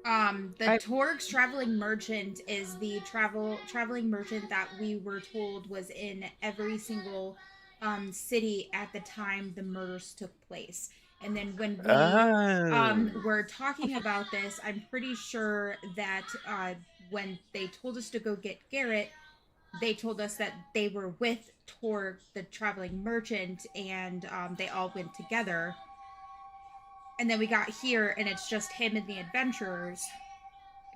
The I Torg's traveling merchant is the traveling merchant that we were told was in every single city at the time the murders took place. And then when we Oh. were talking about this, I'm pretty sure that when they told us to go get Garrett, they told us that they were with Torg, the traveling merchant, and they all went together. And then we got here, and it's just him and the adventurers,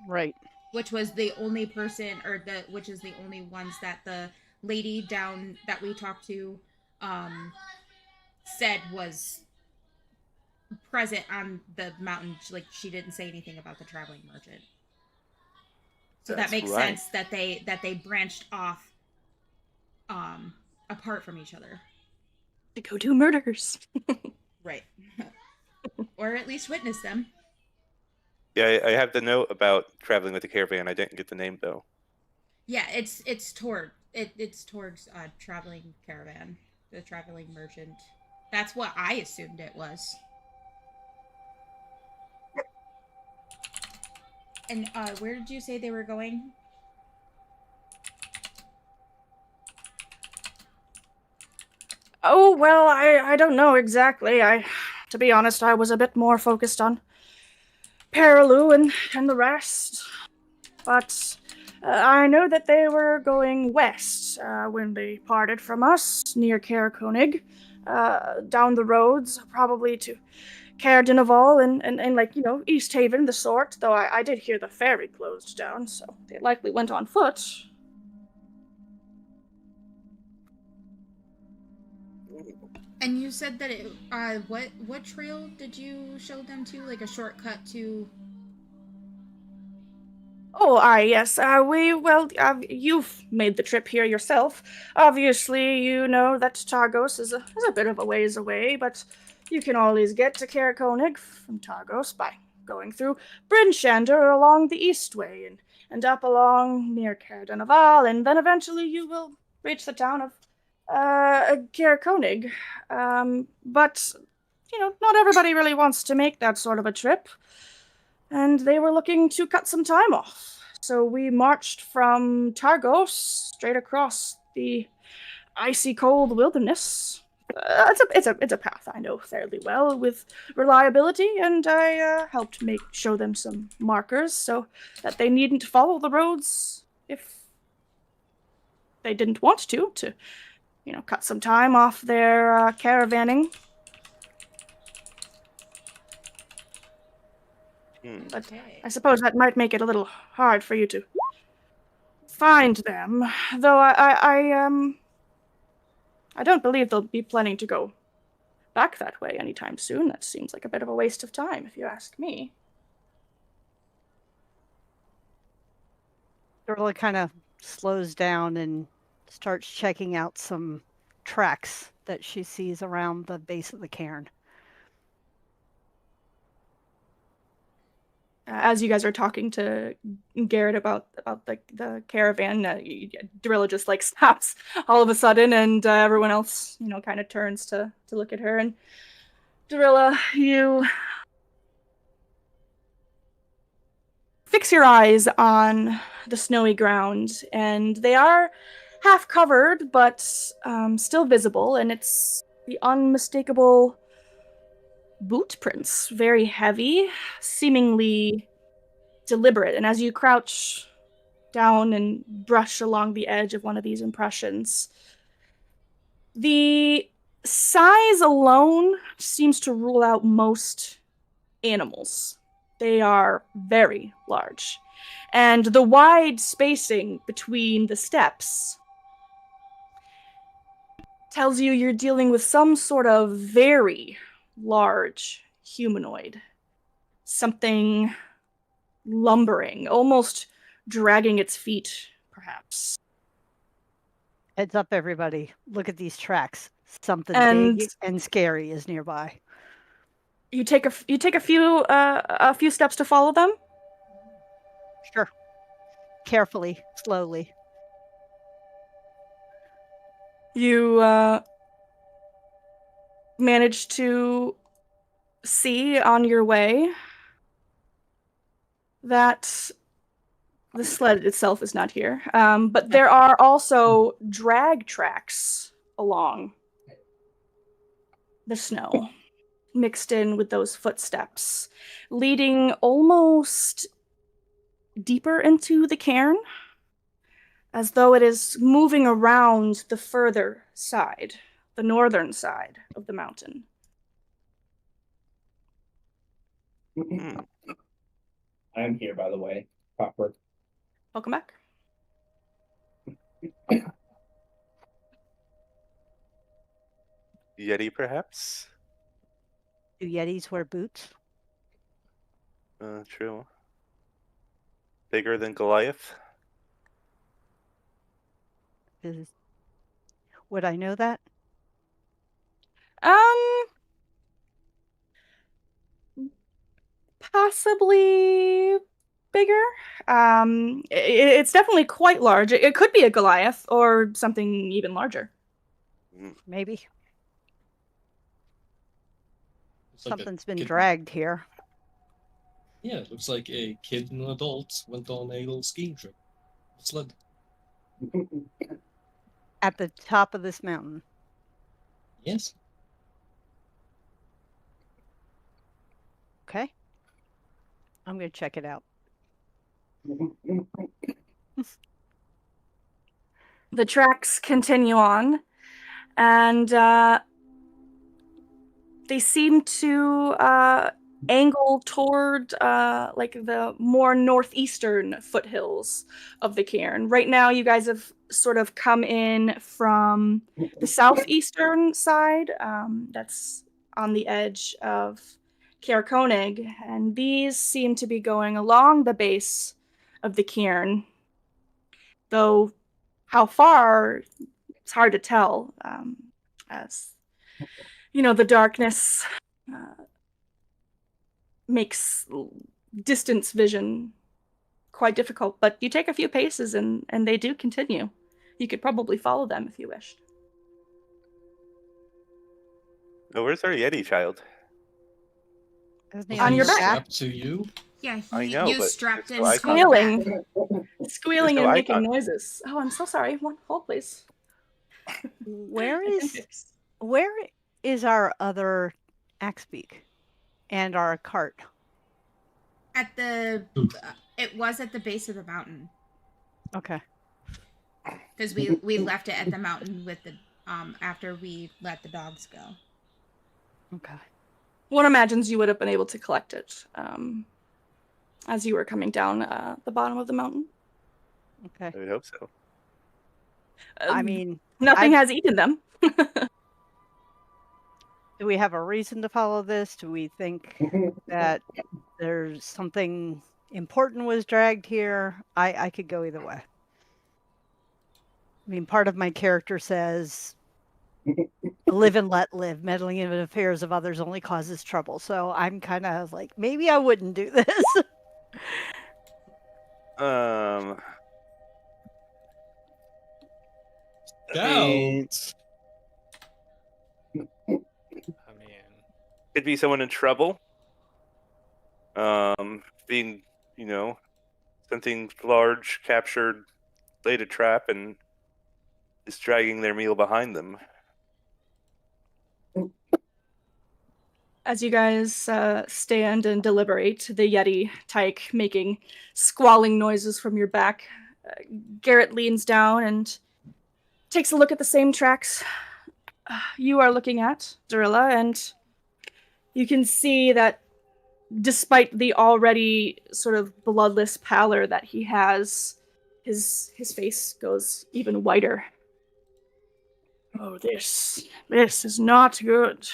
right. which was the only person, or the which is the only ones that the lady down that we talked to um said was present on the mountain. Like, she didn't say anything about the traveling merchant, so that That's makes right. sense that they branched off um apart from each other. To go do murders. Right. Or at least witness them. Yeah, I have the note about traveling with the caravan. I didn't get the name though. Yeah, it's Torg. It's Torg's traveling caravan, the traveling merchant. That's what I assumed it was. And where did you say they were going? Oh, well, I don't know exactly. To be honest, I was a bit more focused on Perilou and the rest. But I know that they were going west when they parted from us near Caer down the roads, probably to Caer and like, East Haven, the sort, though I did hear the ferry closed down, so they likely went on foot. And you said that it. What trail did you show them to? Like a shortcut to. Oh, yes. You've made the trip here yourself. Obviously, you know that Targos is a bit of a ways away, but you can always get to Caer from Targos by going through Bryn Shander along the Eastway and up along near Caer and then eventually you will reach the town of Caer but, not everybody really wants to make that sort of a trip, and they were looking to cut some time off. So we marched from Targos straight across the icy cold wilderness. It's a path I know fairly well with reliability, and I helped show them some markers so that they needn't follow the roads if they didn't want to cut some time off their caravanning. But Okay. I suppose that might make it a little hard for you to find them, though I don't believe they'll be planning to go back that way anytime soon. That seems like a bit of a waste of time, if you ask me. Dorla kind of slows down and starts checking out some tracks that she sees around the base of the cairn. As you guys are talking to Garrett about the caravan, Dorilla just like stops all of a sudden, and everyone else, kind of turns to look at her. And Dorilla, you fix your eyes on the snowy ground, and they are half covered, but still visible, and it's the unmistakable boot prints, very heavy, seemingly deliberate. And as you crouch down and brush along the edge of one of these impressions, the size alone seems to rule out most animals. They are very large. And the wide spacing between the steps tells you you're dealing with some sort of very large humanoid. Something lumbering, almost dragging its feet, perhaps. Heads up, everybody. Look at these tracks. Something And big and scary is nearby. you take a few steps to follow them. Sure. Carefully, slowly. You manage to see on your way that the sled itself is not here, but there are also drag tracks along the snow, mixed in with those footsteps, leading almost deeper into the cairn, as though it is moving around the further side, the northern side of the mountain. I'm here, by the way. Proper. Welcome back. Yeti, perhaps? Do Yetis wear boots? True. Bigger than Goliath? Would I know that? Possibly bigger. It's definitely quite large. It could be a Goliath or something even larger. Maybe. Looks like a Something's been kid- dragged here. Yeah, it looks like a kid and an adult went on a little skiing trip. Sled. At the top of this mountain. Yes. Okay. I'm going to check it out. The tracks continue on, and they seem to angle toward like the more northeastern foothills of the cairn. Right now, you guys have sort of come in from the southeastern side. That's on the edge of Caer Konig, and these seem to be going along the base of the cairn. Though how far, it's hard to tell, as you know, the darkness makes distance vision quite difficult. But you take a few paces and they do continue. You could probably follow them if you wished. Oh, where's our Yeti child? Isn't he On your back. Strapped to you. Yeah, I know, you but strapped there's in no icon. Squealing, squealing no and icon. making noises. Oh, I'm so sorry. One hold, please. Where is our other axe beak and our cart? at the it was at the base of the mountain Okay. because we left it at the mountain with the after we let the dogs go. Okay. One imagines you would have been able to collect it as you were coming down the bottom of the mountain. Okay. I would hope so. I mean, Nothing has eaten them. do we have a reason to follow this? Do we think that there's something important was dragged here? I could go either way. I mean, part of my character says, live and let live. Meddling in the affairs of others only causes trouble. So I'm kind of like, maybe I wouldn't do this. I mean, Doubt. I mean, could be someone in trouble. Being, something large captured, laid a trap, and is dragging their meal behind them. As you guys stand and deliberate, the Yeti tyke making squalling noises from your back, Garrett leans down and takes a look at the same tracks you are looking at, Darilla, and you can see that despite the already sort of bloodless pallor that he has, his face goes even whiter. Oh, this is not good.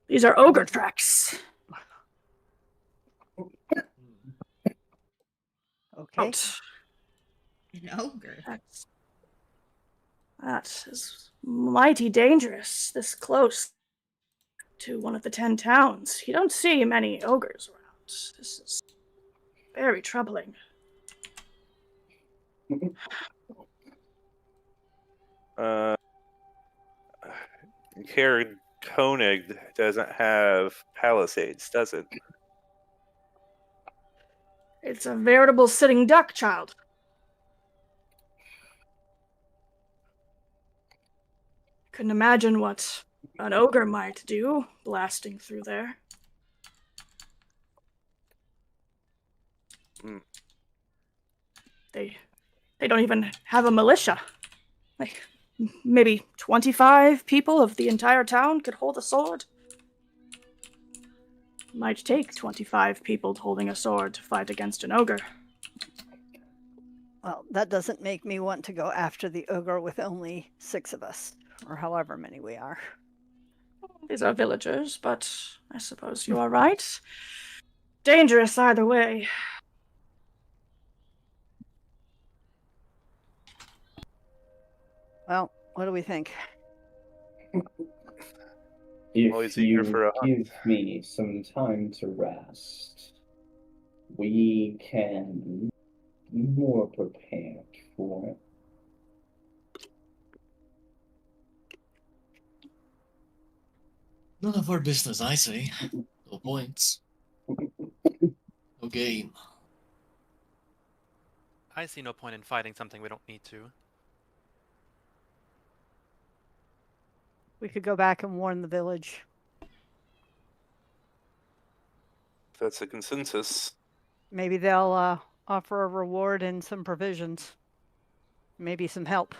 These are ogre tracks. Okay. Out. An ogre. That is mighty dangerous, this close to one of the 10 towns. You don't see many ogres around. This is very troubling. Caer Konig doesn't have palisades, does it? It's a veritable sitting duck, child. Couldn't imagine what an ogre might do, blasting through there. Mm. They don't even have a militia. Like, maybe 25 people of the entire town could hold a sword. Might take 25 people holding a sword to fight against an ogre. Well, that doesn't make me want to go after the ogre with only 6 of us, or however many we are. These are villagers, but I suppose you are right. Dangerous either way. Well, what do we think? Always If eager for you a hunt. give me some time to rest, we can be more prepared for it. None of our business, I say. No points. No game. I see no point in fighting something we don't need to. We could go back and warn the village. If that's a consensus. Maybe they'll offer a reward and some provisions. Maybe some help.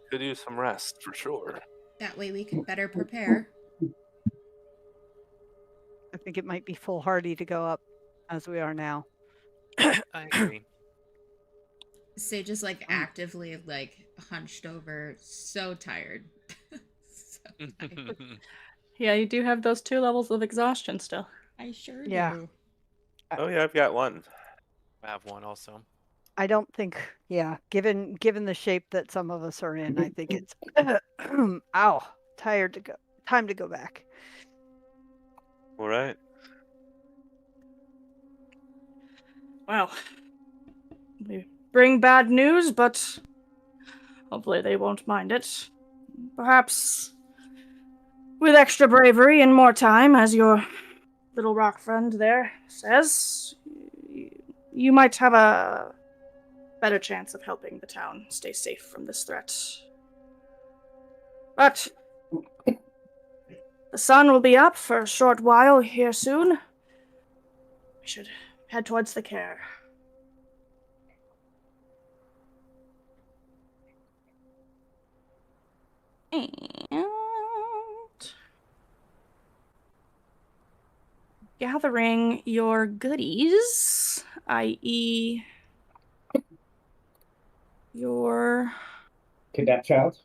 Could use some rest for sure. That way we can better prepare. I think it might be foolhardy to go up as we are now. I agree. Sage is like actively like hunched over, so tired. So tired. Yeah, you do have those 2 levels of exhaustion still. I sure Yeah. do. Oh yeah, I've got one. I have one also. I don't think, given the shape that some of us are in, I think it's ow, tired to go. Time to go back. All right. Well, we bring bad news, but hopefully they won't mind it. Perhaps with extra bravery and more time, as your little rock friend there says, you might have a better chance of helping the town stay safe from this threat. But the sun will be up for a short while here soon. We should head towards the care. And gathering your goodies, i.e., your Kidnap child?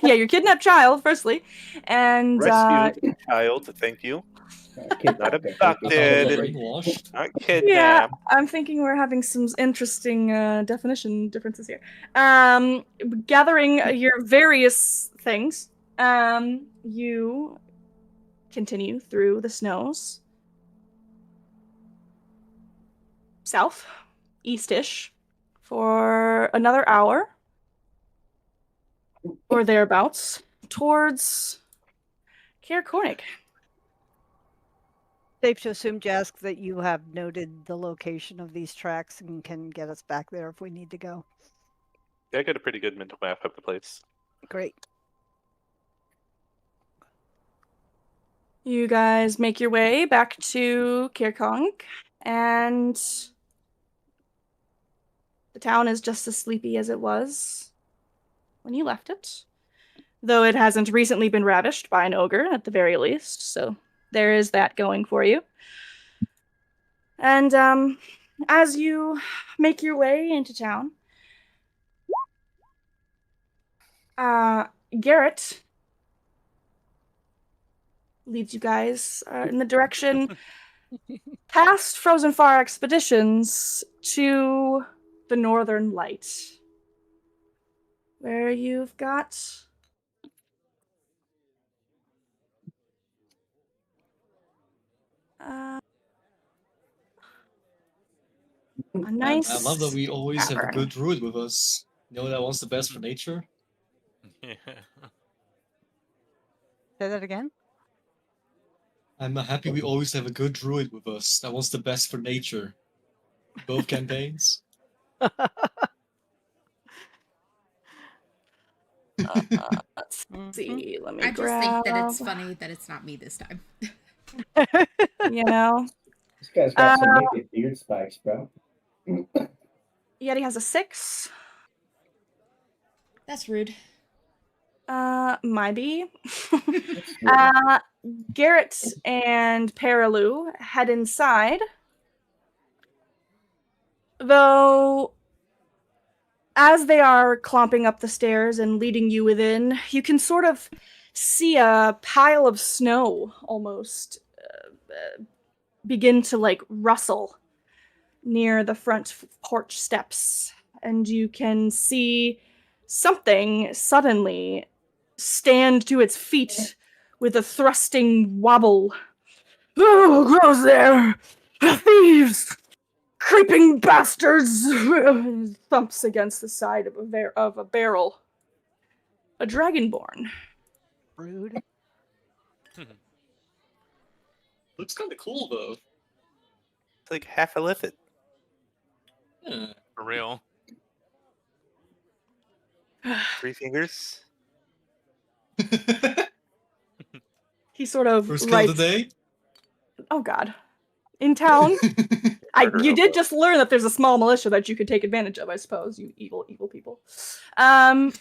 yeah, your kidnapped child, firstly, and Rescued child, thank you. Kidnapped, Not I think, is abducted. the- Brainwashed. Not yeah, kidnapped. I'm thinking we're having some interesting definition differences here. Gathering your various things, you continue through the snows, south, east-ish, for another hour or thereabouts, towards Caer Cornig. Safe to assume, Jask, that you have noted the location of these tracks and can get us back there if we need to go. Yeah, I got a pretty good mental map of the place. Great. You guys make your way back to Caer Cornig, and the town is just as sleepy as it was when you left it, though it hasn't recently been ravished by an ogre, at the very least, so there is that going for you. And as you make your way into town, Garrett leads you guys in the direction past Frozen Far Expeditions to the Northern Light, where you've got a nice I love that we always have a tavern. good druid with us. You know that wants the best for nature. Say that again? I'm happy we always have a good druid with us that wants the best for nature. Both campaigns. Let's Mhm. see. Let me I just grab. think that it's funny that it's not me this time. You know, This guy's got some naked beard spikes, bro. Yeti has a 6. That's rude. Might be. That's rude. Garrett and Paralu head inside. Though, as they are clomping up the stairs and leading you within, you can sort of see a pile of snow almost begin to like rustle near the front porch steps. And you can see something suddenly stand to its feet with a thrusting wobble. Who goes there? Thieves! Creeping bastards! Thumps against the side of a barrel. A dragonborn. Rude. Looks kind of cool though. It's like half a liffet. Yeah. For real. 3 fingers. He sort of First kill of writes, the day. oh god. In town? Murder You did hobo. just learn that there's a small militia that you could take advantage of, I suppose, you evil, evil people. As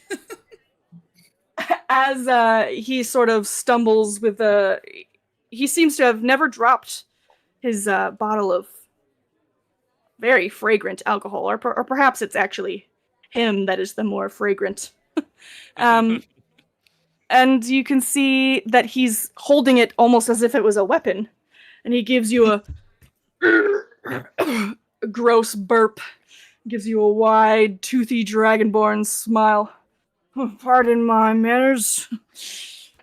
he sort of stumbles with he seems to have never dropped his bottle of very fragrant alcohol, or perhaps it's actually him that is the more fragrant. And you can see that he's holding it almost as if it was a weapon, and he gives you a gross burp, gives you a wide, toothy dragonborn smile. Pardon my manners.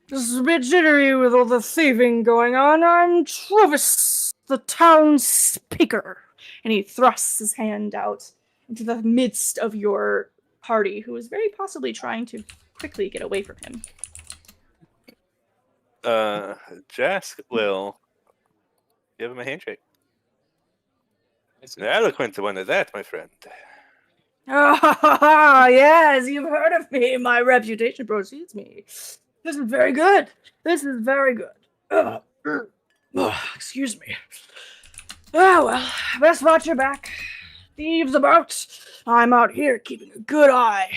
Just a bit jittery with all the thieving going on. I'm Travis, the town speaker. And he thrusts his hand out into the midst of your party, who is very possibly trying to quickly get away from him. Jask will give him a handshake. An eloquent one at that, my friend. Ah, yes, you've heard of me. My reputation precedes me. This is very good. This is very good. Excuse me. Oh, well, best watch your back. Thieves about. I'm out here keeping a good eye.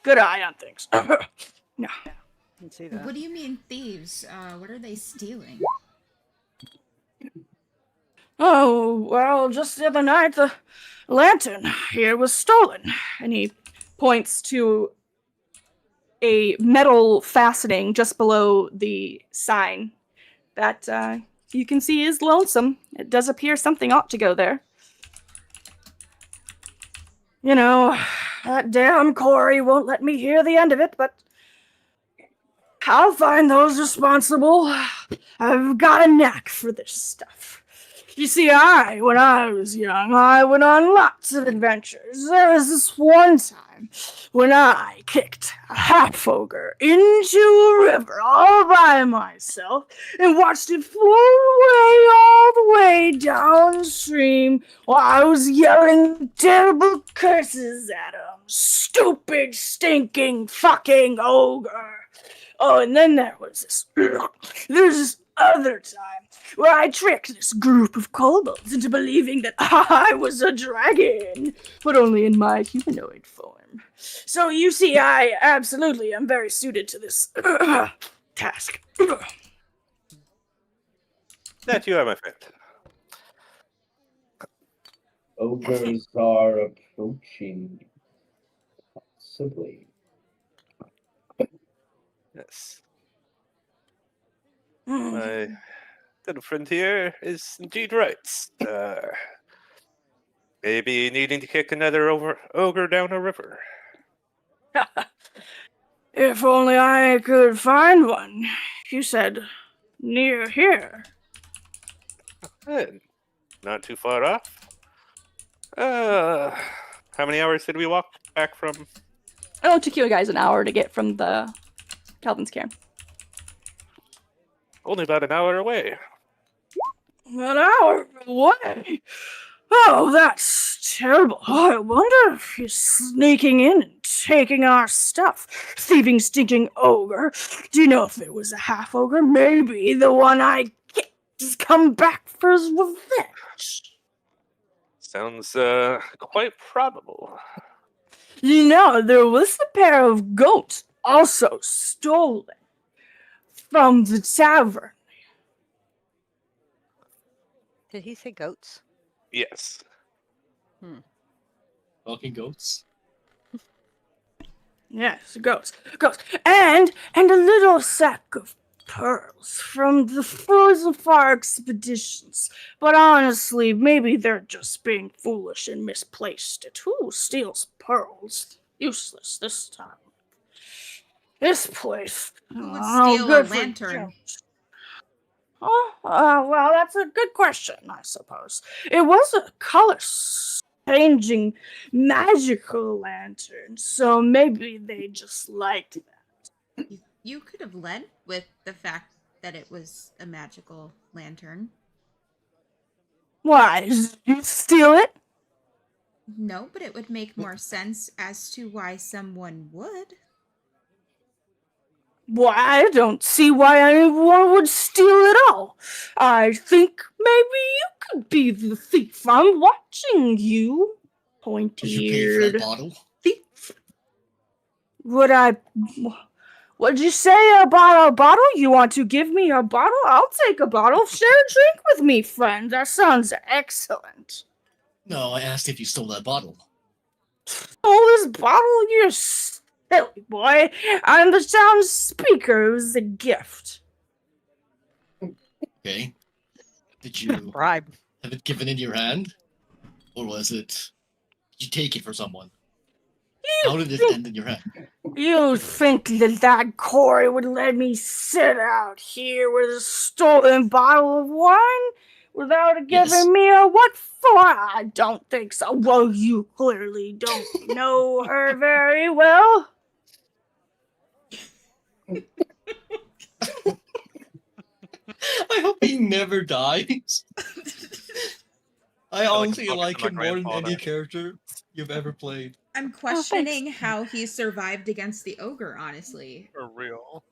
Good eye on things. No. Can see that. What do you mean thieves? What are they stealing? Oh, well, just the other night, the lantern here was stolen. And he points to a metal fastening just below the sign that you can see is lonesome. It does appear something ought to go there. You know, that damn Corey won't let me hear the end of it, but I'll find those responsible. I've got a knack for this stuff. You see, when I was young, I went on lots of adventures. There was this one time when I kicked a half-ogre into a river all by myself and watched it float away all the way downstream while I was yelling terrible curses at him. Stupid, stinking, fucking ogre. Oh, and then there was this other time where I tricked this group of kobolds into believing that I was a dragon, but only in my humanoid form. So you see, I absolutely am very suited to this task. That you are, my friend. Ogres are approaching. Possibly. Yes. My little friend here is indeed right. Maybe needing to kick another ogre down a river. If only I could find one. You said near here. Good. Not too far off. How many hours did we walk back from? Oh, it took you guys an hour to get from the Calvin's Cairn. Only about an hour away. An hour away? Oh, that's terrible. I wonder if he's sneaking in and taking our stuff. Thieving, stinking ogre. Do you know if it was a half ogre? Maybe the one I kicked has come back for his revenge. Sounds quite probable. You know, there was a pair of goats also stolen from the tavern. Did he say goats? Yes. Talking goats. Yes, goats. And a little sack of pearls from the Frozen Far expeditions. But honestly, maybe they're just being foolish and misplaced it. Who steals pearls? Useless this time. This place. Who would Oh, steal a good for lantern? gems. Oh, well, that's a good question, I suppose. It was a color-changing magical lantern, so maybe they just liked that. You could have led with the fact that it was a magical lantern. Why? Did you steal it? No, but it would make more sense as to why someone would. Why, I don't see why anyone would steal it all. I think maybe you could be the thief. I'm watching you, Did you pay for that pointy-eared bottle? thief. What'd you say about a bottle? You want to give me a bottle? I'll take a bottle. Share a drink with me, friend. That sounds excellent. No, I asked if you stole that bottle. Oh, this bottle? You're silly boy. I'm the town speaker. It was a gift. Okay. Did you Bribe. have it given in your hand? Or was it... Did you take it for someone? How did it end in your hand? You think that Corey would let me sit out here with a stolen bottle of wine without giving Yes. me a what for? I don't think so. Well, you clearly don't know her very well. I hope he never dies. I honestly focus like on him my more than grandfather. any character you've ever played. I'm questioning how he survived against the ogre, honestly. For real.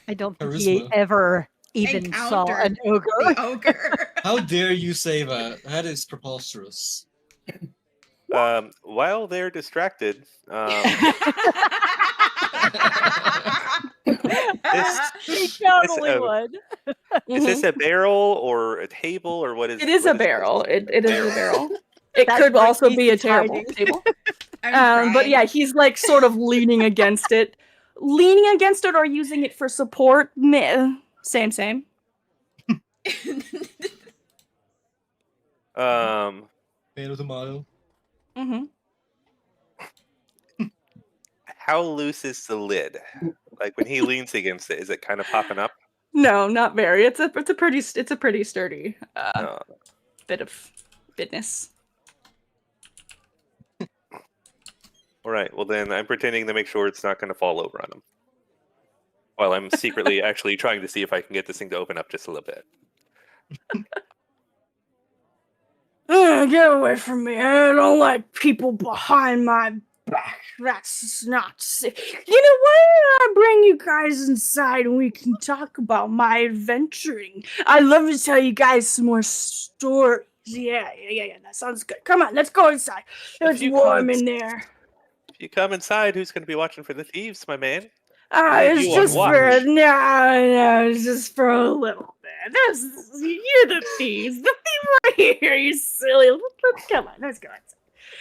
I don't think he Charisma. ever even saw an Encountered ogre. The ogre. How dare you say that? That is preposterous. While they're distracted, He This- totally uh, would. is this a barrel or a table or what is? It is what a barrel. this? It is a barrel. It That's could where also he's be a terrible hiding. table. I'm But yeah, he's like sort of leaning against it. Leaning against it or using it for support. Meh. Same. Um, Tomato, tomato. Mm-hmm. how loose is the lid? Like when he leans against it, is it kind of popping up? No, not very. It's a pretty sturdy No. bit of fitness. All right. Well, then I'm pretending to make sure it's not going to fall over on him. While I'm secretly actually trying to see if I can get this thing to open up just a little bit. Get away from me. I don't like people behind my back. That's not safe. You know, why don't I bring you guys inside and we can talk about my adventuring? I'd love to tell you guys some more stories. Yeah. That sounds good. Come on, let's go inside. It's you warm can't- in there. If you come inside, who's going to be watching for the thieves, my man? It's you on just watch. for no, it's just for a little bit. You're the thieves. The thief right here. You silly. Come on, let's go inside.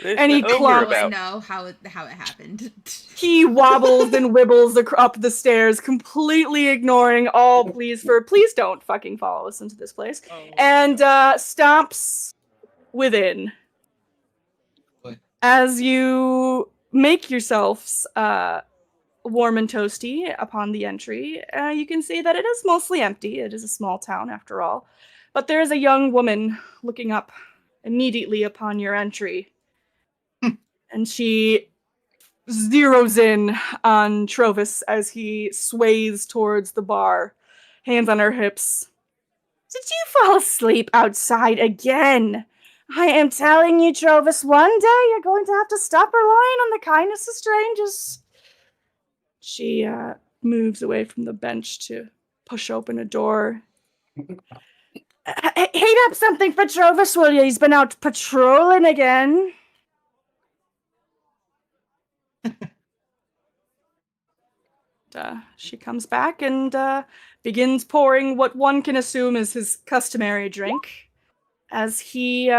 There's And he an ogre clumps. I about. know how it happened. He wobbles and wibbles up the stairs, completely ignoring all pleas for please don't fucking follow us into this place, and stomps within. What? As you make yourselves warm and toasty upon the entry, you can see that it is mostly empty. It is a small town after all, but there is a young woman looking up immediately upon your entry, and she zeroes in on Trovis as he sways towards the bar, hands on her hips. Did you fall asleep outside again? I am telling you, Trovis, one day you're going to have to stop relying on the kindness of strangers. She moves away from the bench to push open a door. Heat up something for Trovis, will you? He's been out patrolling again. She comes back and begins pouring what one can assume is his customary drink, as he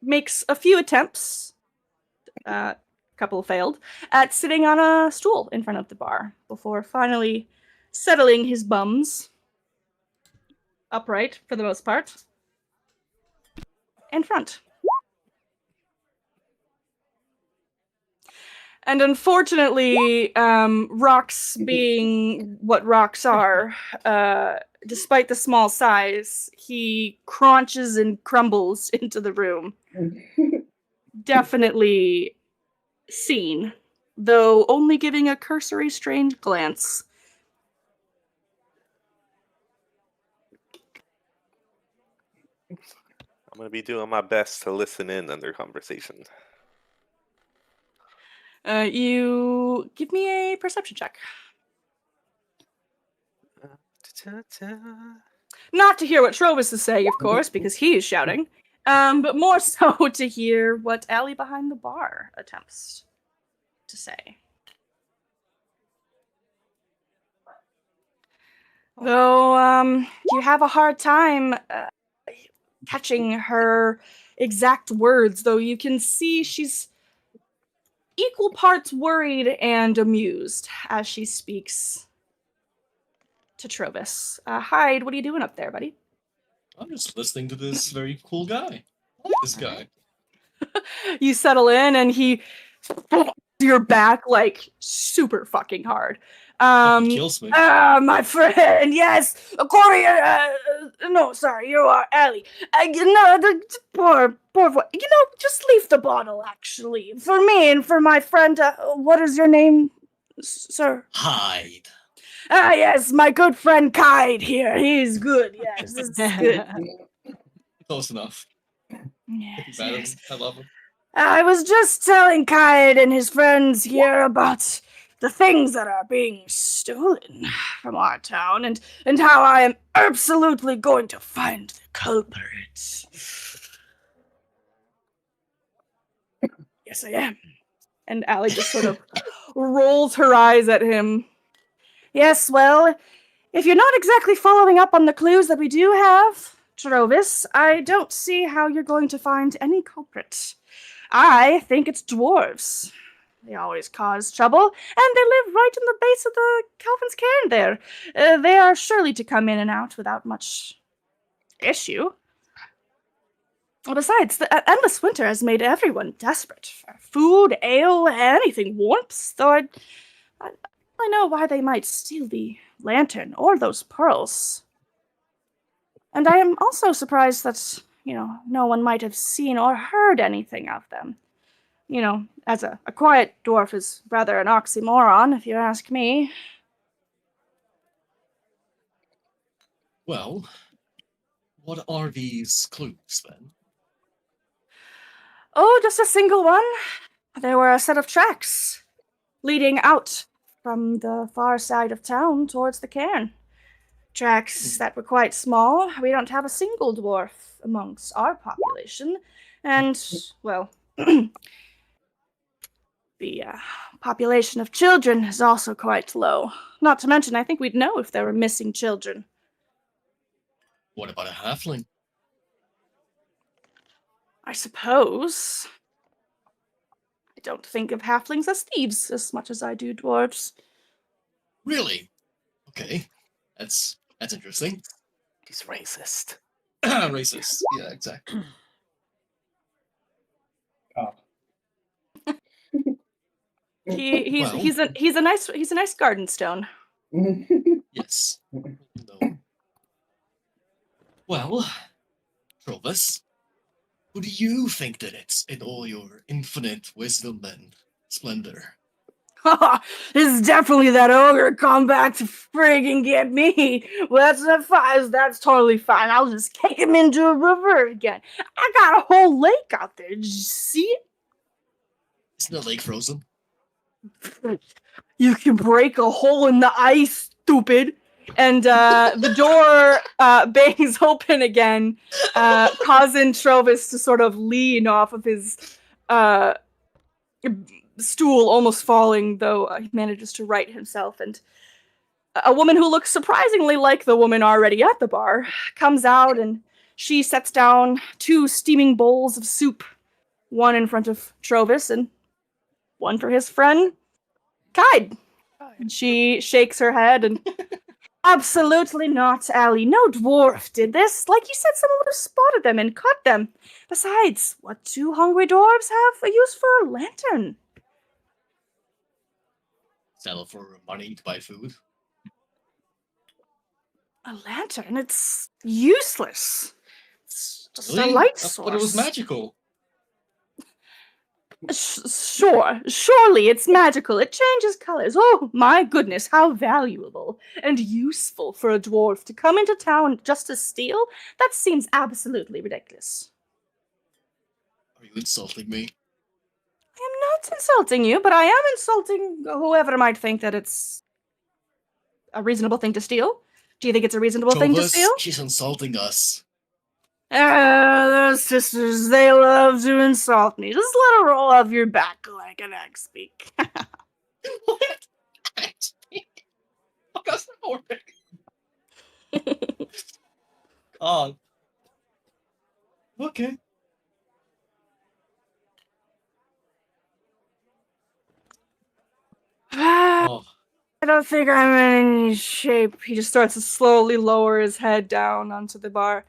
makes a few attempts, a couple failed, at sitting on a stool in front of the bar, before finally settling his bums, upright for the most part, in front. And unfortunately, rocks being what rocks are, despite the small size, he crunches and crumbles into the room. Definitely seen, though only giving a cursory strange glance. I'm going to be doing my best to listen in on their conversation. You give me a perception check. Not to hear what Trovis is saying, of course, because he is shouting, but more so to hear what Allie behind the bar attempts to say. Though, you have a hard time catching her exact words, though you can see she's equal parts worried and amused as she speaks to Trovis. Hyde, what are you doing up there, buddy? I'm just listening to this very cool guy. I like this guy. You settle in and he your back like super fucking hard. Fucking kills me. My friend, yes, Corey, no, sorry, you are Allie. No, the poor boy. Just leave the bottle, actually, for me and for my friend. What is your name, sir? Hyde. Yes, my good friend Kide here. He's good, yes, it's good. Close enough. Yes, Bad yes. I love him. I was just telling Kide and his friends here about the things that are being stolen from our town and how I am absolutely going to find the culprit. Yes, I am. And Allie just sort of rolls her eyes at him. Yes, well, if you're not exactly following up on the clues that we do have, Trovis, I don't see how you're going to find any culprit. I think it's dwarves. They always cause trouble, and they live right in the base of the Calvin's cairn there. They are surely to come in and out without much issue. Well, besides, the endless winter has made everyone desperate for food, ale, anything warmth, though I know why they might steal the lantern or those pearls. And I am also surprised that, no one might have seen or heard anything of them. As a quiet dwarf is rather an oxymoron, if you ask me. Well, what are these clues then? Oh, just a single one. There were a set of tracks leading out from the far side of town towards the cairn. Tracks that were quite small. We don't have a single dwarf amongst our population. And, well, the population of children is also quite low. Not to mention, I think we'd know if there were missing children. What about a halfling? I suppose. I don't think of halflings as thieves as much as I do dwarves. Really? Okay. That's interesting. He's racist. Racist. Yeah, exactly. Oh. He's a nice garden stone. Yes. No. Well, Trovis, who do you think did it in all your infinite wisdom and splendor? It's definitely that ogre come back to friggin' get me. Well, that's totally fine. I'll just kick him into a river again. I got a whole lake out there. Did you see it? Isn't the lake frozen? You can break a hole in the ice, stupid. And the door bangs open again, causing Trovis to sort of lean off of his stool, almost falling, though he manages to right himself. And a woman who looks surprisingly like the woman already at the bar comes out, and she sets down 2 steaming bowls of soup, one in front of Trovis and one for his friend, Kide. And she shakes her head and absolutely not, Allie. No dwarf did this. Like you said, someone would have spotted them and caught them. Besides, what do hungry dwarves have a use for a lantern? Sell for money to buy food. A lantern? It's useless. It's just a Really? light I source. thought it was magical. Sure, surely it's magical. It changes colors. Oh my goodness, how valuable and useful for a dwarf to come into town just to steal? That seems absolutely ridiculous. Are you insulting me? I am not insulting you, but I am insulting whoever might think that it's a reasonable thing to steal. Do you think it's a reasonable thing to Jovas, steal? she's insulting us. Those sisters, they love to insult me. Just let her roll off your back like an egg speak. What? How does that work? God. Okay. Oh, I don't think I'm in any shape. He just starts to slowly lower his head down onto the bar.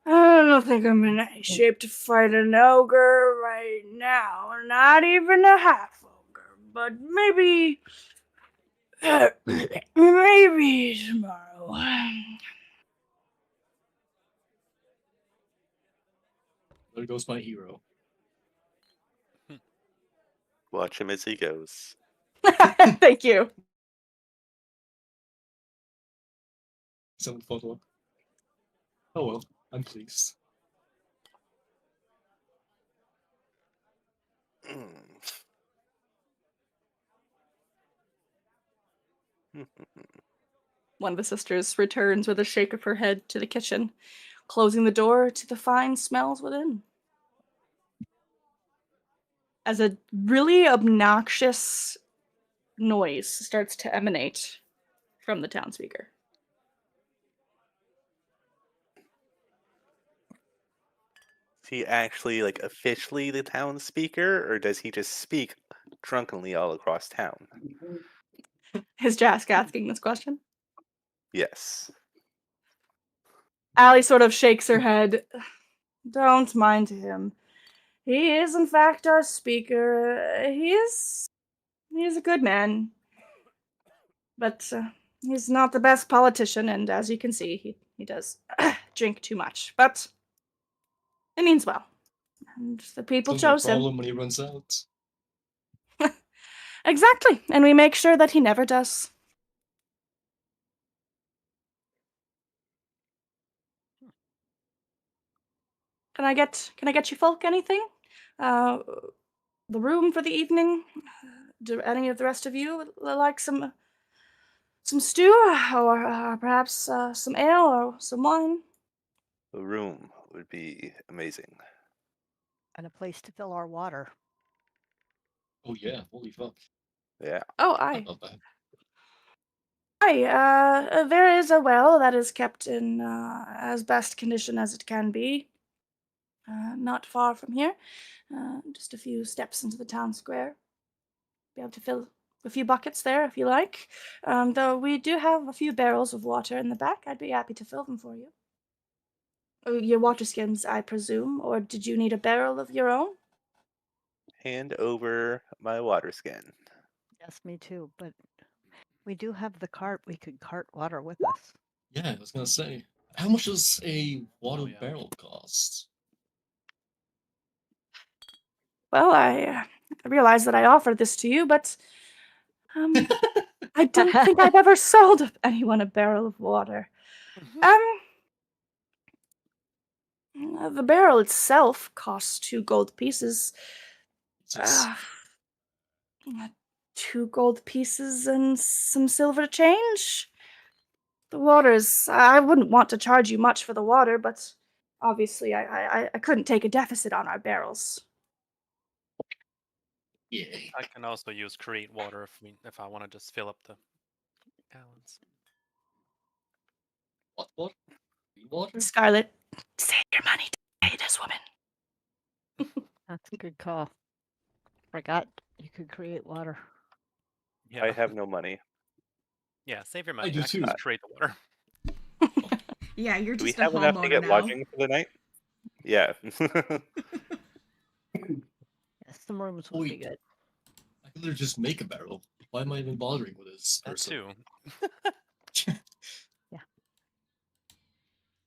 I don't think I'm in any shape to fight an ogre right now. Not even a half ogre. But maybe... maybe tomorrow. there goes my hero. Watch him as he goes. Thank you. Some photo. Oh well, I'm pleased. One of the sisters returns with a shake of her head to the kitchen, closing the door to the fine smells within. As a really obnoxious noise starts to emanate from the town speaker. Is he actually like officially the town speaker, or does he just speak drunkenly all across town? Is Jask asking this question? Yes. Allie sort of shakes her head. Don't mind him. He is, in fact, our speaker. He is a good man. But he's not the best politician, and as you can see, he does drink too much. But it means well. And the people Sounds like a chose him. problem when he runs out. Exactly, and we make sure that he never does. Can I get you folk anything? The room for the evening? Do any of the rest of you like some stew, or perhaps some ale or some wine? A room would be amazing. And a place to fill our water. Oh yeah, holy fuck. Yeah. Oh, I aye. love that. Aye, there is a well that is kept in as best condition as it can be. Not far from here. Just a few steps into the town square. Be able to fill a few buckets there if you like. Though we do have a few barrels of water in the back. I'd be happy to fill them for you. Your water skins, I presume, or did you need a barrel of your own? Hand over my water skin. Yes, me too. But we do have the cart. We could cart water with us. Yeah, I was gonna say. How much does a water yeah. barrel cost? Well, I realize that I offered this to you, but I don't think I've ever sold anyone a barrel of water. The barrel itself costs 2 gold pieces. Jesus. 2 gold pieces and some silver change. The water's... I wouldn't want to charge you much for the water, but obviously I couldn't take a deficit on our barrels. Yeah. I can also use create water if I want to just fill up the gallons. What? Green water? Scarlet, save your money to pay this woman. That's a good call. Forgot you could create water. Yeah. I have no money. Yeah, save your money. do I can too. just create the water. Yeah, you're Do we just a have enough to homeowner get now. lodging for the night? Yeah. Yes, some rooms would be Wait. good. I could literally just make a barrel. Why am I even bothering with this That person? too.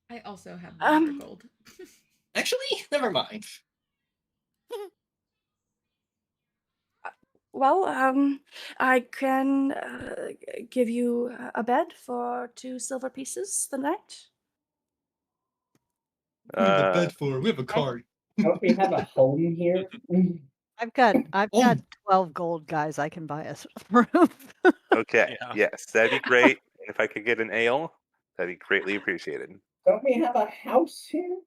I also have 100 gold. Actually, never mind. Well, I can give you a bed for 2 silver pieces the night. We have a bed for. We have a card. Don't we have a home here? I've got Oh. 12 gold, guys. I can buy us a room. Okay. Yeah. Yes, that'd be great. And if I could get an ale, that'd be greatly appreciated. Don't we have a house here?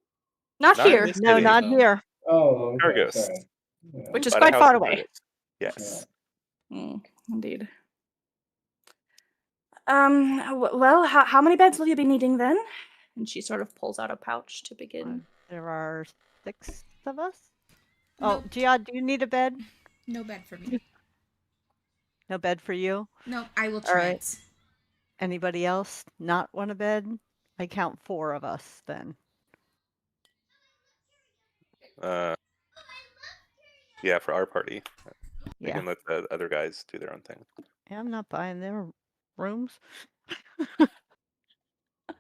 Not Not in here, this No, city. not No. here. Oh, okay, Argos. sorry. Yeah. which is Bought a quite house far in away. Argos. Yes. Indeed. Well, how many beds will you be needing then? And she sort of pulls out a pouch to begin. There are 6 of us. Nope. Oh, Jihad, do you need a bed? No bed for me. No bed for you? No, I will All right. trance. Anybody else not want a bed? I count 4 of us then. Yeah, for our party. We Yeah. can let the other guys do their own thing. Yeah, I'm not buying their rooms.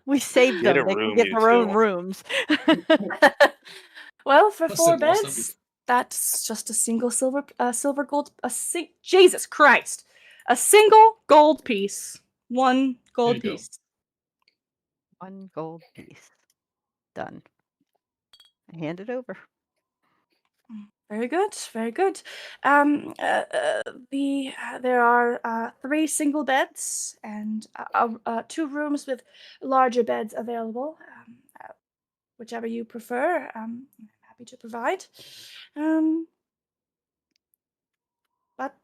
We saved Get them. a They can room, get you their own two. rooms. Well, for Must 4 have lost beds, that's just a single silver gold. Jesus Christ! A single gold piece. 1 gold you go. piece. 1 gold piece. Done. I hand it over. Very good, very good. There are 3 single beds and 2 rooms with larger beds available. Whichever you prefer, I'm happy to provide. But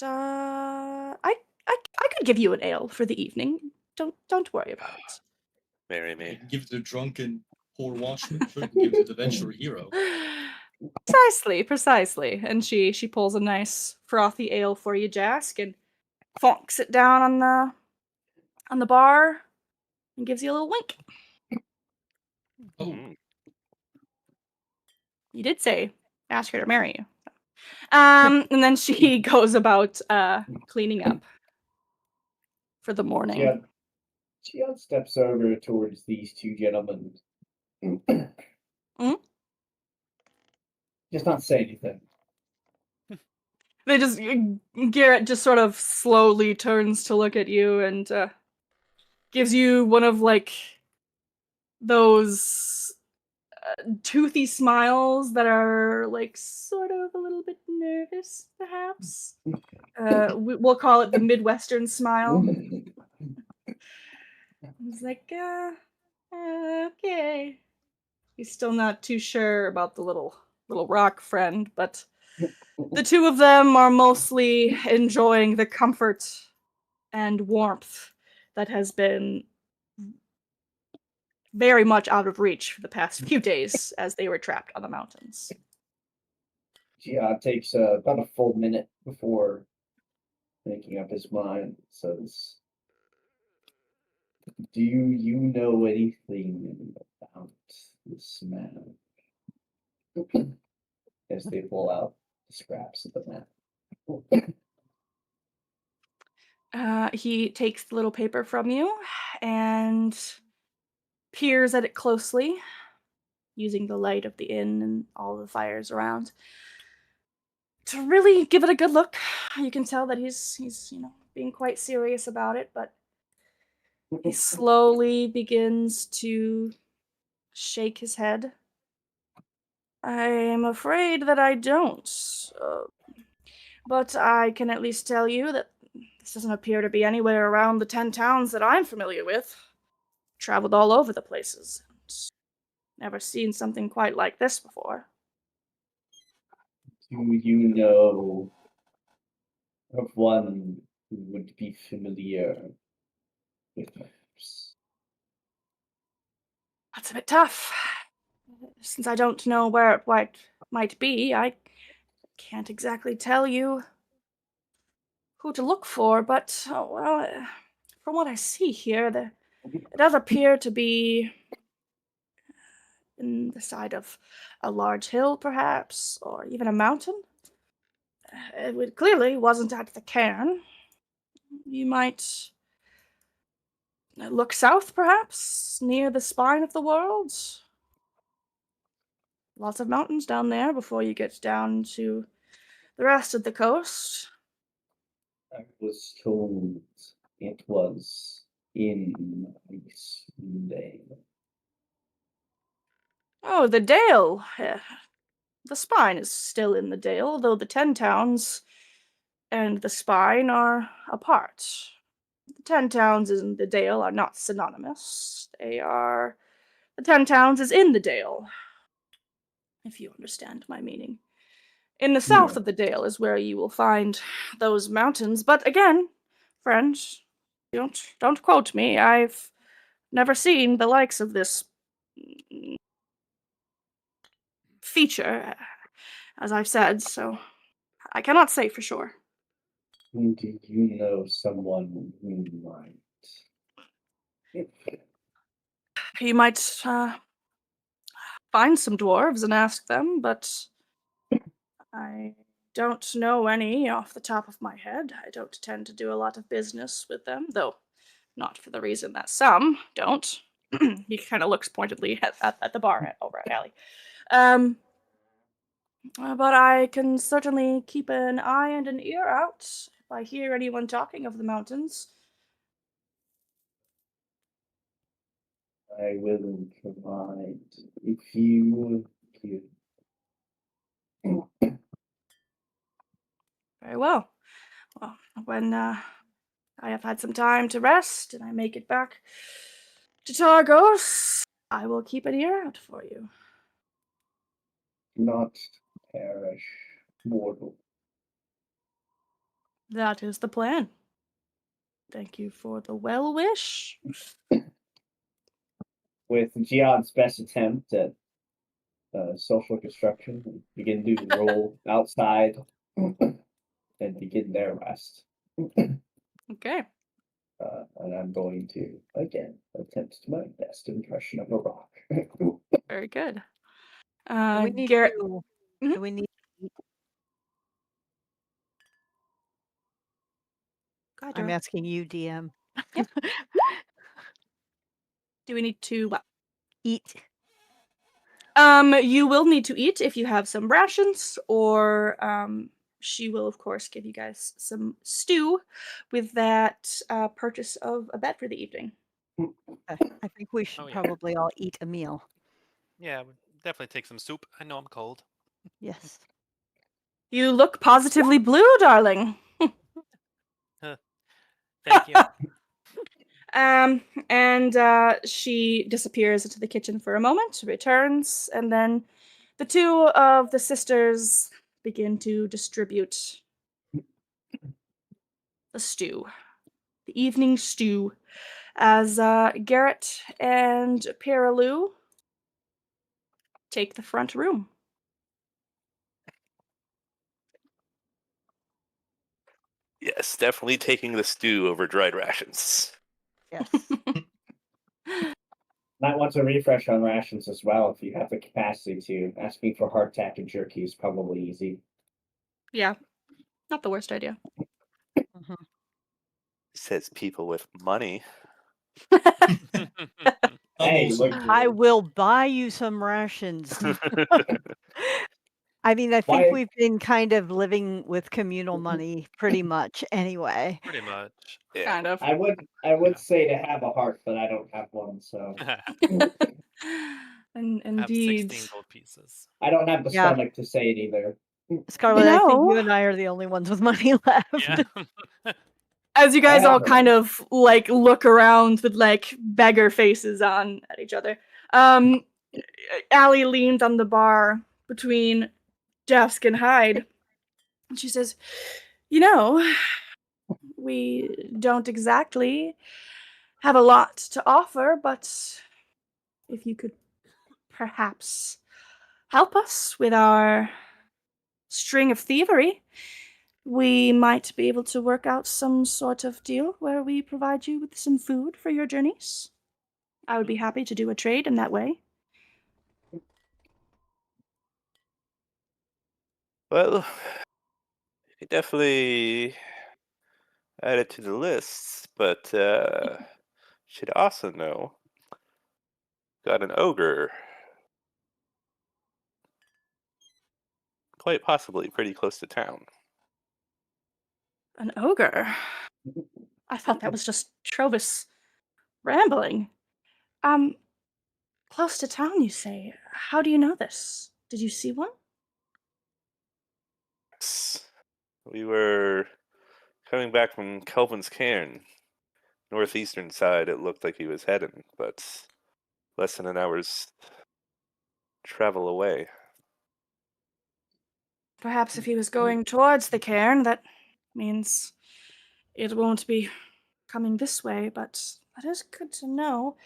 I could give you an ale for the evening. Don't worry about it. Marry You me. can give it to the drunken poor watchman. Sure, you can give it to the venture hero. Precisely. And she pulls a nice frothy ale for you, Jask, and fonks it down on the bar and gives you a little wink. Oh, Mm. You did say ask her to marry you. And then she goes about cleaning up for the morning. Chia steps over towards these 2 gentlemen. Just not say anything. They just Garrett just sort of slowly turns to look at you and gives you one of like those toothy smiles that are like sort of a little bit nervous, perhaps. We'll call it the Midwestern smile. He's like, okay. He's still not too sure about the little rock friend, but the 2 of them are mostly enjoying the comfort and warmth that has been very much out of reach for the past few days as they were trapped on the mountains. Chia takes about a full minute before making up his mind. Says, "Do you know anything about this man?" As they pull out the scraps of the map. He takes the little paper from you and peers at it closely, using the light of the inn and all the fires around. to really give it a good look. You can tell that he's being quite serious about it, but he slowly begins to shake his head. I'm afraid that I don't. But I can at least tell you that this doesn't appear to be anywhere around the 10 towns that I'm familiar with. Traveled all over the places. Never seen something quite like this before. Do you know of one who would be familiar with maps? That's a bit tough. Since I don't know where it might be, I can't exactly tell you who to look for, but, from what I see here, it does appear to be in the side of a large hill, perhaps, or even a mountain. It clearly wasn't at the cairn. You might look south, perhaps, near the spine of the world. Lots of mountains down there before you get down to the rest of the coast. I was told it was in this Dale. Oh, the Dale. The spine is still in the Dale, though the 10 towns and the spine are apart. The 10 towns and the Dale are not synonymous. The 10 towns is in the Dale, if you understand my meaning. In the south No. of the Dale is where you will find those mountains. But again, friend, don't quote me. I've never seen the likes of this feature, as I've said, so I cannot say for sure. Do you know someone who might? You might find some dwarves and ask them, but I don't know any off the top of my head. I don't tend to do a lot of business with them, though not for the reason that some don't. He kind of looks pointedly at the bar over at Allie. But I can certainly keep an eye and an ear out if I hear anyone talking of the mountains. I will provide if you give. Very well. Well, when I have had some time to rest and I make it back to Targos, I will keep an ear out for you. Not perish mortal. That is the plan. Thank you for the well wish. With Gian's best attempt at social construction, we begin to roll outside and begin their rest. Okay. And I'm going to again attempt my best impression of a rock. Very good. Do we need Garrett. to, Mhm. do we need to eat? Go ahead, I'm Dora. asking you, DM. Yep. Do we need to what? Eat. You will need to eat if you have some rations, or she will, of course, give you guys some stew with that purchase of a bed for the evening. I think we should Oh, yeah. probably all eat a meal. Yeah, we'll definitely take some soup. I know I'm cold. Yes. You look positively blue, darling. Thank you. And she disappears into the kitchen for a moment, returns, and then the two of the sisters begin to distribute the stew, the evening stew, as Garrett and Perilou take the front room. Yes, definitely taking the stew over dried rations. Yes. Might want to refresh on rations as well if you have the capacity to. Asking for hardtack and jerky is probably easy. Yeah, not the worst idea. Mhm. Says people with money. Hey, Almost. look, I will buy you some rations. I mean, I think Why- we've been kind of living with communal money pretty much anyway. Pretty much. Yeah. Kind of. I would say to have a heart, but I don't have one, so And Have indeed. 16 gold pieces. I don't have the Yeah. stomach to say it either. Scarlett, I think know- you and I are the only ones with money left. Yeah. As you guys I all have kind of like look around with like beggar faces on at each other, Allie leans on the bar between Jask and Hyde, and she says, "You know, we don't exactly have a lot to offer, but if you could perhaps help us with our string of thievery, we might be able to work out some sort of deal where we provide you with some food for your journeys. I would be happy to do a trade in that way." Well, you definitely add it to the list, but should also know got an ogre. Quite possibly pretty close to town. An ogre? I thought that was just Trovis rambling. Close to town, you say? How do you know this? Did you see one? We were coming back from Kelvin's Cairn. Northeastern side, it looked like he was heading, but less than an hour's travel away. Perhaps if he was going towards the cairn, that means it won't be coming this way, but that is good to know.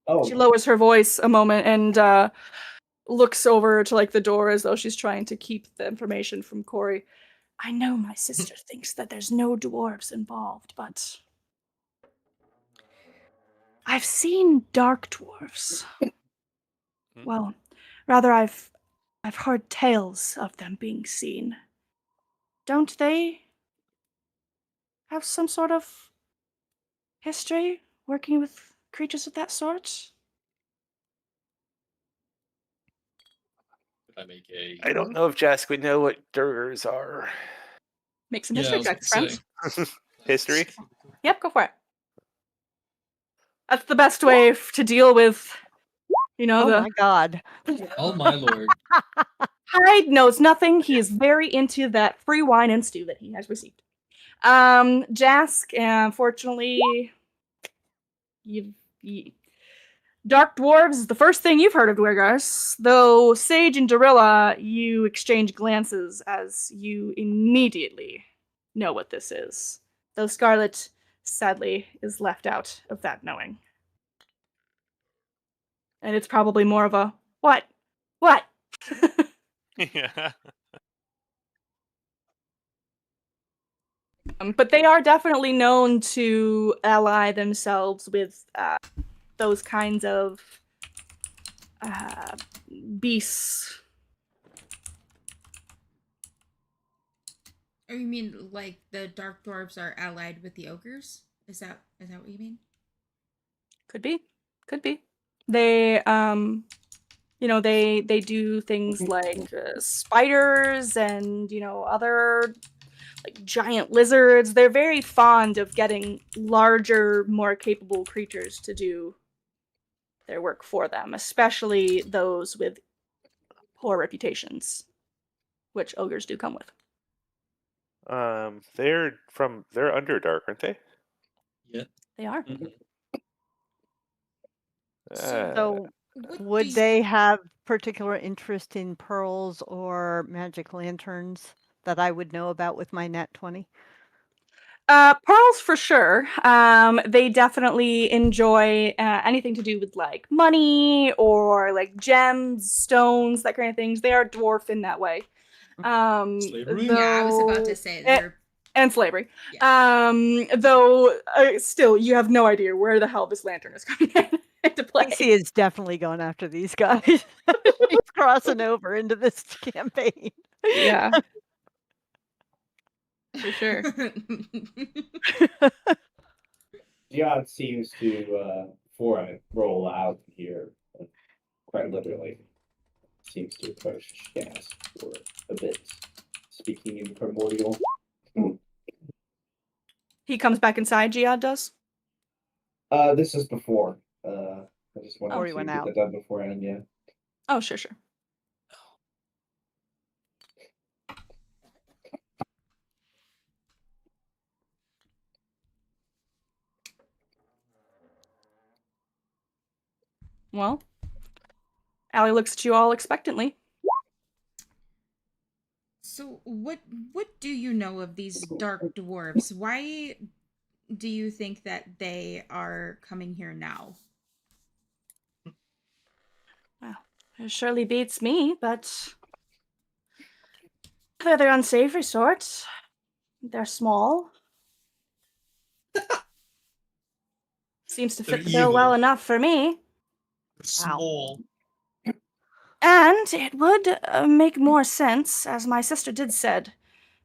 Oh, She lowers her voice a moment and looks over to like the door as though she's trying to keep the information from Corey. I know my sister thinks that there's no dwarves involved, but I've seen dark dwarves. Well, rather I've heard tales of them being seen. Don't they have some sort of history working with creatures of that sort? Could I make a I don't know if Jask would know what Durgers are. Make some Yeah, I history was checks, gonna friends. say. History? Yep, go for it. That's the best way to deal with, Oh the my god. Oh my lord. Hyde knows nothing. He is very into that free wine and stew that he has received. Jask, unfortunately, you Dark Dwarves is the first thing you've heard of Dwergars, though Sage and Darilla, you exchange glances as you immediately know what this is. Though Scarlet, sadly, is left out of that knowing. And it's probably more of a, what? What? Yeah. But they are definitely known to ally themselves with those kinds of beasts. Oh, you mean like the dark dwarves are allied with the ogres? Is that what you mean? Could be. They they do things like spiders and other like giant lizards. They're very fond of getting larger, more capable creatures to do their work for them, especially those with poor reputations, which ogres do come with. They're Underdark, aren't they? Yeah. They are. So What would do you- they have particular interest in pearls or magic lanterns that I would know about with my nat 20? Pearls for sure. They definitely enjoy anything to do with like money or like gems, stones, that kind of things. They are dwarf in that way. Slavery? Yeah, I was about though- to say eh, they're and slavery. Though still, you have no idea where the hell this lantern is coming into play. Lacey is definitely going after these guys. She's crossing over into this campaign. Yeah, for sure. John seems to, before I roll out here, quite literally, seems to approach Gas for a bit, speaking in primordial. He comes back inside, Giad does? This is before. I just wanted Before he to went get out. that done beforehand, yeah. Oh, sure. Well, Allie looks at you all expectantly. So what do you know of these dark dwarves? Why do you think that they are coming here now? Well, it surely beats me, but they're the unsavory sort. They're small. Seems to They're fit the bill well evil. enough for me. They're small. And it would make more sense, as my sister did say,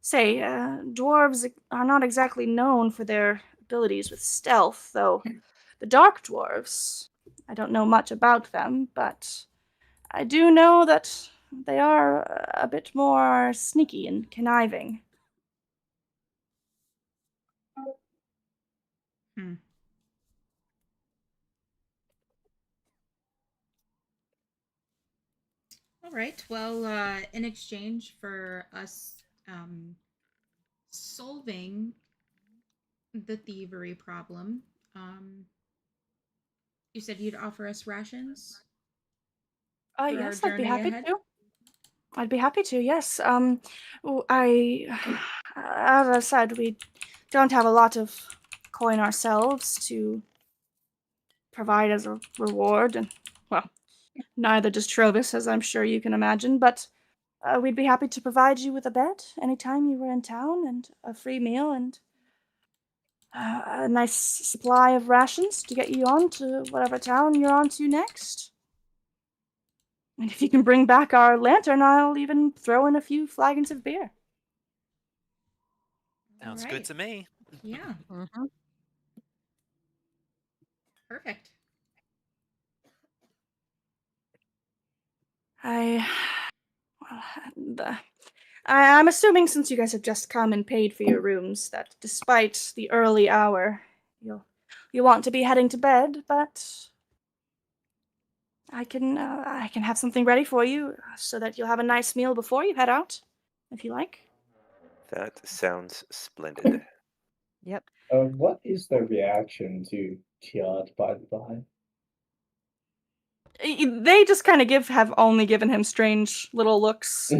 dwarves are not exactly known for their abilities with stealth, though the dark dwarves, I don't know much about them, but I do know that they are a bit more sneaky and conniving. Hmm. All right. Well, in exchange for us solving the thievery problem, you said you'd offer us rations for our Yes, I'd be journey happy ahead. to. I'd be happy to, yes. I, as I said, we don't have a lot of coin ourselves to provide as a reward, and, well, neither does Trovis, as I'm sure you can imagine, but we'd be happy to provide you with a bed anytime you were in town, and a free meal, and a nice supply of rations to get you on to whatever town you're on to next. And if you can bring back our lantern, I'll even throw in a few flagons of beer. Sounds All good right. to me. Yeah. Mm-hmm. Perfect. I'm assuming, since you guys have just come and paid for your rooms, that despite the early hour, you want to be heading to bed, but I can have something ready for you so that you'll have a nice meal before you head out, if you like. That sounds splendid. Yep. What is the reaction to Tiad, by the by? They just kind of have only given him strange little looks.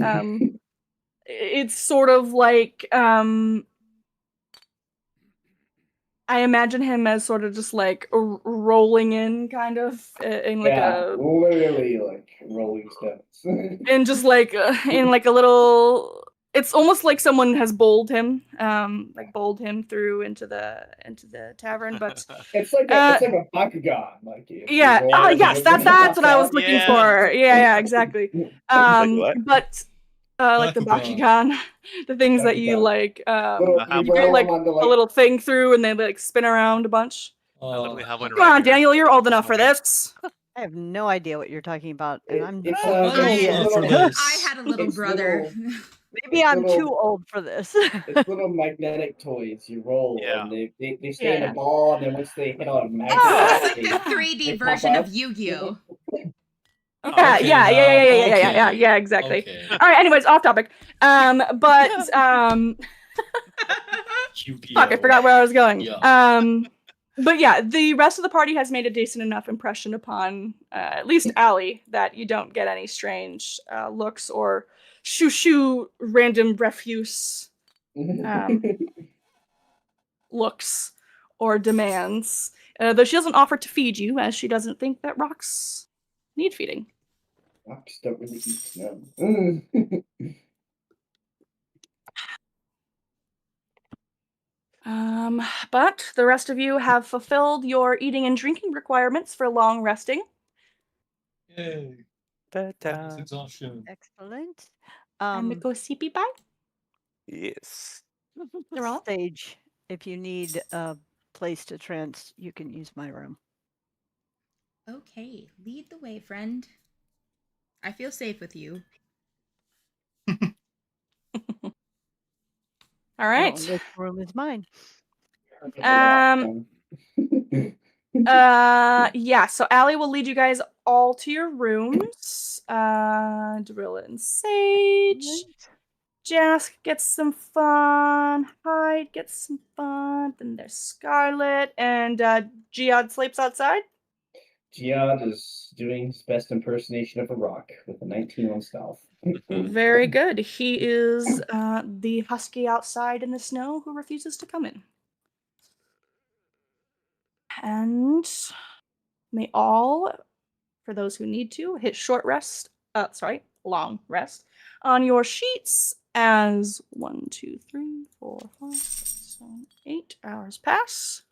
It's sort of like I imagine him as sort of just like rolling in, kind of in like Yeah, a literally like Rolling Stones. and just like in like a little. It's almost like someone has bowled him, through into the tavern. But It's like a Bakugan, like if you yeah, roll and yes, it that's pops what I was out. looking Yeah. for. Yeah, exactly. Like what? But like the Bakugan. Bakugan, the things that you Bakugan. like, Little, how you you do roll like them on the a little thing through, and they like spin around a bunch. I literally have one Come on, right here. Daniel, you're old enough for this. I have no idea what you're talking about, and I'm It's too I'm old old for enough for this. this. I had a little It's brother. Maybe it's I'm little- too old for this. It's little magnetic toys you roll, Yeah. and they stay in Yeah. a ball, and then once they hit on a magnet, It's like they, the they 3D pop version of up. Yu-Gi-Oh. Yeah, Okay, yeah, exactly. Okay. All right, anyways, off topic. But fuck, I forgot where I was going. Yeah. But yeah, the rest of the party has made a decent enough impression upon at least Allie that you don't get any strange looks or shoo random refuse looks or demands. Though she doesn't offer to feed you, as she doesn't think that rocks need feeding. Rocks don't really eat snow. But the rest of you have fulfilled your eating and drinking requirements for long resting. Yay. Ta-ta. That's exhaustion. Excellent. And go sleepy bye. Yes. They're all- Stage. If you need a place to trance, you can use my room. Okay, lead the way, friend. I feel safe with you. All right. Well, this room is mine. Yeah, so Allie will lead you guys all to your rooms. Drilla and Sage. Jask gets some fun. Hyde gets some fun. Then there's Scarlet. And Giad sleeps outside. Giad is doing his best impersonation of a rock with a 19 on stealth. Very good. He is the husky outside in the snow who refuses to come in. And may all, for those who need to, hit long rest on your sheets as 1, 2, 3, 4, 5, 6, 7, 8 hours pass.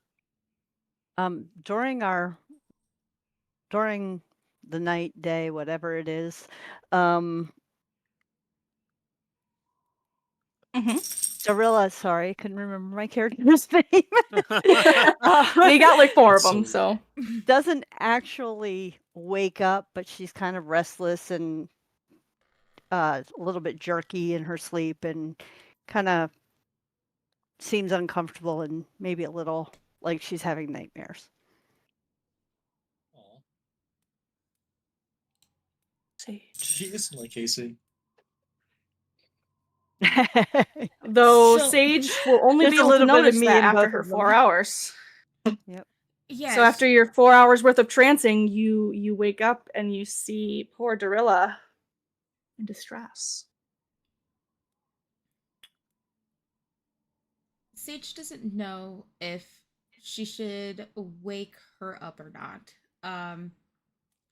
During the night, day, whatever it is, Darilla, sorry, couldn't remember my character's name. They got like 4 of That's them, so. Doesn't actually wake up, but she's kind of restless and a little bit jerky in her sleep and kind of seems uncomfortable and maybe a little like she's having nightmares. Aw, Sage. she is like Casey. Though So- Sage will only There's be a able to little bit of notice me that in after both her of them. 4 hours. Yep. Yes. So after your 4 hours worth of trancing, you wake up and you see poor Darilla in distress. Sage doesn't know if she should wake her up or not.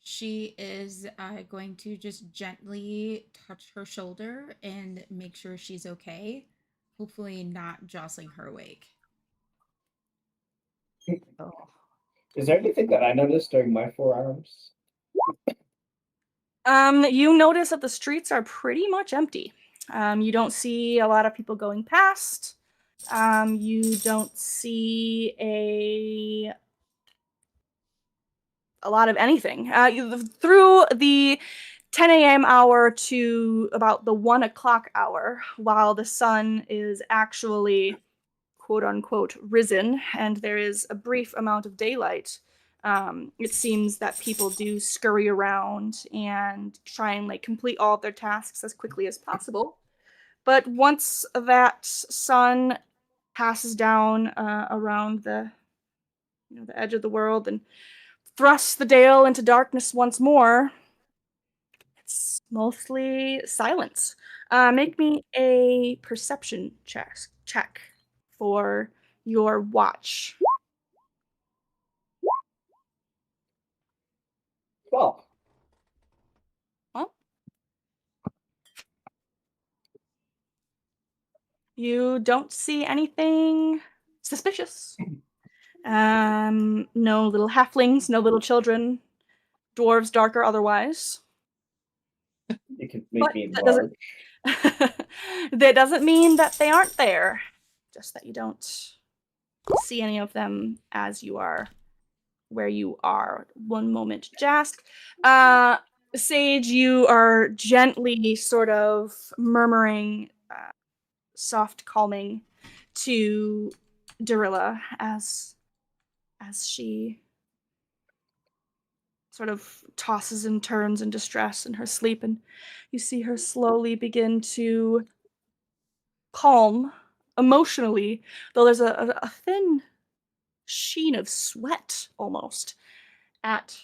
She is going to just gently touch her shoulder and make sure she's okay. Hopefully, not jostling her awake. Oh. Is there anything that I noticed during my 4 hours? You notice that the streets are pretty much empty. You don't see a lot of people going past. You don't see a lot of anything. Through the 10 a.m. hour to about the 1 o'clock hour, while the sun is actually quote unquote risen and there is a brief amount of daylight, it seems that people do scurry around and try and like complete all of their tasks as quickly as possible. But once that sun passes down around the the edge of the world and thrusts the dale into darkness once more, it's mostly silence. Make me a perception check for your watch. Well, Well, you don't see anything suspicious. No little halflings, no little children, dwarves, dark or otherwise. you can make But me that doesn't large. that doesn't mean that they aren't there. Just that you don't see any of them as you are where you are. One moment, Jask. Sage, you are gently sort of murmuring soft calming to Darilla as she sort of tosses and turns in distress in her sleep, and you see her slowly begin to calm emotionally, though there's a thin sheen of sweat almost at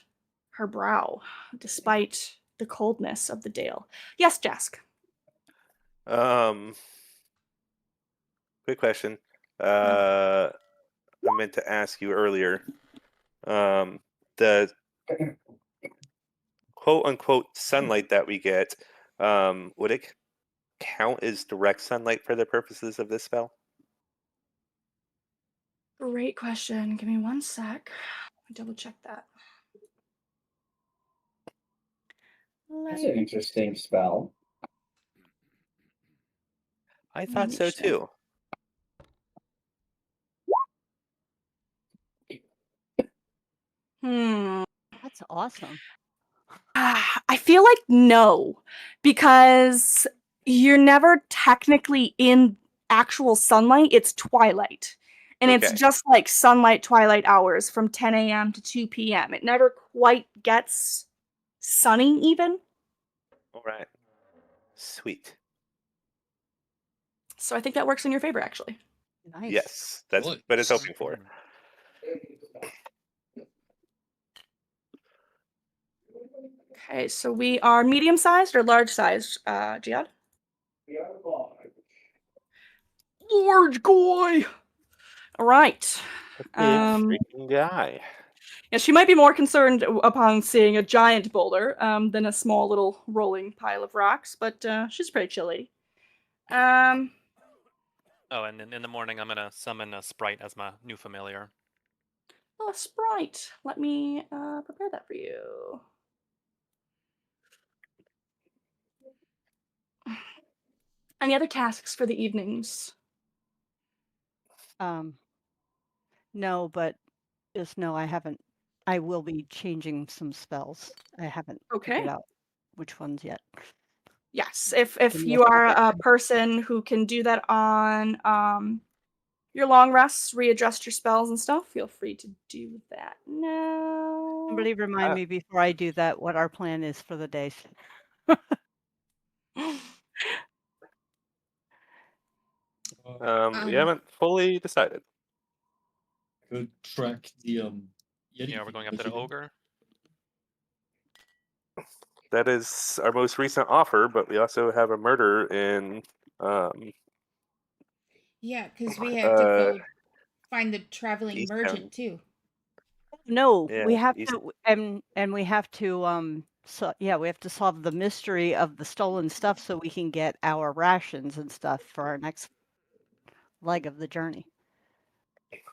her brow, despite the coldness of the dale. Yes, Jask. Quick question. I meant to ask you earlier. The quote unquote sunlight that we get, would it count as direct sunlight for the purposes of this spell? Great question. Give me one sec. Let me double check that. That's an interesting spell. I thought so too. Hmm. That's awesome. I feel like no, because you're never technically in actual sunlight. It's twilight. And it's Okay. just like sunlight twilight hours from 10 a.m. to 2 p.m. It never quite gets sunny even. All right. Sweet. So I think that works in your favor, actually. Nice. Yes, that's Nice. what it's hoping for. Okay, so we are medium-sized or large-sized, Jihad? Large guy! Alright. Big freaking guy. Yeah, she might be more concerned upon seeing a giant boulder than a small little rolling pile of rocks, but she's a pretty chill lady. Oh, and in the morning, I'm gonna summon a sprite as my new familiar. Oh, a sprite. Let me prepare that for you. Any other tasks for the evenings? No, but just no, I haven't. I will be changing some spells. I haven't figured Okay. out which ones yet. Yes, if Then you yes, are okay. a person who can do that on your long rests, readjust your spells and stuff, feel free to do that now. Somebody remind Ah. me before I do that what our plan is for the days. We haven't fully decided. Could track the Yeti. Yeah, we're going up to the ogre. That is our most recent offer, but we also have a murder in Yeah, because we have to go uh find the traveling East merchant Town. too. No, Yeah, we have East- to, and we have to, so yeah, we have to solve the mystery of the stolen stuff so we can get our rations and stuff for our next leg of the journey.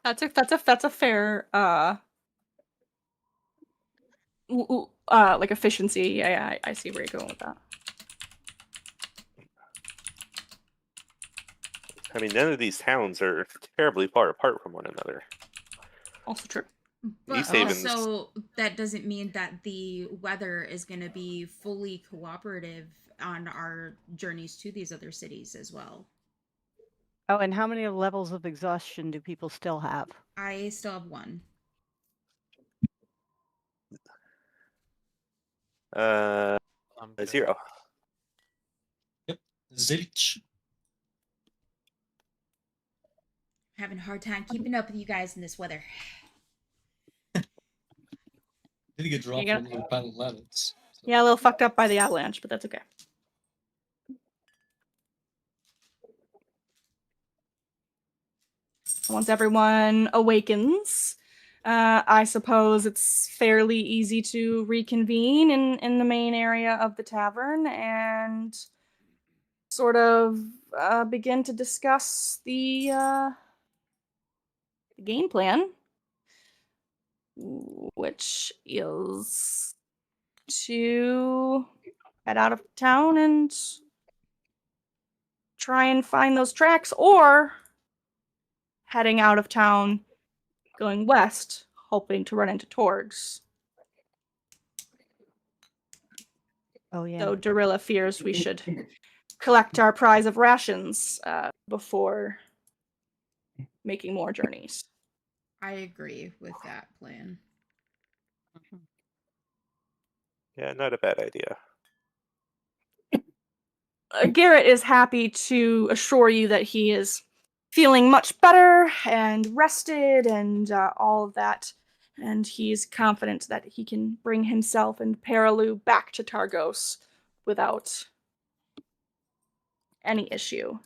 That's a fair like efficiency. Yeah, I see where you're going with that. I mean, none of these towns are terribly far apart from one another. Also true. But East Haven's also, that doesn't mean that the weather is going to be fully cooperative on our journeys to these other cities as well. Oh, and how many levels of exhaustion do people still have? I still have one. uh I'm good. 0. Zilch. Having a hard time keeping up with you guys in this weather. Did get dropped You from the battle levels. So. Yeah, a little fucked up by the avalanche, but that's okay. Once everyone awakens, I suppose it's fairly easy to reconvene in the main area of the tavern and sort of begin to discuss the game plan, which is to head out of town and try and find those tracks, or heading out of town, going west, hoping to run into Torgs. Oh yeah. Though Darilla fears we should collect our prize of rations before making more journeys. I agree with that plan. Yeah, not a bad idea. Garrett is happy to assure you that he is feeling much better and rested and all of that. And he's confident that he can bring himself and Paralu back to Targos without any issue.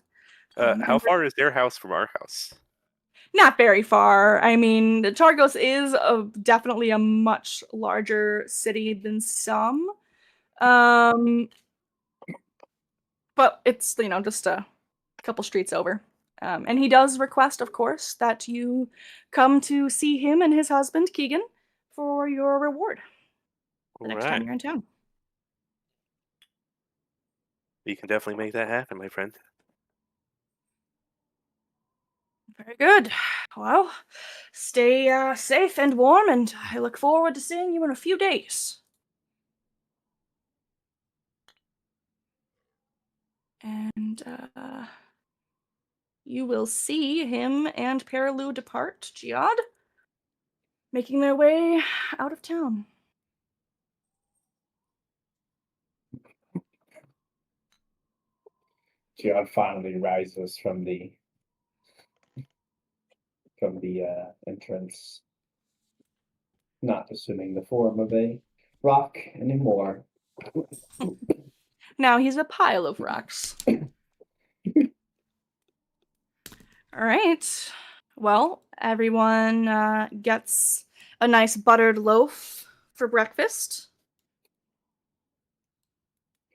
How far is their house from our house? Not very far. I mean, Targos is definitely a much larger city than some. But it's, just a couple streets over. And he does request, of course, that you come to see him and his husband, Keegan, for your reward the next time Right. you're in town. You can definitely make that happen, my friend. Very good. Well, stay safe and warm, and I look forward to seeing you in a few days. And you will see him and Perilou depart, Giad, making their way out of town. Gion finally rises from the entrance, not assuming the form of a rock anymore. Now he's a pile of rocks. All right. Well, everyone gets a nice buttered loaf for breakfast.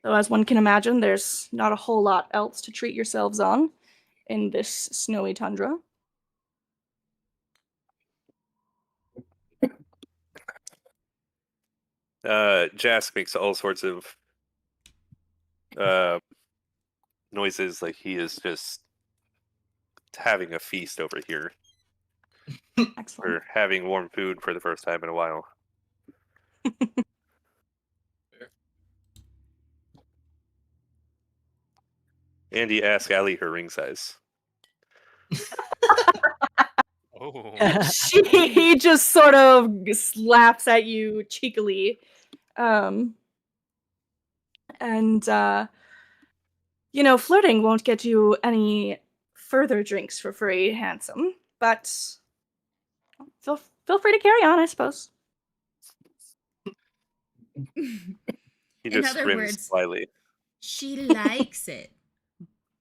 Though, as one can imagine, there's not a whole lot else to treat yourselves on in this snowy tundra. Jask makes all sorts of noises like he is just having a feast over here, Excellent. or having warm food for the first time in a while. And he asks Allie her ring size. Oh. She just sort of laughs at you cheekily. Flirting won't get you any further drinks for free, handsome, but feel free to carry on, I suppose. He In just other grins words, slyly. she likes it,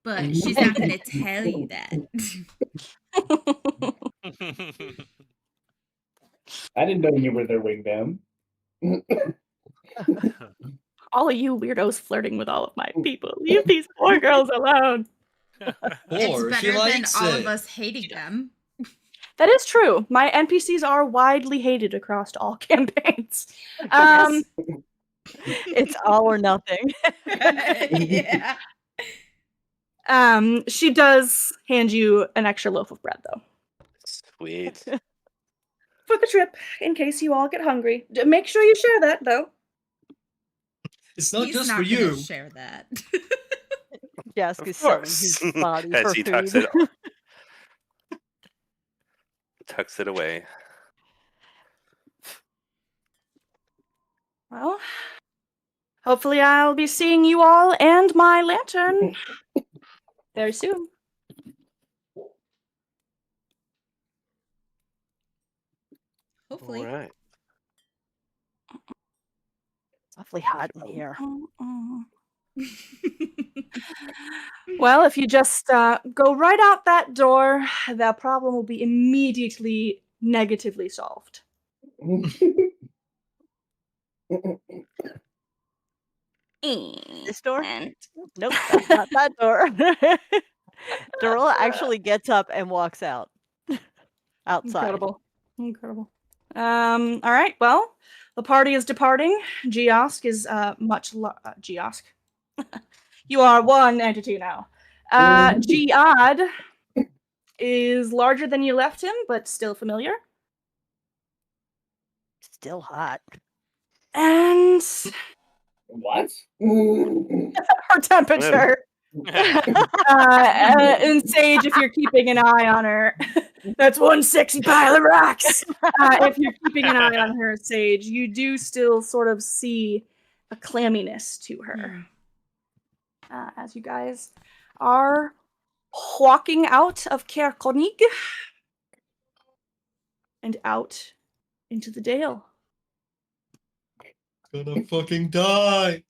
but she's not going to tell you that. I didn't know you were their wingman. All of you weirdos flirting with all of my people. Leave these poor girls alone. It's Or she better than likes all it. of us hating them. That is true. My NPCs are widely hated across all campaigns. Yes. It's all or nothing. Yeah. She does hand you an extra loaf of bread, though. Sweet. For the trip, in case you all get hungry. Make sure you share that, though. It's not He's just not for gonna you. share that. Jask Of is selling course. his body As for he food. tucks it away. Well, hopefully I'll be seeing you all and my lantern very soon. Hopefully. All right. It's awfully hot in here. Well, if you just go right out that door, that problem will be immediately negatively solved. This door? Nope, that's not that door. Darilla actually gets up and walks out. Outside. Incredible. All right, well, the party is departing. Geosk is Geosk. You are one entity now. Giad is larger than you left him, but still familiar. Still hot. And What? her temperature. And Sage, if you're keeping an eye on her, that's one sexy pile of rocks. If you're keeping an eye on her, Sage, you do still sort of see a clamminess to her. As you guys are walking out of Caer Konig and out into the Dale. Gonna fucking die.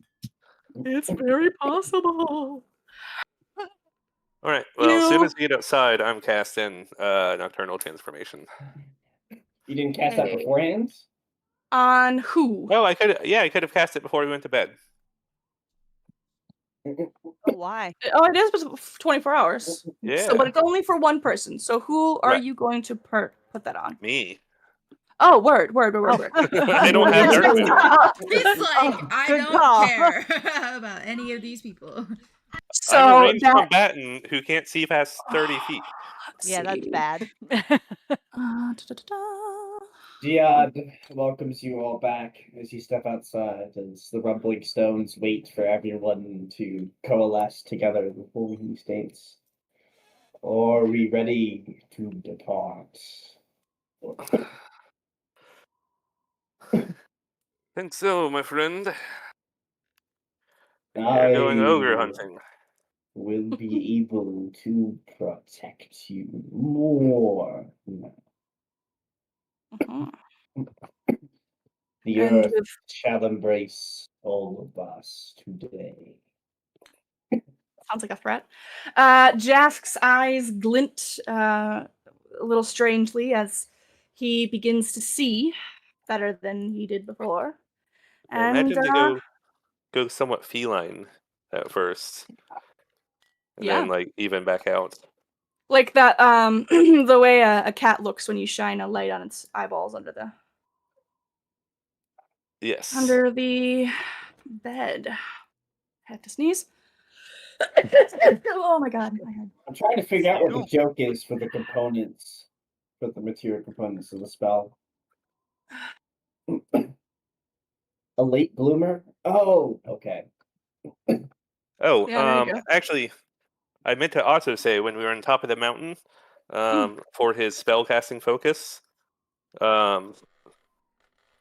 It's very possible. All right. Well, as soon You- as we get outside, I'm casting Nocturnal Transformation. You didn't cast that beforehand? On who? Oh, I could. Yeah, I could have cast it before we went to bed. Oh, why? Oh, it is 24 hours. Yeah. So, but it's only for one person. So who are Right. you going to put that on? Me. Oh, word. I don't have dark vision. He's like, I good don't call. care about any of these people. I'm a So ranged that combatant who can't see past 30 feet. Yeah, that's see. bad. Da-da-da-da. Jihad welcomes you all back as you step outside, as the rumbling stones wait for everyone to coalesce together before he states, "Are we ready to depart?" Think so, my friend. We are going ogre I hunting. will be able to protect you more. Mhm. The And earth with shall embrace all of us today. sounds like a threat. Jask's eyes glint a little strangely as he begins to see better than he did before. I And imagine to go somewhat feline at first, and yeah, then like even back out. like that the way a cat looks when you shine a light on its eyeballs under the Yes. bed. I have to sneeze. Oh my god, my head. I'm trying to figure out what the joke is for the components, for the material components of the spell. A late bloomer? Oh, okay. Oh, Yeah, there you go. actually, I meant to also say when we were on top of the mountain, for his spellcasting focus, um,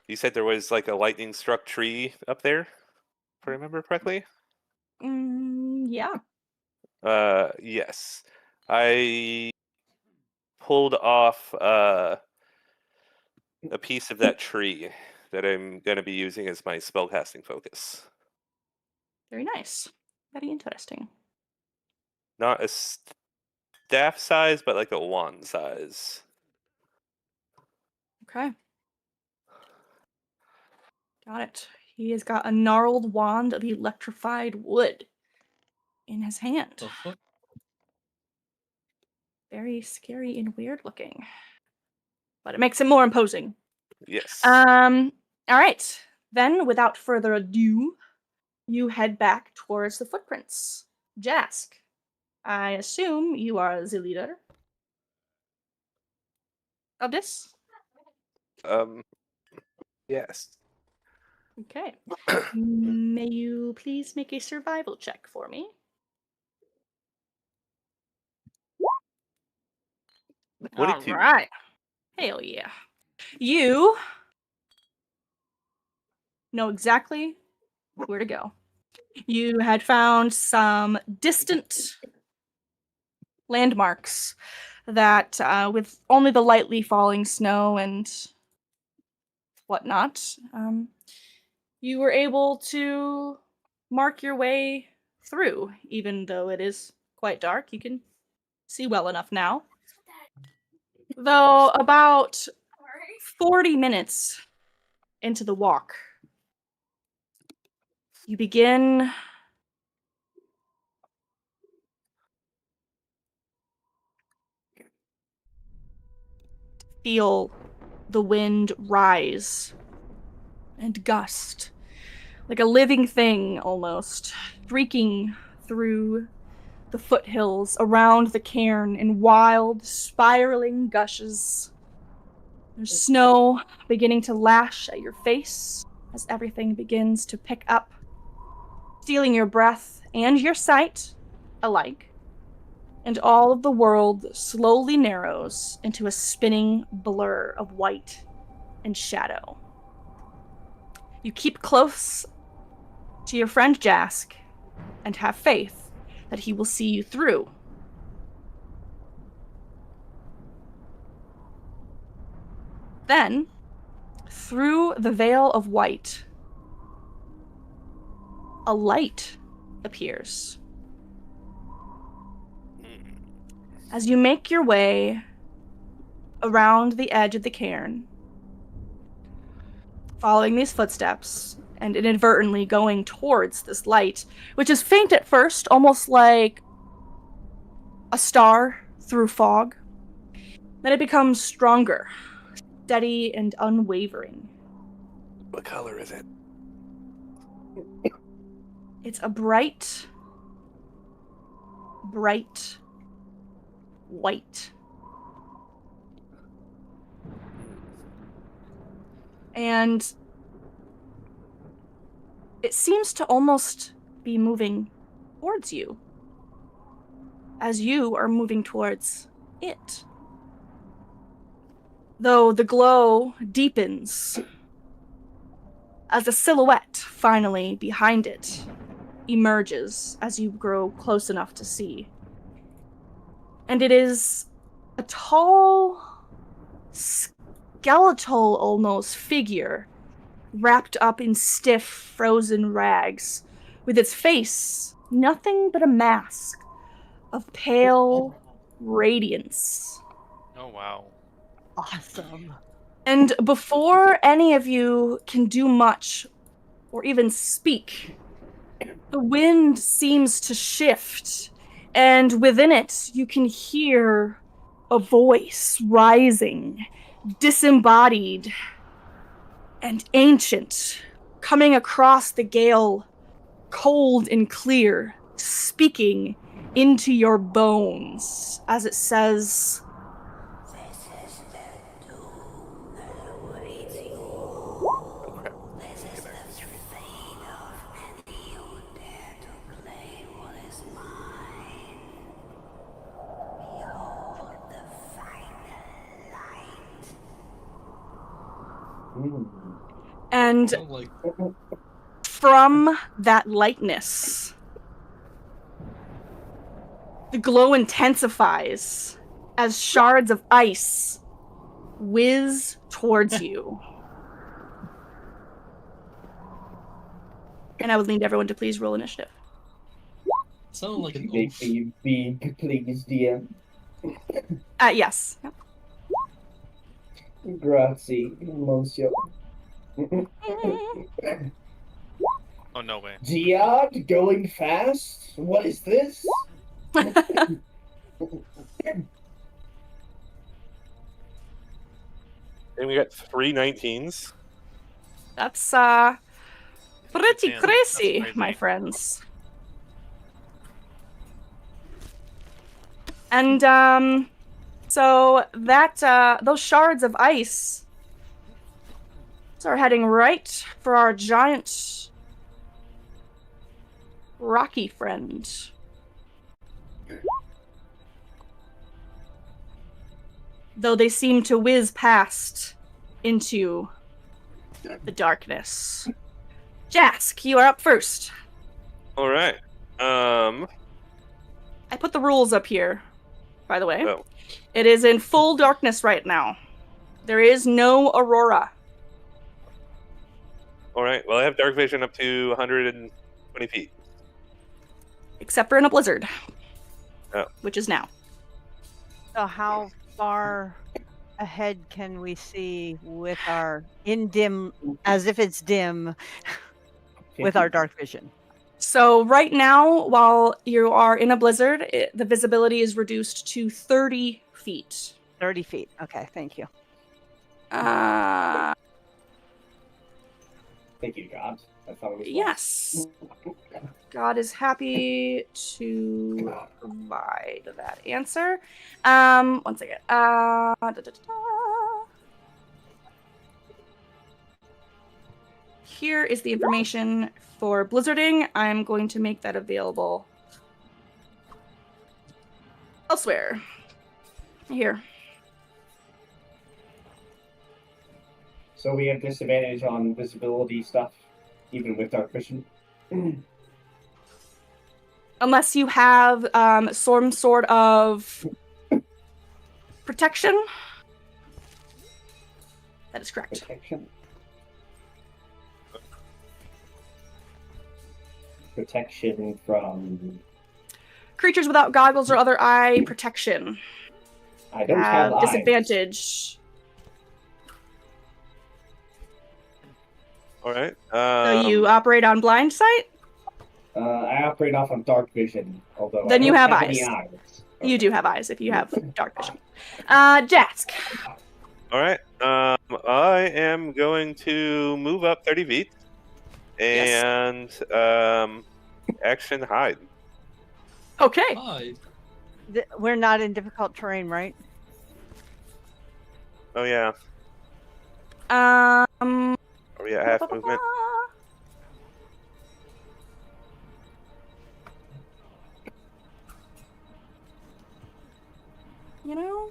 you said there was like a lightning struck tree up there, if I remember correctly. Yeah. Yes. I pulled off a piece of that tree that I'm going to be using as my spellcasting focus. Very nice. Very interesting. Not a staff size, but like a wand size. Okay. Got it. He has got a gnarled wand of electrified wood in his hand. The fuck? Very scary and weird looking. But it makes him more imposing. Yes. All right. Then, without further ado, you head back towards the footprints. Jask, I assume you are the leader of this? Yes. Okay. May you please make a survival check for me? 22. All right. Hell yeah. You know exactly where to go. You had found some distant landmarks that, with only the lightly falling snow and whatnot, you were able to mark your way through, even though it is quite dark. You can see well enough now. Though about 40 minutes into the walk, you begin to feel the wind rise and gust, like a living thing almost, streaking through the foothills around the cairn in wild, spiraling gushes. There's snow beginning to lash at your face as everything begins to pick up, stealing your breath and your sight alike, and all of the world slowly narrows into a spinning blur of white and shadow. You keep close to your friend Jask and have faith that he will see you through. Then, through the veil of white, a light appears. As you make your way around the edge of the cairn, following these footsteps and inadvertently going towards this light, which is faint at first, almost like a star through fog, then it becomes stronger, steady, and unwavering. What color is it? It's a bright white. And it seems to almost be moving towards you as you are moving towards it. Though the glow deepens as a silhouette finally behind it emerges as you grow close enough to see. And it is a tall, skeletal almost figure wrapped up in stiff, frozen rags, with its face nothing but a mask of pale radiance. Oh wow. Awesome. And before any of you can do much or even speak, the wind seems to shift, and within it you can hear a voice rising, disembodied and ancient, coming across the gale, cold and clear, speaking into your bones as it says, and Sound like from that lightness, the glow intensifies as shards of ice whiz towards you. And I would need everyone to please roll initiative. sound like an Make oath. me big, please, DM. Yes. Yep. Grazie, monsieur. Oh no way. Giad, going fast? What is this? And we got 3 19s. That's pretty Damn, that's crazy, crazy. my friends. And so that those shards of ice are heading right for our giant rocky friend. Though they seem to whiz past into the darkness. Jask, you are up first. All right. I put the rules up here, by the way. Oh. It is in full darkness right now. There is no aurora. All right. Well, I have dark vision up to 120 feet. Except for in a blizzard. Oh. Which is now. So how far ahead can we see with our dim, as if it's dim, with our dark vision? So right now, while you are in a blizzard, the visibility is reduced to 30 feet. 30 feet. Okay, thank you. Uh, Thank you, God. That's how it was. yes. God is happy to provide that answer. One second. Here is the information for blizzarding. I'm going to make that available elsewhere. Here. So we have disadvantage on visibility stuff, even with dark vision. Unless you have some sort of protection. That is correct. Protection. Protection from. Creatures without goggles or other eye protection I don't have eyes. disadvantage. All right. So you operate on blind sight? I operate off of dark vision, although Then I you don't have any eyes. eyes. You do have eyes if you have dark vision. Jask. All right. I am going to move up 30 feet and action hide. Okay. Hi. We're not in difficult terrain, right? Oh yeah. Yeah, half movement. You know,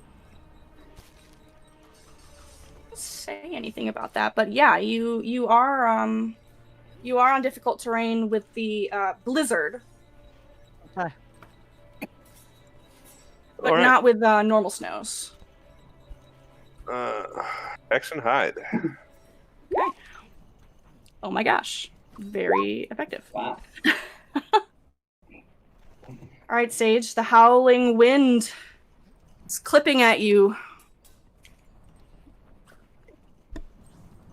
don't say anything about that, but yeah, you are on difficult terrain with the blizzard, Okay. but All right. not with normal snows. Action hide. Okay. Oh my gosh, very effective. Wow. All right, Sage, the howling wind is clipping at you.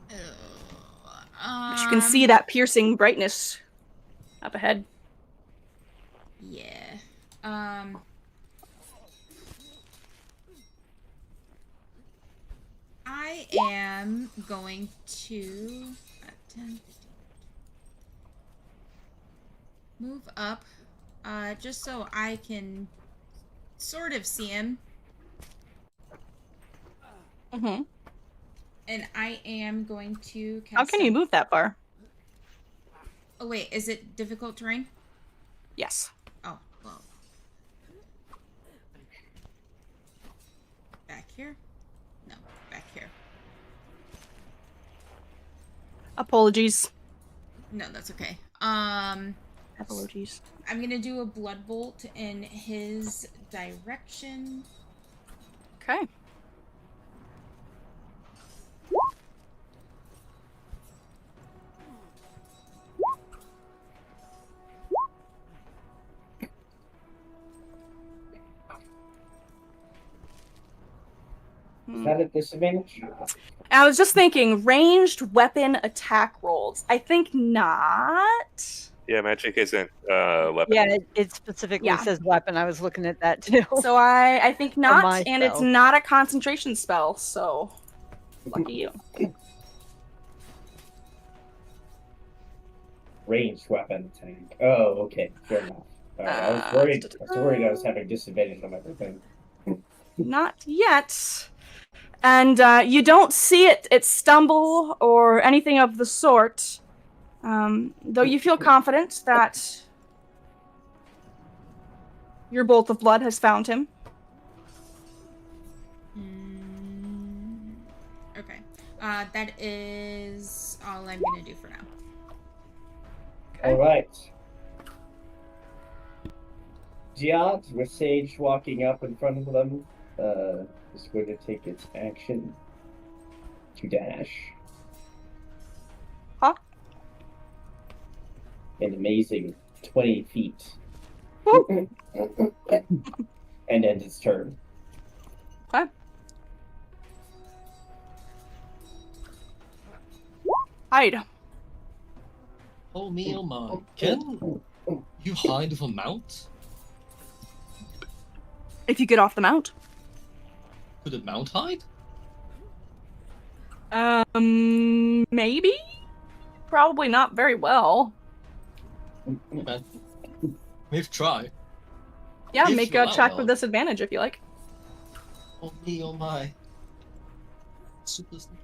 But you can see that piercing brightness up ahead. Yeah. I am going to 10, 15, move up, just so I can sort of see him. Mm-hmm. And I am going to cast. How can you move that far? Oh wait, is it difficult terrain? Yes. Oh well. Back here? No, back here. Apologies. No, that's okay. Apologies. I'm gonna do a blood bolt in his direction. Okay. Is that a disadvantage? I was just thinking, ranged weapon attack rolls. I think not. Yeah, magic isn't weapon. Yeah, it specifically Yeah. says weapon. I was looking at that too. So I think not, my and it's spell. not a concentration spell, so lucky you. Ranged weapon tank. Oh, okay. Fair enough. All right, I was worried I was having disadvantage on everything. Not yet. And you don't see it stumble or anything of the sort, though you feel confident that your bolt of blood has found him. Okay. That is all I'm gonna do for now. All right. Giad, with Sage walking up in front of them, is going to take its action to dash. Huh? An amazing 20 feet. Woo. And end its turn. Okay. Hide. Oh me, oh my. Can you hide with a mount? If you get off the mount. Could a mount hide? Maybe? Probably not very well. Okay. We have to try. Yeah, If make you a allow check it. with disadvantage if you like. Oh me, oh my. Super sneaky.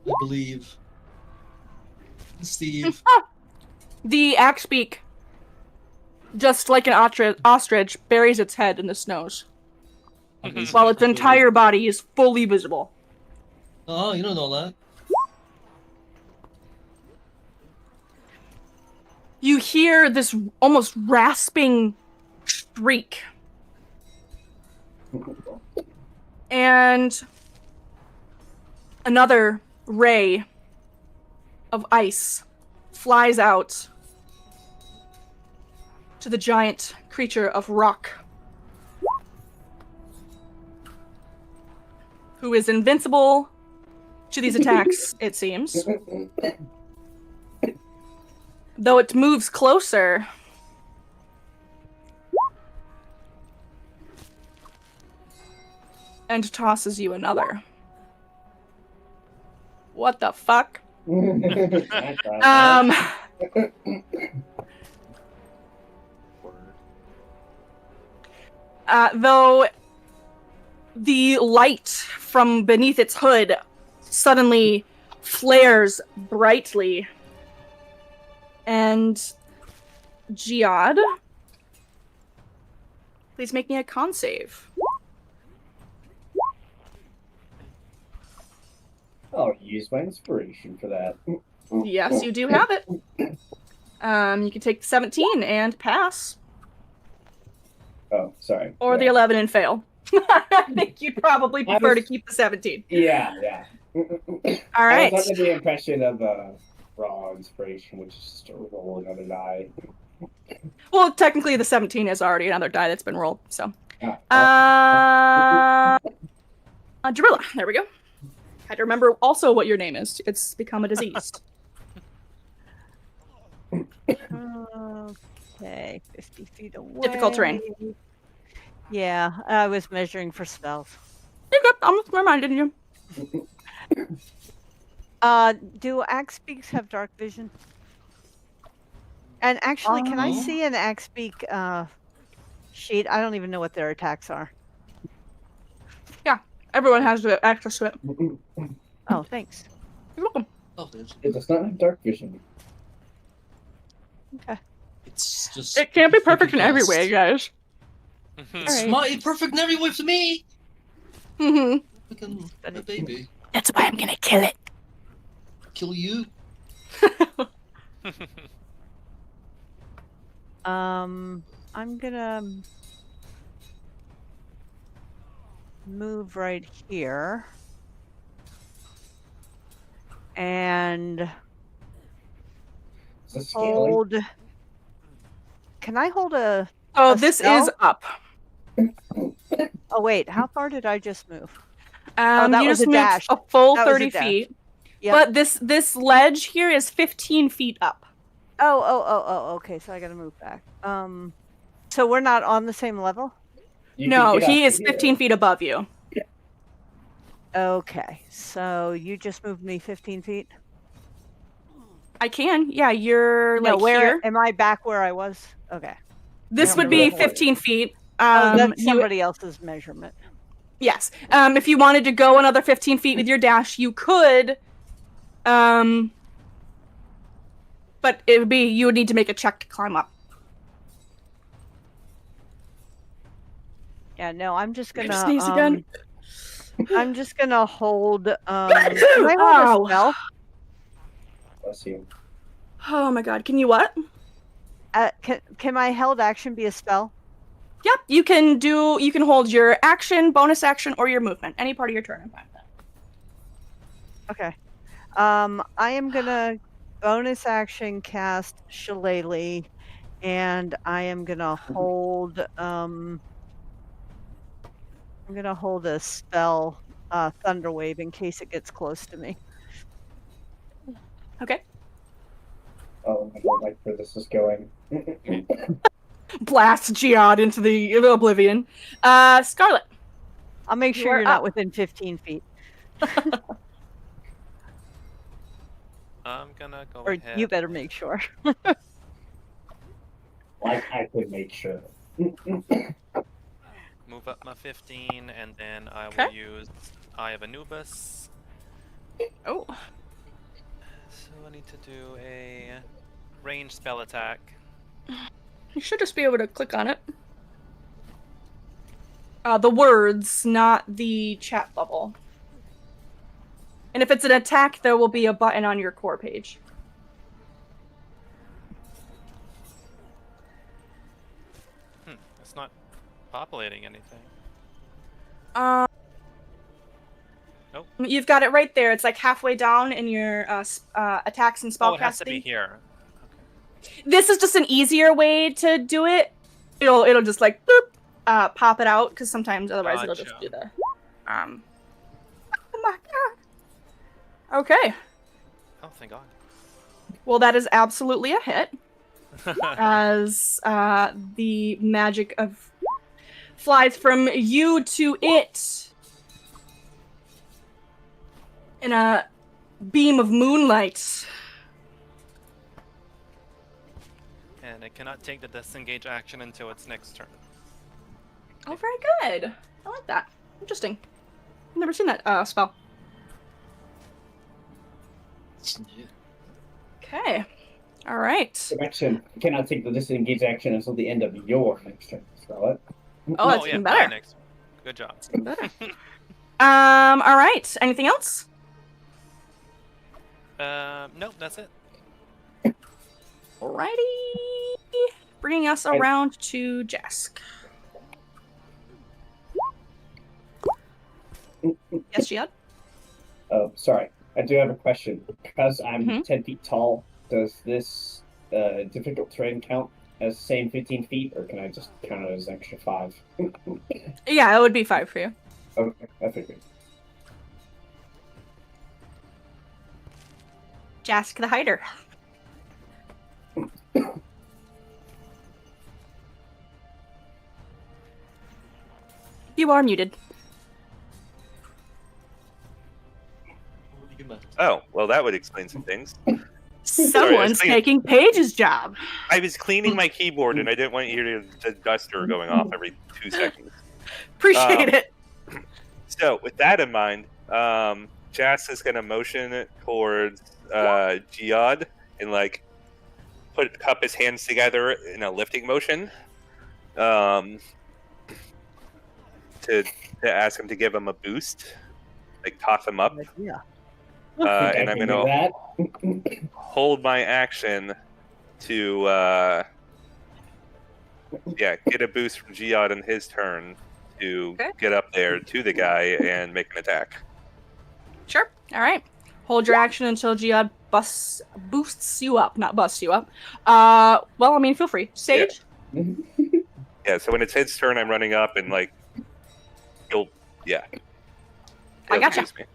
I believe. Steve. The axe beak, just like an ostrich, buries its head in the snows, while its entire body is fully visible. Oh, you don't know that. You hear this almost rasping shriek. And another ray of ice flies out to the giant creature of rock, who is invincible to these attacks, it seems. Though it moves closer, and tosses you another. What the fuck? Though the light from beneath its hood suddenly flares brightly. And Jihad, please make me a con save. I'll use my inspiration for that. Yes, you do have it. You can take the 17 and pass, Oh, sorry. or the 11 and fail. I think you'd probably prefer to keep the 17. Yeah. All I right. was under the impression of raw inspiration, which is just a roll another die. Well, technically the 17 is already another die that's been rolled, so. Ah, Jarilla, there we go. Had to remember also what your name is. It's become a disease. Okay, 50 feet away. Difficult terrain. Yeah, I was measuring for spells. You're good. I'm reminding you. Do axe beaks have dark vision? And actually, can I see an axe beak sheet? I don't even know what their attacks are. Yeah, everyone has access to it. Oh, thanks. You're welcome. Oh, it does not have dark vision. Okay. it's just. It can't be perfect in every best. way, guys. It's Alright. perfect in every way for me. Mm-hmm. Fucking a baby. That's why I'm gonna kill it. Kill you. I'm gonna move right here. And It's a scaling. hold. Can I hold a... Oh, A this spell? is up. Oh, wait. How far did I just move? That you was just a moved dash. a A full That was a 30 dash. feet. Yep. But this ledge here is 15 feet up. Oh, okay. So I gotta move back. So we're not on the same level? You No, can get he up is here. 15 feet above you. Okay. So you just moved me 15 feet? I can. Yeah, you're No, like where here. am I back where I was? Okay. This I would don't be remember. 15 feet. That's you- somebody else's measurement. Yes. If you wanted to go another 15 feet with your dash, you could. But it would be you would need to make a check to climb up. Yeah, no, I'm just gonna Sneeze again. I'm just gonna hold can I hold a spell? Bless you. Oh my god, can you what? Can my held action be a spell? Yep, you can hold your action, bonus action, or your movement. Any part of your turn, I'm fine with that. Okay. I am gonna bonus action cast Shillelagh, and I am gonna hold I'm gonna hold a spell Thunder Wave in case it gets close to me. Okay. Oh, I don't like where this is going. Blast Jihad into the oblivion. Scarlet. I'll make You sure are you're not up. within 15 feet. I'm gonna go Or ahead. you better make sure. Like I could make sure. Move up my 15, and then I Okay. will use Eye of Anubis. Oh. So I need to do a ranged spell attack. You should just be able to click on it. The words, not the chat bubble. And if it's an attack, there will be a button on your core page. It's not populating anything. Nope. You've got it right there. It's like halfway down in your attacks and spell Oh, it has to be casting. here. This is just an easier way to do it. It'll just like boop, pop it out because sometimes otherwise it'll just Gotcha. do the Oh my god. Okay. Oh, thank God. Well, that is absolutely a hit. As the magic of flies from you to it in a beam of moonlight. And it cannot take the disengage action until its next turn. Oh, very good. I like that. Interesting. I've never seen that spell. Yeah. Okay. All right. Action. You cannot take the disengage action until the end of your next turn. Spell it. Oh, that's yeah, even my better. next. Good job. Even better. All right. Anything else? Nope, that's it. Alrighty. Bringing us around to Jask. Yes, Jihad? Oh, sorry. I do have a question. Because I'm Mhm. 10 feet tall, does this difficult terrain count as same 15 feet, or can I just count it as an extra 5? Yeah, it would be 5 for you. Okay, I figured. Jask the Hider. You are muted. Oh, well, that would explain some things. Someone's cleaning- taking Paige's job. I was cleaning my keyboard, and I didn't want you to hear the duster going off every 2 seconds. Appreciate it. So, with that in mind, Jas is going to motion towards Jihad and like cup his hands together in a lifting motion, to ask him to give him a boost, like toss him up. Yeah. And I'm can going do to that. hold my action to get a boost from Jihad in his turn to get up there to the guy and make an attack. Sure. All right. Hold your action until Jihad boosts you up, not busts you up. Well, I mean, feel free. Sage? Yeah, so when it's his turn, I'm running up and like he'll I gotcha. boost me.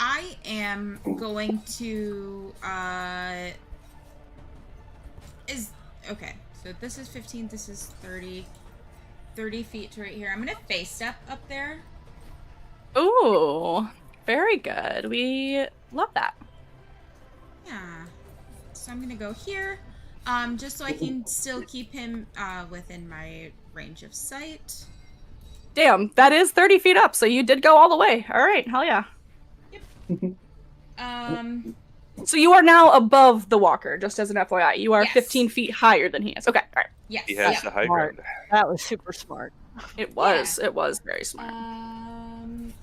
I am going to okay, so this is 15, this is 30 feet to right here. I'm gonna face step up there. Ooh, very good. We love that. Yeah. So I'm gonna go here. Just so I can still keep him within my range of sight. Damn, that is 30 feet up, so you did go all the way. All right, hell yeah. So you are now above the walker, just as an FYI. You are Yes. 15 feet higher than he is. Okay, all right. Yes. He has the high Smart. ground. That was super smart. It was very smart.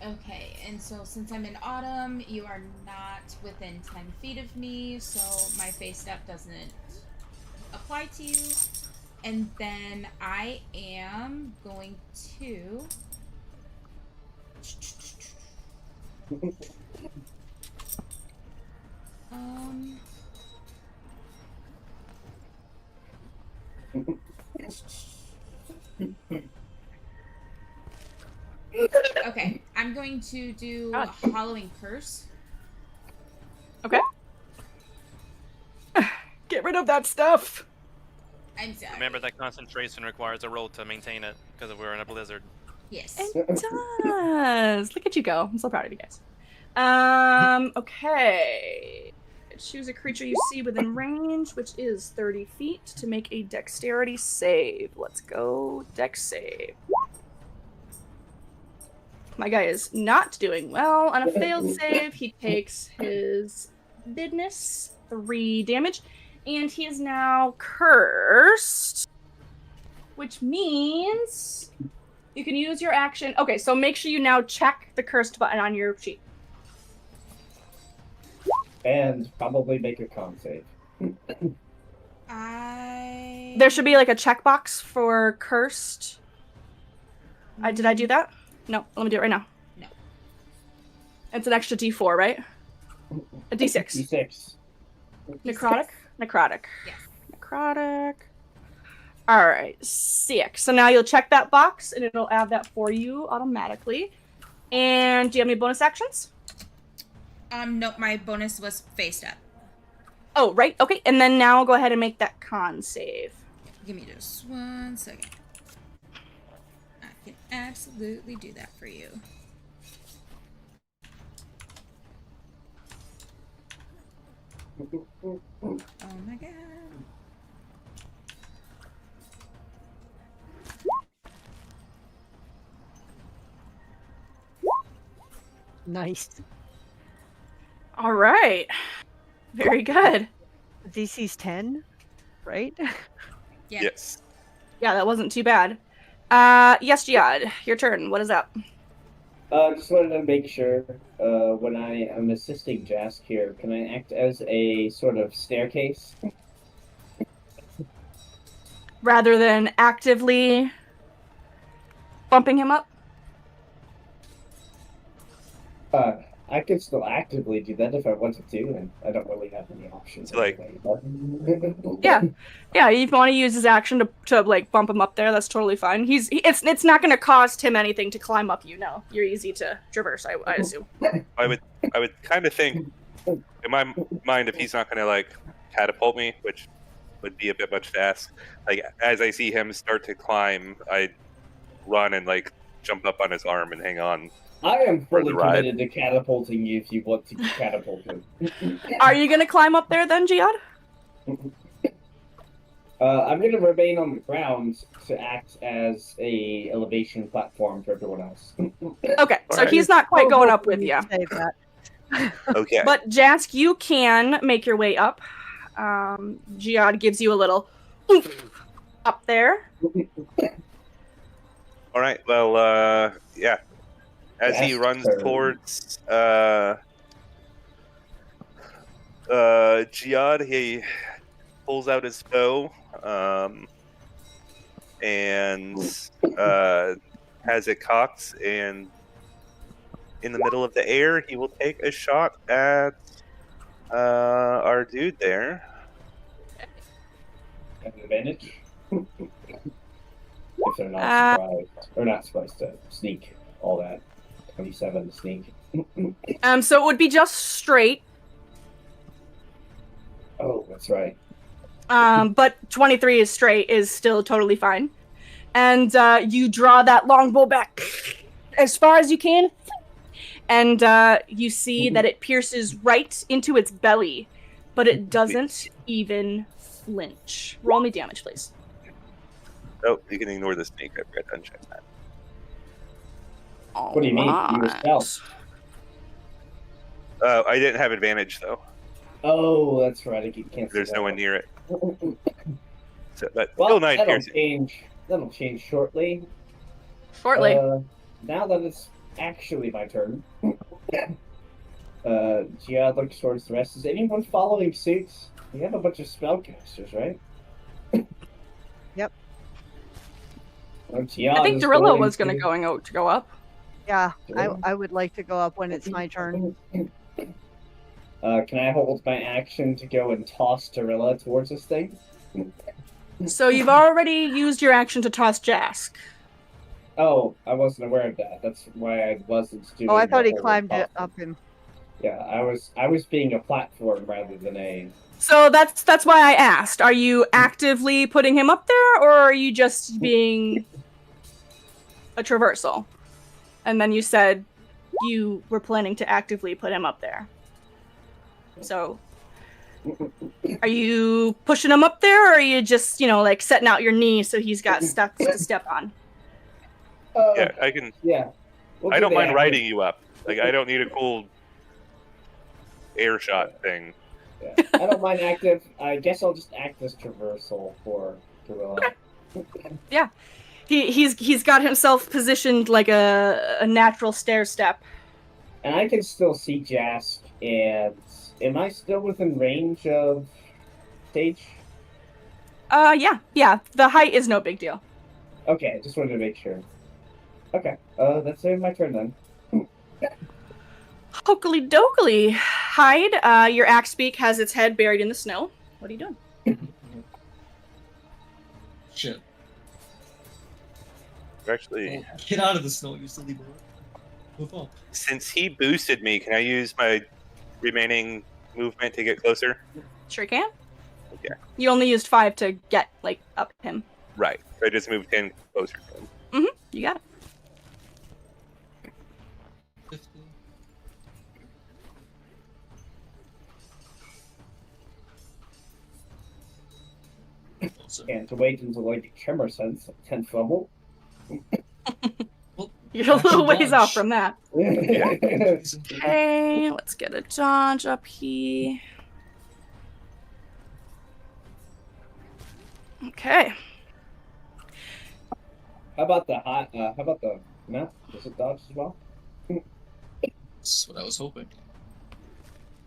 Okay, and so since I'm in autumn, you are not within 10 feet of me, so my face step doesn't apply to you. And then I am going to okay, I'm going to do God. Hollowing Curse. Okay. Get rid of that stuff. I'm sorry. Remember that concentration requires a roll to maintain it because we're in a blizzard. Yes. It does. Look at you go. I'm so proud of you guys. Okay. Choose a creature you see within range, which is 30 feet, to make a dexterity save. Let's go. Dex save. My guy is not doing well. On a failed save, he takes his business, 3 damage, and he is now cursed, which means you can use your action. Okay, so make sure you now check the cursed button on your sheet. And probably make a con save. There should be like a checkbox for cursed. Did I do that? No, let me do it right now. No. It's an extra D4, right? A D6. D6. Necrotic? Necrotic. Yes. Necrotic. Alright, 6. So now you'll check that box and it'll add that for you automatically. And do you have any bonus actions? Nope, my bonus was face step. Oh, right. Okay, and then now go ahead and make that con save. Give me just 1 second. I can absolutely do that for you. Oh my god. Nice. All right. Very good. DC's 10, right? Yeah. Yes. Yeah, that wasn't too bad. Yes, Jihad, your turn. What is up? Just wanted to make sure, when I am assisting Jask here, can I act as a sort of staircase? Rather than actively bumping him up? I could still actively do that if I wanted to, and I don't really have any options. So, like- anyway, but- Yeah. Yeah, if you want to use his action to like bump him up there, that's totally fine. It's not going to cost him anything to climb up you. No, you're easy to traverse. I assume. I would kind of think, in my mind, if he's not going to like catapult me, which would be a bit much to ask. Like as I see him start to climb, I run and like jump up on his arm and hang on. I am For fully the ride. committed to catapulting you if you want to catapult him. Are you going to climb up there then, Jihad? I'm going to remain on the ground to act as a elevation platform for everyone else. Okay, so Alright. he's not quite going up with you. Say that. Okay. But Jask, you can make your way up. Jihad gives you a little oomph up there. All right. Well, yeah. As he Yes, runs sir. towards Jihad, he pulls out his bow and has it cocked, and in the middle of the air, he will take a shot at our dude there. Have an advantage. If they're not surprised. Or not surprised to sneak. All that. 27 to sneak. So it would be just straight. Oh, that's right. But 23 is straight is still totally fine. And you draw that longbow back as far as you can. And you see that it pierces right into its belly, but it doesn't even flinch. Roll me damage, please. Oh, you can ignore the snake. I forgot to uncheck that. What do you mean? You were stealth. I didn't have advantage though. Oh, that's right. I can't. There's no one near it. So, but Well, still 9 that'll piercing. change. That'll change shortly. Shortly. Now that it's actually my turn. Jihad looks towards the rest. Is anyone following suit? We have a bunch of spellcasters, right? Yep. Well, Jihad I think is Dorilla going was going to to go up. Yeah, Sure. I would like to go up when it's my turn. Can I hold my action to go and toss Dorilla towards this thing? So you've already used your action to toss Jask. Oh, I wasn't aware of that. That's why I wasn't doing. Oh, I thought the he whole climbed it toss. up him. Yeah, I was being a platform rather than a. So that's why I asked. Are you actively putting him up there, or are you just being a traversal? And then you said you were planning to actively put him up there. So are you pushing him up there, or are you just, like setting out your knee so he's got stuff to step on? Yeah, I can. Yeah. We'll I do don't the mind active. riding you up. Like I don't need a cool air shot thing. Yeah. I don't mind active. I guess I'll just act as traversal for Gorilla. He's got himself positioned like a natural stair step. And I can still see Jask, and am I still within range of Sage? Yeah. The height is no big deal. Okay, just wanted to make sure. Okay, that's it. My turn then. Hokely dokely. Hyde, your axe beak has its head buried in the snow. What are you doing? Shit. Actually, Oh, get out of the snow, you silly boy. Move on. since he boosted me, can I use my remaining movement to get closer? Sure can. Okay. You only used 5 to get, up him. Right. So I just moved 10 closer to him. You got it. 50. And to wait until I get tremor sense at 10th level. You You're a little Action ways off dodge. from that. Okay, let's get a dodge up here. Okay. How about the map? Does it dodge as well? That's what I was hoping.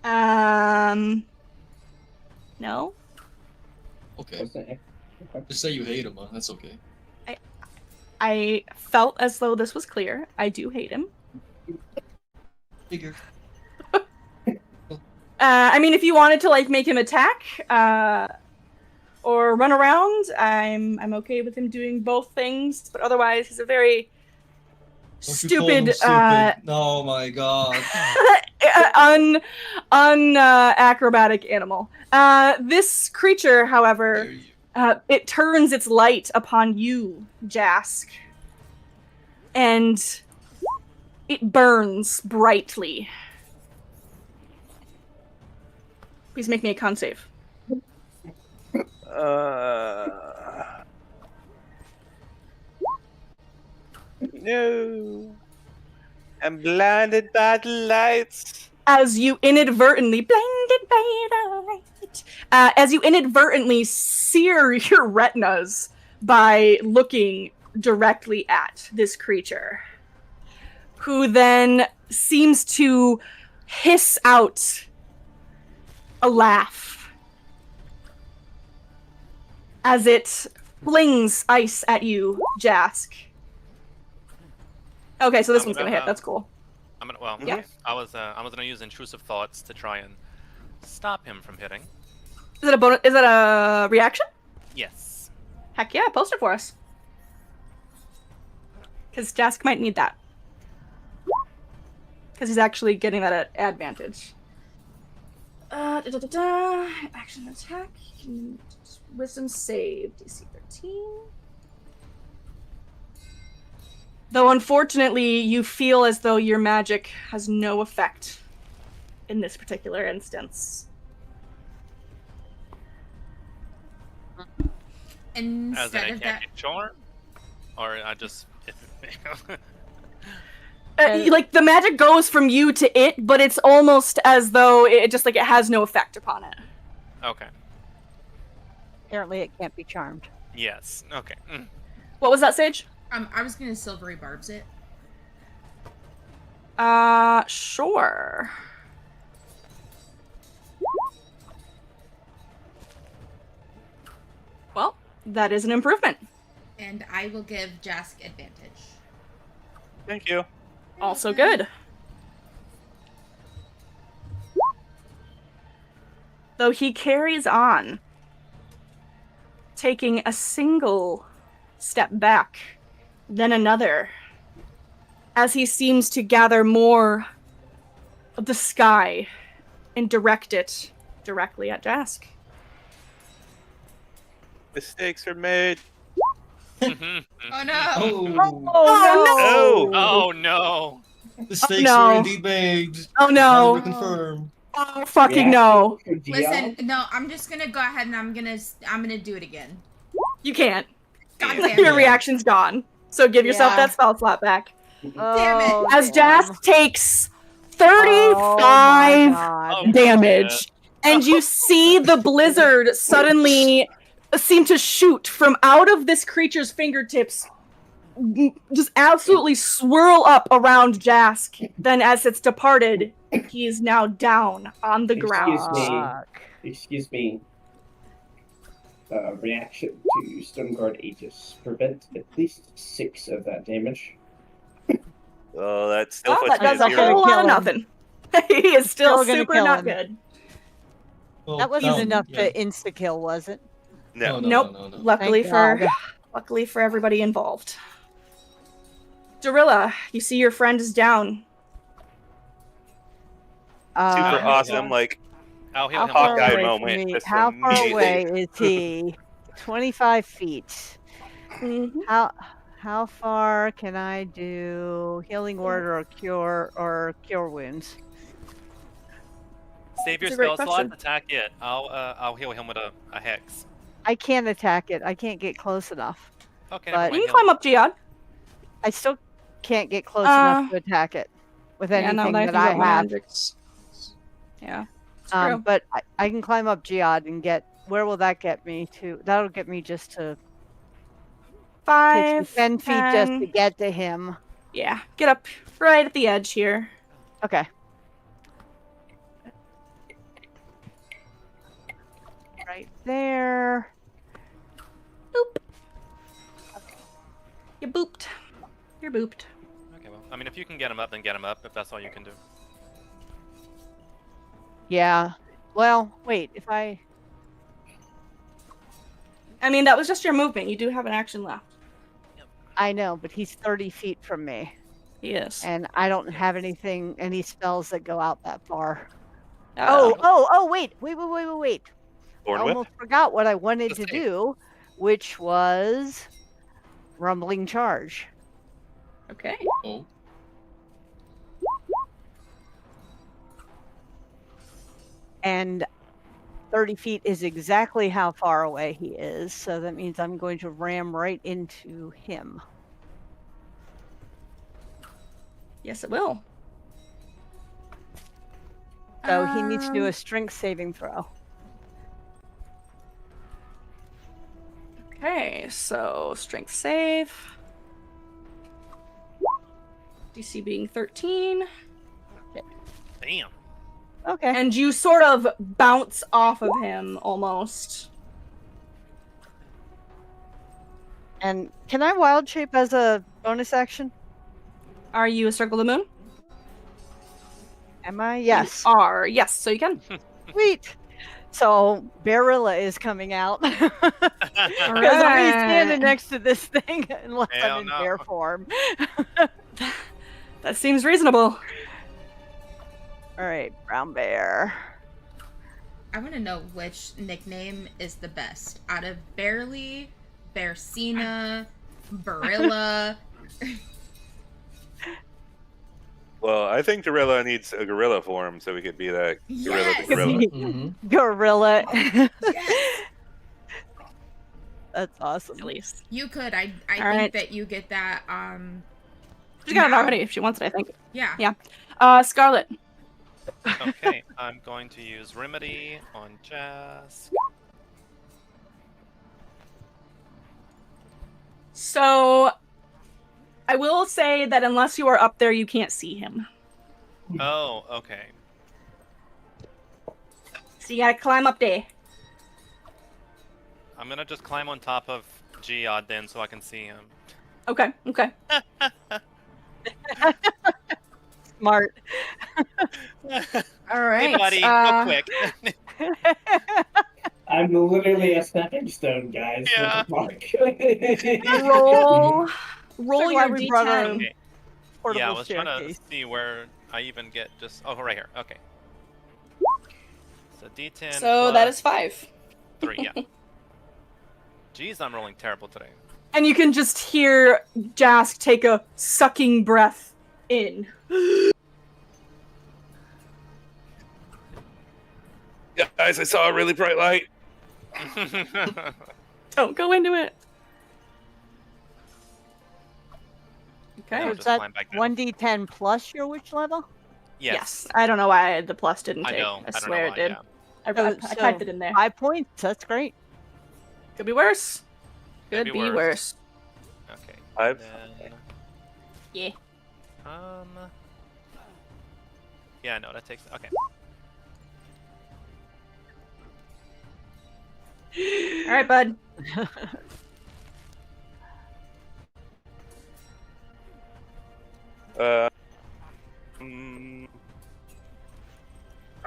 No. Okay. Doesn't it? Okay. Just say you hate him, huh? That's okay. I felt as though this was clear. I do hate him. Figure. I mean, if you wanted to like make him attack, or run around, I'm okay with him doing both things. But otherwise, he's a very Don't you call him stupid, stupid. Oh my god. acrobatic animal. This creature, however, Dare you. it turns its light upon you, Jask, and it burns brightly. Please make me a con save. No. I'm blinded by the lights. As you inadvertently blinded by the light, as you inadvertently sear your retinas by looking directly at this creature, who then seems to hiss out a laugh as it flings ice at you, Jask. Okay, so this one's gonna hit. That's cool. Yeah. I was gonna use intrusive thoughts to try and stop him from hitting. Is it a bonus? Is it a reaction? Yes. Heck yeah, post it for us. Because Jask might need that. Because he's actually getting that at advantage. Action attack. Wisdom save. DC 13. Though unfortunately, you feel as though your magic has no effect in this particular instance. As in, I Instead can't of that, get charm, or I just. Like the magic goes from you to it, but it's almost as though it just like it has no effect upon it. Okay. Apparently, it can't be charmed. Yes. Okay. What was that, Sage? I was gonna silvery barbs it. Sure. Well, that is an improvement. And I will give Jask advantage. Thank you. Also good. Though he carries on, taking a single step back, then another, as he seems to gather more of the sky and direct it directly at Jask. Mistakes are made. Oh no! Oh, no! Oh no! mistakes no. were indeed made. Oh no! Confirm. Oh fucking no! Listen, no, I'm just gonna go ahead and I'm gonna do it again. You can't. God Yeah. damn Your it. reaction's gone. So give yourself Yeah. that spell slot back. Oh, As damn. Jask takes Oh, my 35 God. damage, and you see the blizzard suddenly seem to shoot from out of this creature's fingertips, just absolutely swirl up around Jask. Then, as it's departed, he is now down on the ground. Fuck. Excuse me. Reaction to Stone Guard Aegis. Prevent at least 6 of that damage. Oh, that still Well, puts that me does at a 0. whole lot of Kill him. nothing. He is still Still gonna super kill not him. good. Well, That wasn't no, enough yeah. to insta-kill, was it? No. Nope. No. Luckily Thank God. luckily for everybody involved. Dorilla, you see your friend is down. Super awesome. Like, I'll heal How him. far Hawkeye away moment, from me? just How far immediately. away is he? 25 feet. Mhm. How far can I do healing word or cure wounds? Save your That's a great spell slot. question. Attack it. I'll heal him with a hex. I can't attack it. I can't get close enough. Okay. But- never You mind, can climb up, Giad. I still can't get close enough to attack it with Yeah, anything now that I that think I about my have. magics. Yeah. It's true. But I can climb up Geod and get. Where will that get me to? That'll get me just to. Takes me 5, 10 feet just to 10. get to him. Yeah, get up right at the edge here. Okay. Right there. Boop. You booped. You're booped. Okay, well, I mean, if you can get him up, then get him up. If that's all you can do. Yeah. Well, wait. If I. I mean, that was just your movement. You do have an action left. I know, but he's 30 feet from me. He is. And I don't have any spells that go out that far. Uh-oh. Oh, wait. I Born with? almost forgot what I wanted Just to saying. do, which was rumbling charge. Okay. Oh. And 30 feet is exactly how far away he is, so that means I'm going to ram right into him. Yes, it will. So he needs to do a strength saving throw. Okay, so strength save. DC being 13. Damn. Okay. And you sort of bounce off of him almost. And can I wild shape as a bonus action? Are you a Circle of the Moon? Am I? Yes. You are. Yes, so you can. Sweet. So Barilla is coming out because I'm Alright. standing next to this thing unless Hell I'm in no. bear form. That seems reasonable. All right, brown bear. I want to know which nickname is the best out of Barely, Bearcina, Barilla. Well, I think Gorilla needs a gorilla form so we could be that gorilla Yes! to gorilla. Mm-hmm. Gorilla. Yes! That's awesome. At least. You could. I think Alright. that you get that. She's got it now. already if she wants it, I think. Yeah. Yeah. Scarlet. Okay, I'm going to use Remedy on Jask. So, I will say that unless you are up there, you can't see him. Oh, okay. So you gotta climb up there. I'm gonna just climb on top of Geod then so I can see him. Okay, okay. Smart. Alright. Hey, buddy, real quick. I'm literally a stepping stone, guys. Yeah. What the fuck? Roll why your we brought our d10. Okay. Portable Yeah, I was trying to staircase. see where I even get just. Oh, right here. Okay. So D10. So that plus is 5. 3. Yeah. Jeez, I'm rolling terrible today. And you can just hear Jask take a sucking breath in. Guys, I saw a really bright light. Don't go into it. Okay. I'll Was just that climb back down. 1d10 plus your witch level? Yes. I don't know why the plus didn't I take. know. I don't swear know it did. why, I So- typed it in there. 5 points. That's great. Could be worse. Could Could be be worse. Yeah. Okay. 5. Then, Yeah. Yeah, no, that takes. Okay. All right, bud. All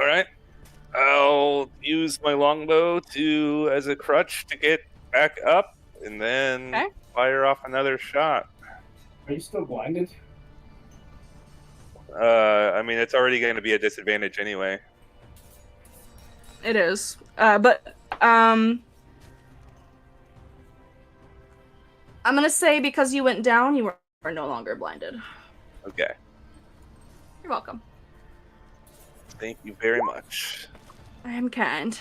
right. I'll use my longbow as a crutch to get back up, and then Okay. fire off another shot. Are you still blinded? I mean, it's already going to be a disadvantage anyway. It is. But I'm gonna say because you went down, you are no longer blinded. Okay. You're welcome. Thank you very much. I am kind.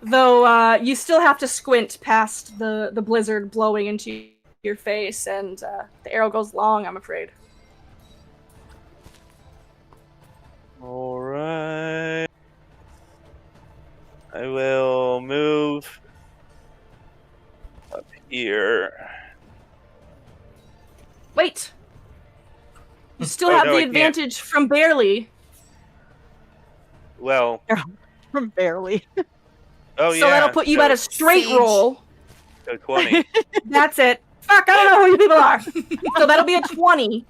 Though you still have to squint past the blizzard blowing into your face, and the arrow goes long, I'm afraid. All right. I will move up here. Wait! You still Oh, have no, the I can't. advantage from barely. Well, From barely. oh So yeah. that'll put you at a straight Sage. roll. So 20. That's it. Fuck, I don't know who you people are. So that'll be a 20,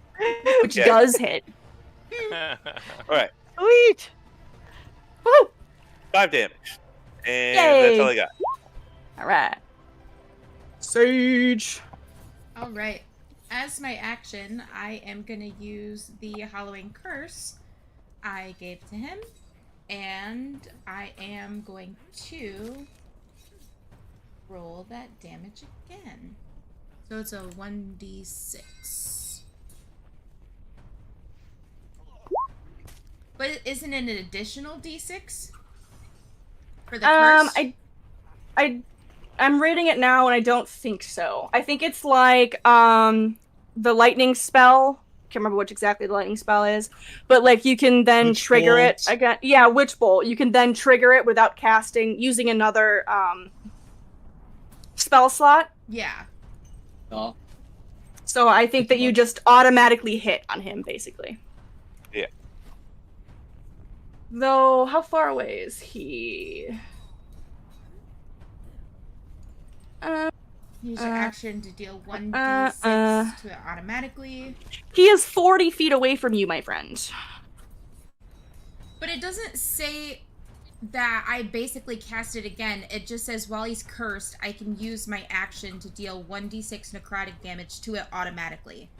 which Okay. does hit. All right. Sweet. Woo! 5 damage. And that's all I got. Alright. Sage. All right. As my action, I am going to use the Halloween Curse I gave to him. And I am going to roll that damage again. So it's a 1d6. But isn't it an additional d6 for the curse? I'm reading it now and I don't think so. I think it's like the lightning spell. Can't remember which exactly the lightning spell is, but like you can then Witch trigger bolt. it again. Yeah, witch bolt. You can then trigger it without casting using another spell slot. Yeah. Oh, So I think that you just automatically hit on him, basically. Yeah. Though, how far away is he? Use your action to deal 1d6 to it automatically. He is 40 feet away from you, my friend. But it doesn't say that I basically cast it again. It just says while he's cursed, I can use my action to deal 1d6 necrotic damage to it automatically.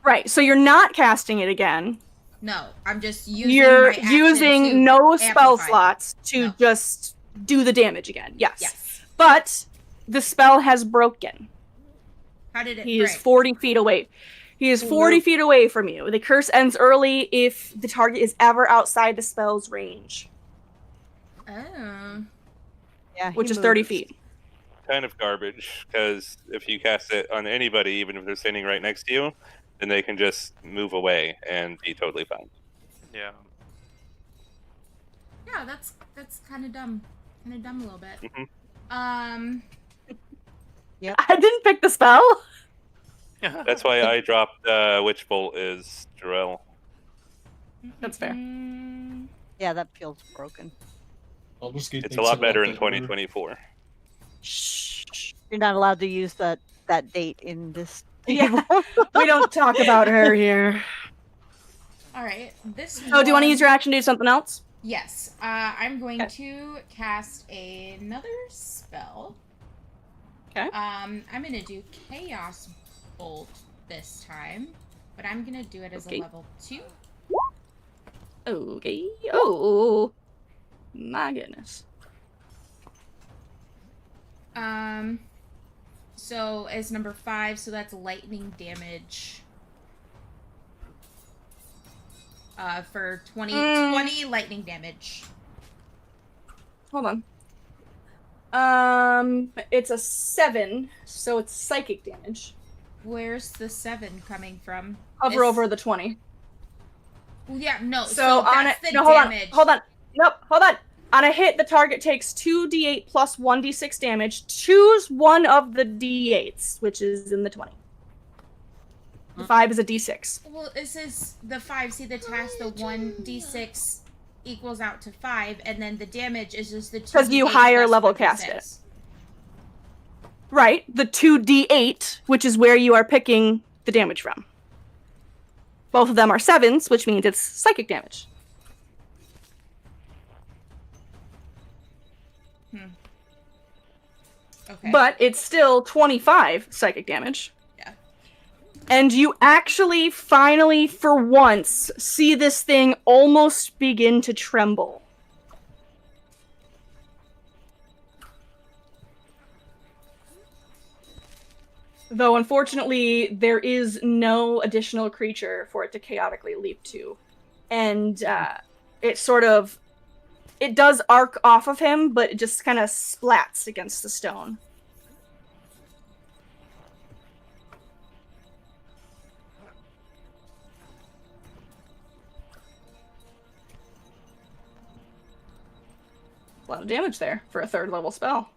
Right, so you're not casting it again. No, I'm just using You're my action to using no spell amplify it. slots to No. just do the damage again. Yes. Yes. But the spell has broken. How did it He break? is 40 feet away. He is 40 feet away from you. The curse ends early if the target is ever outside the spell's range, Oh. Yeah, which he is 30 moves. feet. Kind of garbage, because if you cast it on anybody, even if they're standing right next to you, then they can just move away and be totally fine. Yeah. Yeah, that's kind of dumb. Kind of dumb a little bit. Mhm. I didn't pick the spell. That's why I dropped Witch Bolt is Jarrell. That's fair. Yeah, that feels broken. It's a lot better in 2024. Shh. You're not allowed to use that date in this Yeah. table. We don't talk about her here. All right. This. Oh, do you want to use your action to do something else? Yes. I'm going Okay. to cast another spell. Okay. I'm gonna do Chaos Bolt this time, but I'm gonna do it as Okay. a level 2. Okay. Oh. My goodness. So as number 5, so that's lightning damage. For 20 lightning damage. Hold on. It's a 7, so it's psychic damage. Where's the 7 coming from? Hover over the 20. Well, yeah, no. So on that's it, the no, damage. hold on. Nope, hold on. On a hit, the target takes 2d8 plus 1d6 damage. Choose one of the d8s, which is in the 20. The 5 is a d6. Well, it says the 5. See the task, the 1d6 equals out to 5, and then the damage is just the 2. Because you higher level cast it. Right, the 2d8, which is where you are picking the damage from. Both of them are 7s, which means it's psychic damage. Okay. But it's still 25 psychic damage. Yeah. And you actually, finally, for once, see this thing almost begin to tremble. Though, unfortunately, there is no additional creature for it to chaotically leap to. And it sort of... It does arc off of him, but it just kind of splats against the stone. A lot of damage there for a 3rd level spell.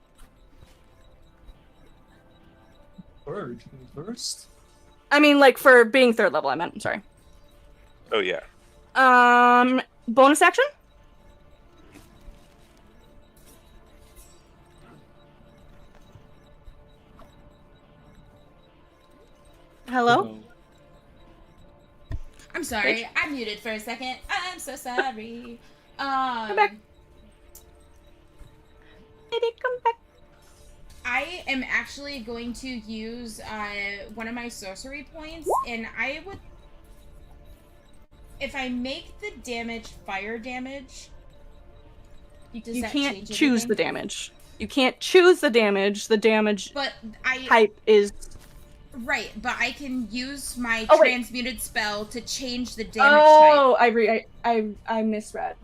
Bird first. I mean, like, for being 3rd level, I meant. I'm sorry. Oh yeah. Bonus action? Hello? So, I'm sorry. Paige? I muted for a second. I'm so sorry. Come back. Baby, come back. I am actually going to use one of my sorcery points, and I would, if I make the damage fire damage, does You that can't change choose the anything? damage. You can't choose the damage. The damage But I type is... right, but I can use my Oh, wait. transmuted spell to change the damage type. Oh, I misread.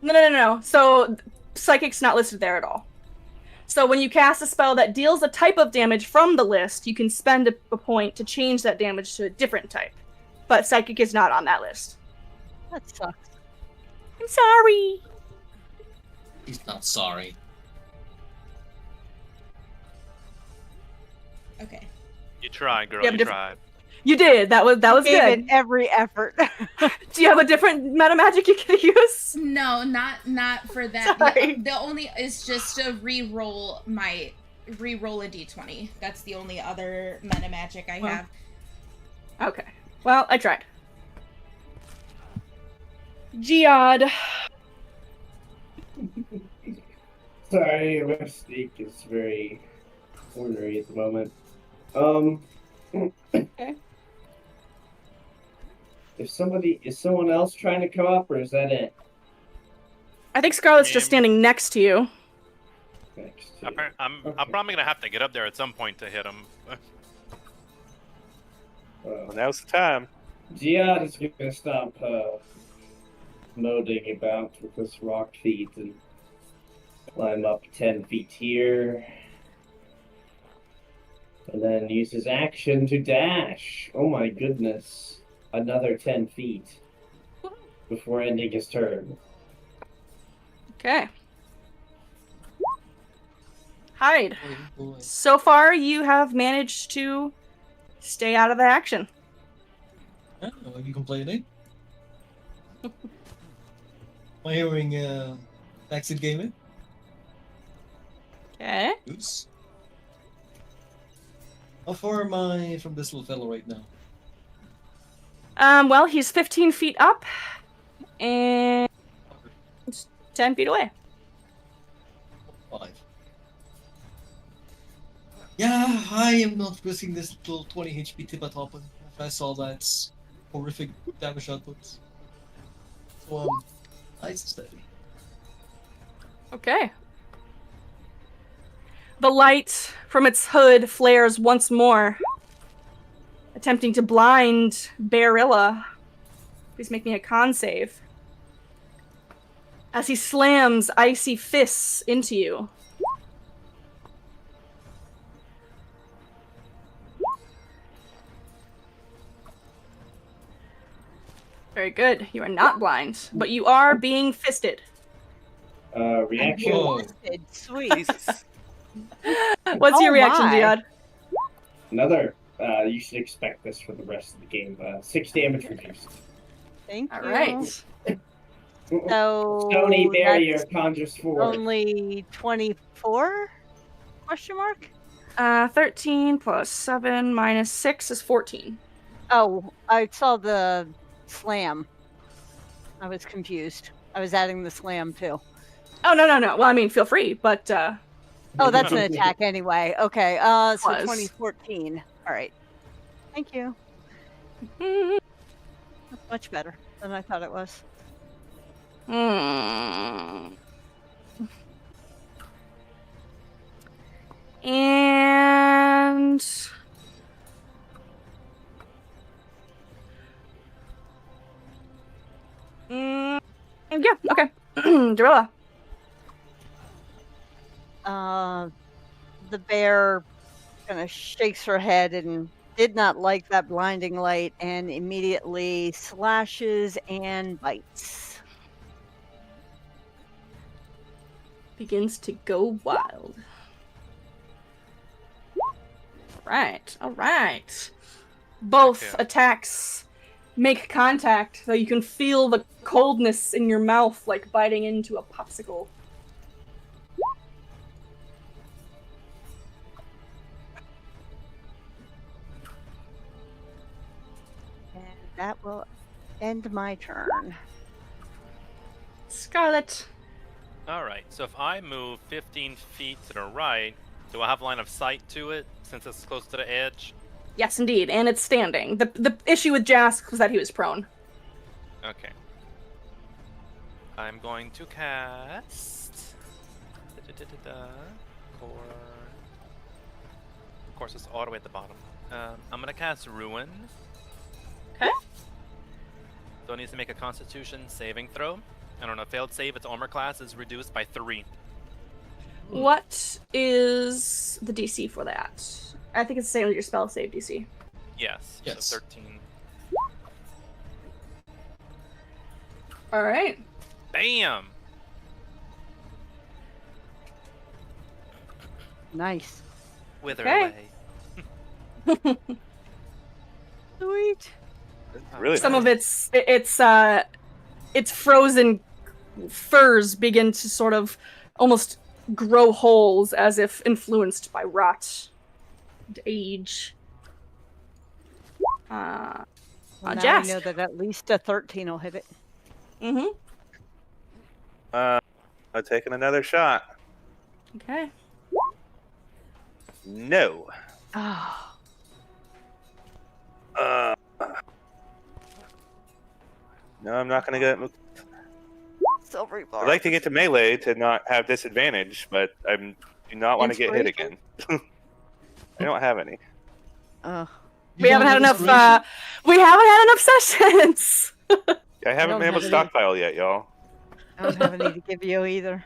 No. So, Psychic's not listed there at all. So when you cast a spell that deals a type of damage from the list, you can spend a point to change that damage to a different type. But Psychic is not on that list. That sucks. I'm sorry. he's not sorry. Okay. You tried, girl. Yeah, You but tried. You did. That was Gave good. it every effort. Do you have a different meta magic you can use? No, not for that. Sorry. The only is just to re-roll a d20. That's the only other meta magic I have. Okay. Well, I tried. Geod. Sorry, my snake is very ornery at the moment. Okay. Is someone else trying to come up, or is that it? I think Scarlet's just standing next to you. Next to I'm Okay. probably gonna have to get up there at some point to hit him. Well, now's the time. Geod is gonna stop moaning about with his rock feet and climb up 10 feet here. And then use his action to dash. Oh my goodness. Another 10 feet before ending his turn. Okay. Hide. Oh, boy. So far, you have managed to stay out of the action. Yeah, are you complaining? Am I hearing exit gaming? Okay. Oops. How far am I from this little fellow right now? Well, he's 15 feet up and 10 feet away. 5. Yeah, I am not risking this little 20 HP tip at top if I saw that horrific damage output. So, nice and steady. Okay. The light from its hood flares once more, attempting to blind Barilla. Please make me a con save. As he slams icy fists into you. Very good. You are not blind, but you are being fisted. Reaction. Whoa. Sweet. Jesus. What's your Oh reaction, my. Jihad? Another. You should expect this for the rest of the game. 6 damage reduced. Thank All you. right. So Stony barrier that's conjures forth. only 24? Question mark? 13 plus 7 minus 6 is 14. Oh, I saw the slam. I was confused. I was adding the slam too. Oh, no. Well, I mean, feel free, but, Oh, that's an attack anyway. Okay, so Was. 2014. All right. Thank you. mm, That's much better than I thought it was. And... yeah, okay. Dorilla. The bear kind of shakes her head and did not like that blinding light and immediately slashes and bites. begins to go wild. Alright. Both Okay. attacks make contact, though you can feel the coldness in your mouth like biting into a popsicle. And that will end my turn. Scarlet. Alright, so if I move 15 feet to the right, do I have line of sight to it since it's close to the edge? Yes, indeed, and it's standing. The issue with Jask was that he was prone. Okay. I'm going to cast. Core. Of course, it's all the way at the bottom. I'm gonna cast Ruin. Okay. So it needs to make a Constitution saving throw. And on a failed save, its armor class is reduced by 3. What is the DC for that? I think it's the same as your spell save DC. Yes. Yes. So 13. Alright. Bam! Nice. Wither Okay. away. Sweet. Really Some nice. of its frozen furs begin to sort of almost grow holes as if influenced by rot and age. Well, now Jask. we know that at least a 13 will hit it. Mm-hmm. I'm taking another shot. Okay. No. Oh, No, I'm not going to get. silvery I'd bar. like to get to melee to not have disadvantage, but I do not want to get hit again. I don't have any. We haven't had enough. We haven't had enough sessions. I haven't don't been able to have any. stockpile yet, y'all. I don't have any to give you either.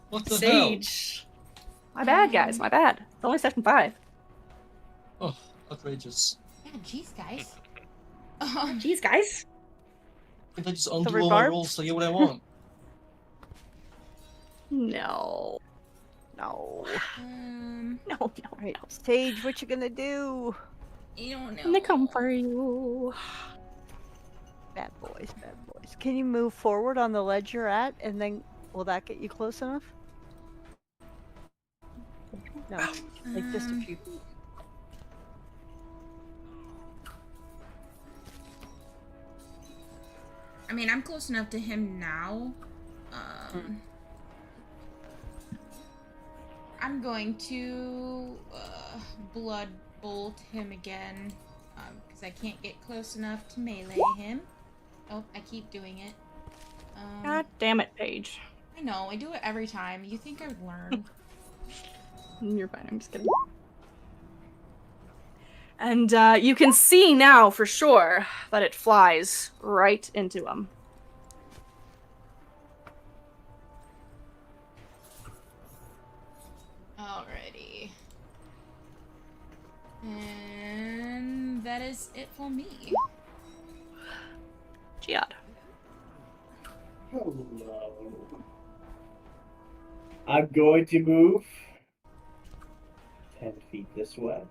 What the Sage. My bad, guys. My bad. It's only session 5. hell? Oh, outrageous. Yeah, jeez, guys. Jeez, guys. Can't I just undo Silver all my barbs? rolls to get what I want? No. No. No. All right, Sage, what you gonna do? You don't know. And they come for you. Bad boys, bad boys. Can you move forward on the ledge you're at, and then will that get you close enough? No, like just a few feet. I mean, I'm close enough to him now. I'm going to blood bolt him again because I can't get close enough to melee him. Oh, I keep doing it. God damn it, Paige. I know, I do it every time. You think I would learn? You're fine, I'm just kidding. And you can see now for sure that it flies right into him. Alrighty. And that is it for me. Giad. Hello. I'm going to move 10 feet this way.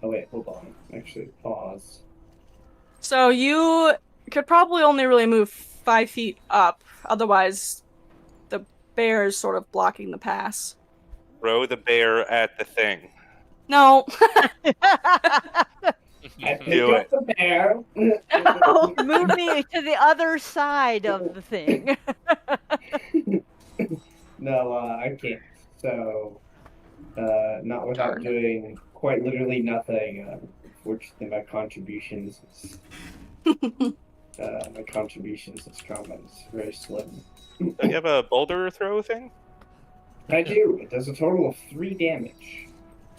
Oh wait, hold on. Actually, pause. So you could probably only really move 5 feet up, otherwise the bear is sort of blocking the pass. Throw the bear at the thing. No. I pick Do up the bear. Move me to the other side of the thing. No, I can't. So, not without Darn. doing quite literally nothing. Unfortunately, my contributions is trauma is very slim. Do you have a boulder throw thing? I do. It does a total of 3 damage.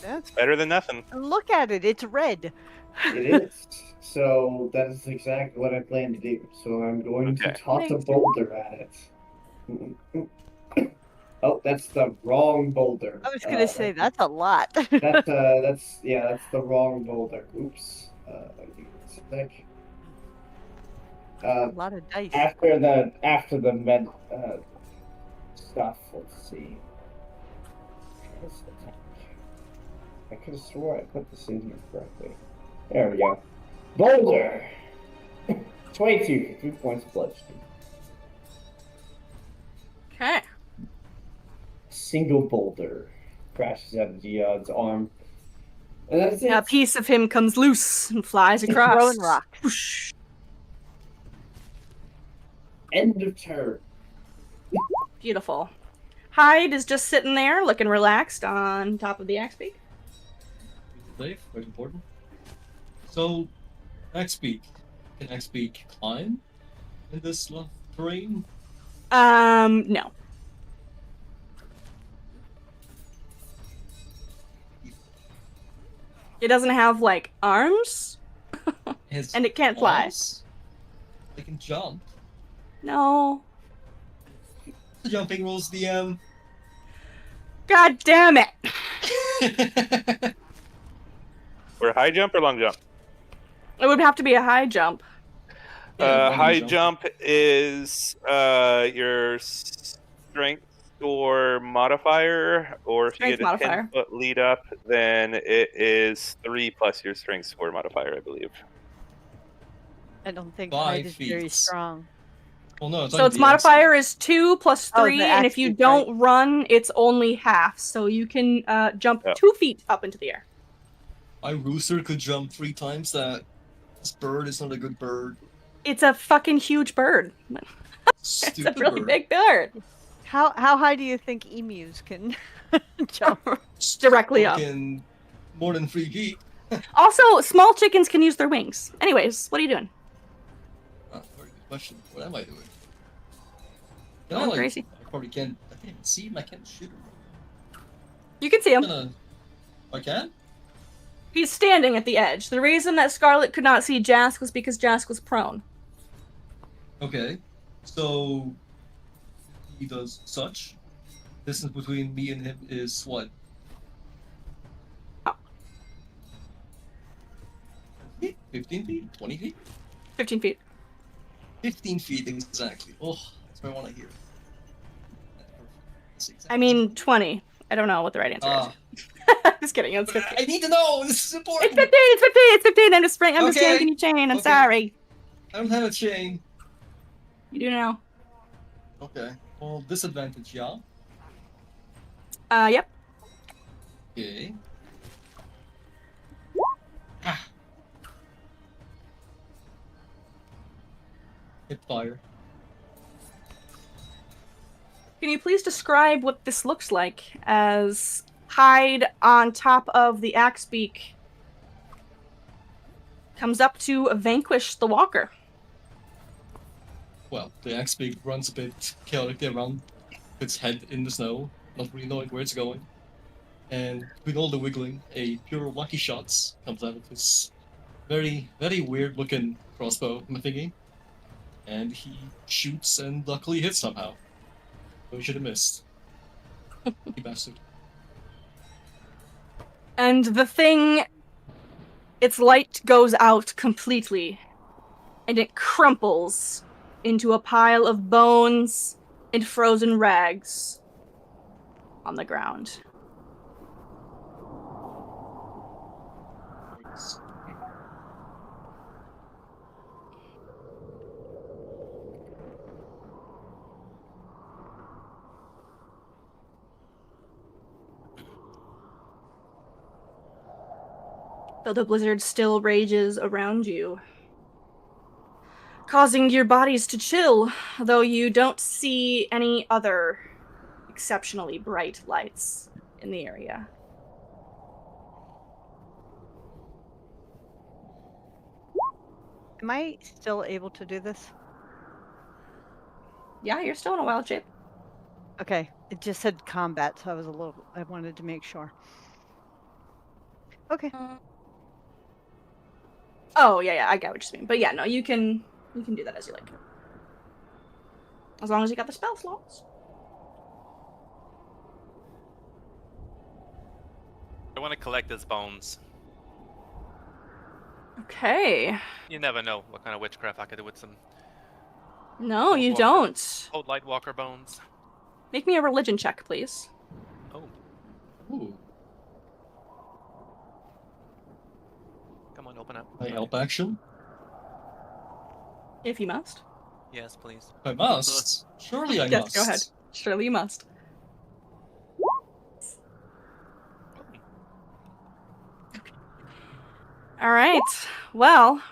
That's Better than nothing. Look at it, it's red. It is. So that is exactly what I plan to do. So I'm going to Okay. toss a boulder at it. Oh, that's the wrong boulder. I was gonna say that's a lot. That's the wrong boulder. Oops. Give me a sec. A lot of dice. After the stuff. Let's see. This attack. I could have swore I put this in here correctly. There we go. Boulder! 22 for 3 points of bludgeoning. Okay. Single boulder crashes out of Geod's arm. And that's it. A piece of him comes loose and flies across. Throwing rocks. Whoosh. End of turn. Beautiful. Hyde is just sitting there, looking relaxed on top of the axe beak. Safe, very important. So, Axbeak. Can Axbeak climb in this terrain? No. It doesn't have, like, arms, and it can't fly. They can jump. No. The jumping rules, DM. God damn it! For high jump or long jump? It would have to be a high jump. Yeah, long High jump. jump is your strength score modifier, or if Strength you get a modifier. 10-foot lead up, then it is 3 plus your strength score modifier, I believe. I don't think 5 height is very feet. strong. Well, no, it's So its modifier is 2 plus Oh, 3, the and axe if you beak, don't run, it's only half. So you can jump Oh. 2 feet up into the air. My rooster could jump 3 times that. This bird is not a good bird. It's a fucking huge bird. It's Stupid a really bird. big bird. How high do you think emus can jump? Directly up. Fucking more than 3 feet. Also, small chickens can use their wings. Anyways, what are you doing? Very good question. What am I doing? Can Going crazy. I probably can't. I can't see him. I can't shoot him. You can see I'm him. gonna. I can? He's standing at the edge. The reason that Scarlet could not see Jask was because Jask was prone. Okay. So. He does such. Distance between me and him is what? Oh. 15 feet? 20 feet? 15 feet. 15 feet exactly. Oh, that's what I want to hear. That's exactly- I mean, 20. I don't know what the right answer Ah. is. Just kidding. It's But 15. I need to know. This is It's important. 15. It's 15. It's 15. I'm just Okay. yanking your chain. I'm Okay. sorry. I don't have a chain. You do now. Okay. Well, disadvantage, yeah. Yep. Okay. Ah. Hit fire. Can you please describe what this looks like as Hyde on top of the axe beak comes up to vanquish the walker? Well, the Axbeak runs a bit chaotically around its head in the snow, not really knowing where it's going. And with all the wiggling, a pure lucky shots comes out of his very, very weird looking crossbow thingy. And he shoots and luckily hits somehow. So he should have missed. You bastard. And the thing, its light goes out completely, and it crumples into a pile of bones and frozen rags on the ground. Though the blizzard still rages around you, causing your bodies to chill, though you don't see any other exceptionally bright lights in the area. Am I still able to do this? Yeah, you're still in a wild shape. Okay, it just said combat, so I wanted to make sure. Okay. Oh, yeah, I get what you mean. But yeah, no, you can do that as you like. As long as you got the spell slots. I want to collect his bones. Okay. You never know what kind of witchcraft I could do with some No, you Walker. don't. old Lightwalker bones. Make me a religion check, please. Oh, Ooh, come on, open up. I help action. If you must. Yes, please. I must. Surely I Yes, must. go ahead. Surely you must. All right. Well,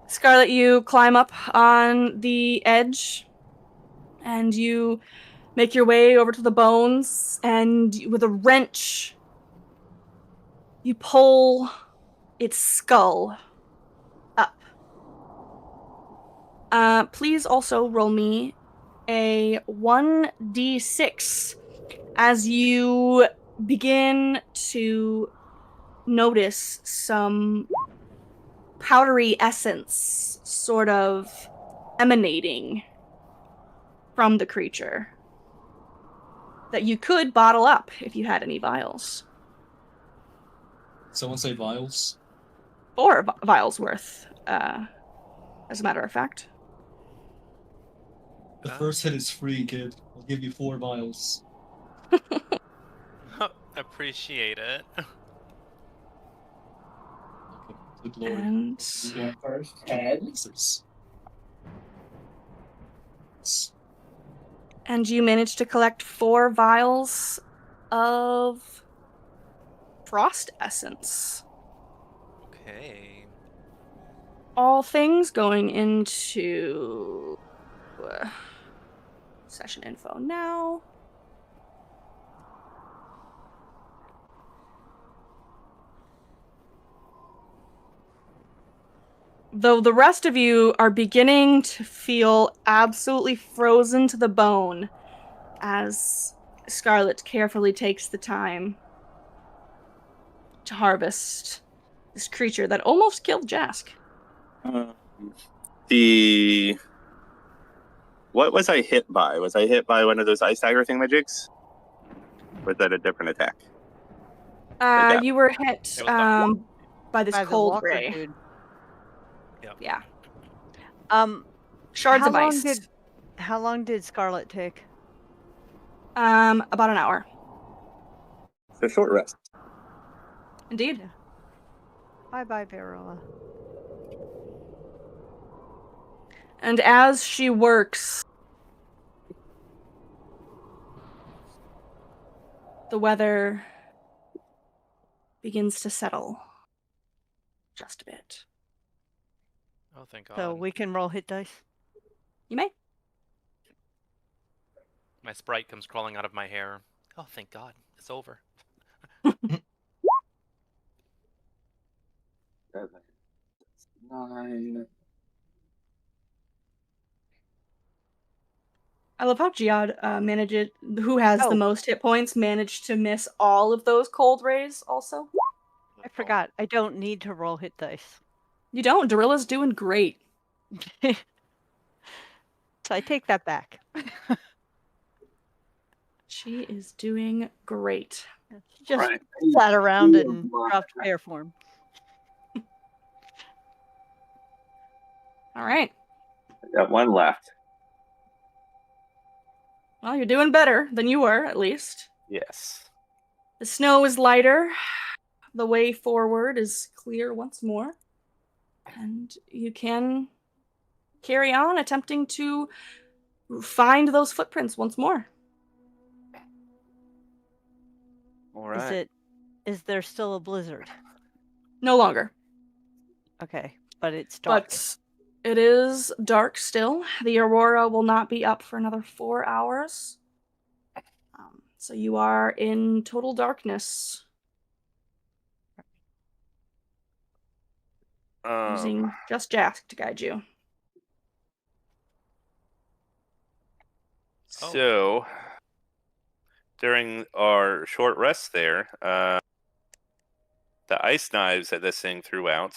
Scarlet, you climb up on the edge and you make your way over to the bones, and with a wrench, you pull its skull up. Please also roll me a 1d6 as you begin to notice some powdery essence sort of emanating from the creature that you could bottle up if you had any vials. Someone say vials. 4 vials worth, as a matter of fact. The first hit is free, kid. I'll give you 4 vials. Appreciate it. Okay, to glory. And Your first head. and you managed to collect 4 vials of frost essence. Okay. All things going into session info now. Though the rest of you are beginning to feel absolutely frozen to the bone as Scarlet carefully takes the time to harvest this creature that almost killed Jask. What was I hit by? Was I hit by one of those ice dagger thingamajigs? Or was that a different attack? Like You were hit by this By the cold walker ray. dude. Yeah. How Shards of long ice. How long did Scarlet take? About an hour. It's a short rest. Indeed. Bye-bye, Varroa. And as she works, the weather begins to settle just a bit. Oh, thank God. So we can roll hit dice. You may. My sprite comes crawling out of my hair. Oh, thank God. It's over. 9. I love how Giad who has the most hit points, managed to miss all of those cold rays also. I forgot. I don't need to roll hit dice. You don't. Darilla's doing great. So I take that back. She is doing great. She just Right. sat around and dropped bear form. All right. I got 1 left. Well, you're doing better than you were, at least. Yes. The snow is lighter. The way forward is clear once more. And you can carry on attempting to find those footprints once more. All right. Is there still a blizzard? No longer. Okay, but it's dark. But it is dark still. The aurora will not be up for another 4 hours. So you are in total darkness. Using just Jask to guide you. So, during our short rest there, the ice knives that this thing threw out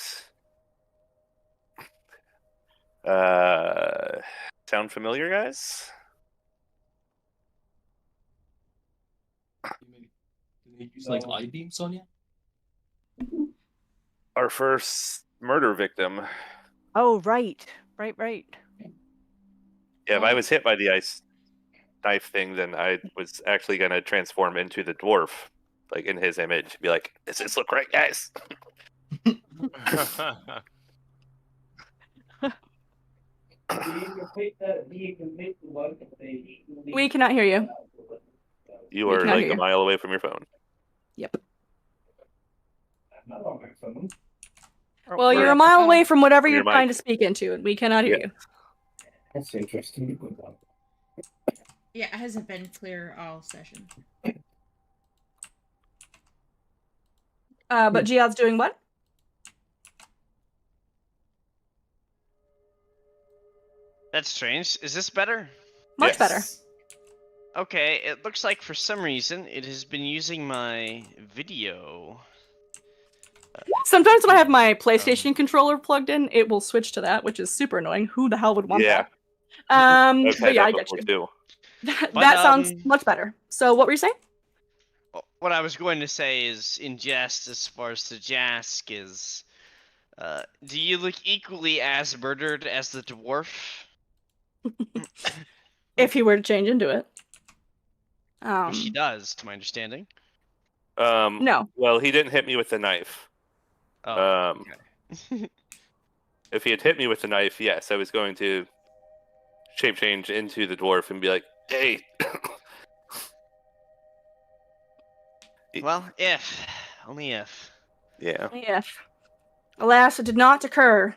sound familiar, guys? Did they use like eye beams on you? Our first murder victim. Oh, right. Right. Yeah, if I was hit by the ice. knife thing, then I was actually gonna transform into the dwarf, like in his image, be like, "Does this look right, guys?" We cannot hear you. You We are cannot like hear a you. mile away from your phone. Yep. Not on my phone. Well, you're Or a mile away from whatever from you're your trying mic. to speak into, and we cannot hear Yeah. you. That's interesting. Yeah, it hasn't been clear all session. But Giad's doing what? That's strange. Is this better? Much better. Okay, it looks like for some reason it has been using my video. Sometimes when I have my PlayStation controller plugged in, it will switch to that, which is super annoying. Who the hell would want Yeah. that? I've But had yeah, that I get before you. too. That sounds much better. So what were you saying? What I was going to say is, in jest, as far as the Jask is, do you look equally as murdered as the dwarf? If he were to change into it. Which he does, to my understanding. No. Well, he didn't hit me with the knife. Oh, okay. If he had hit me with the knife, yes, I was going to shape change into the dwarf and be like, "Hey." Well, if. Only if. Yeah. If. Alas, it did not occur.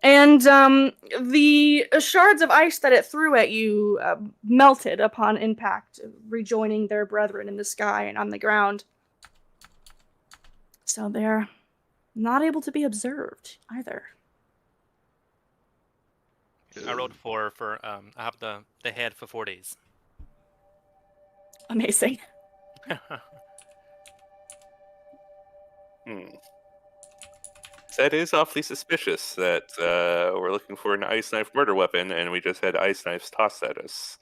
And the shards of ice that it threw at you melted upon impact, rejoining their brethren in the sky and on the ground. So they're not able to be observed either. I rolled 4 for I have the head for 4 days. Amazing. That is awfully suspicious that we're looking for an ice knife murder weapon and we just had ice knives tossed at us.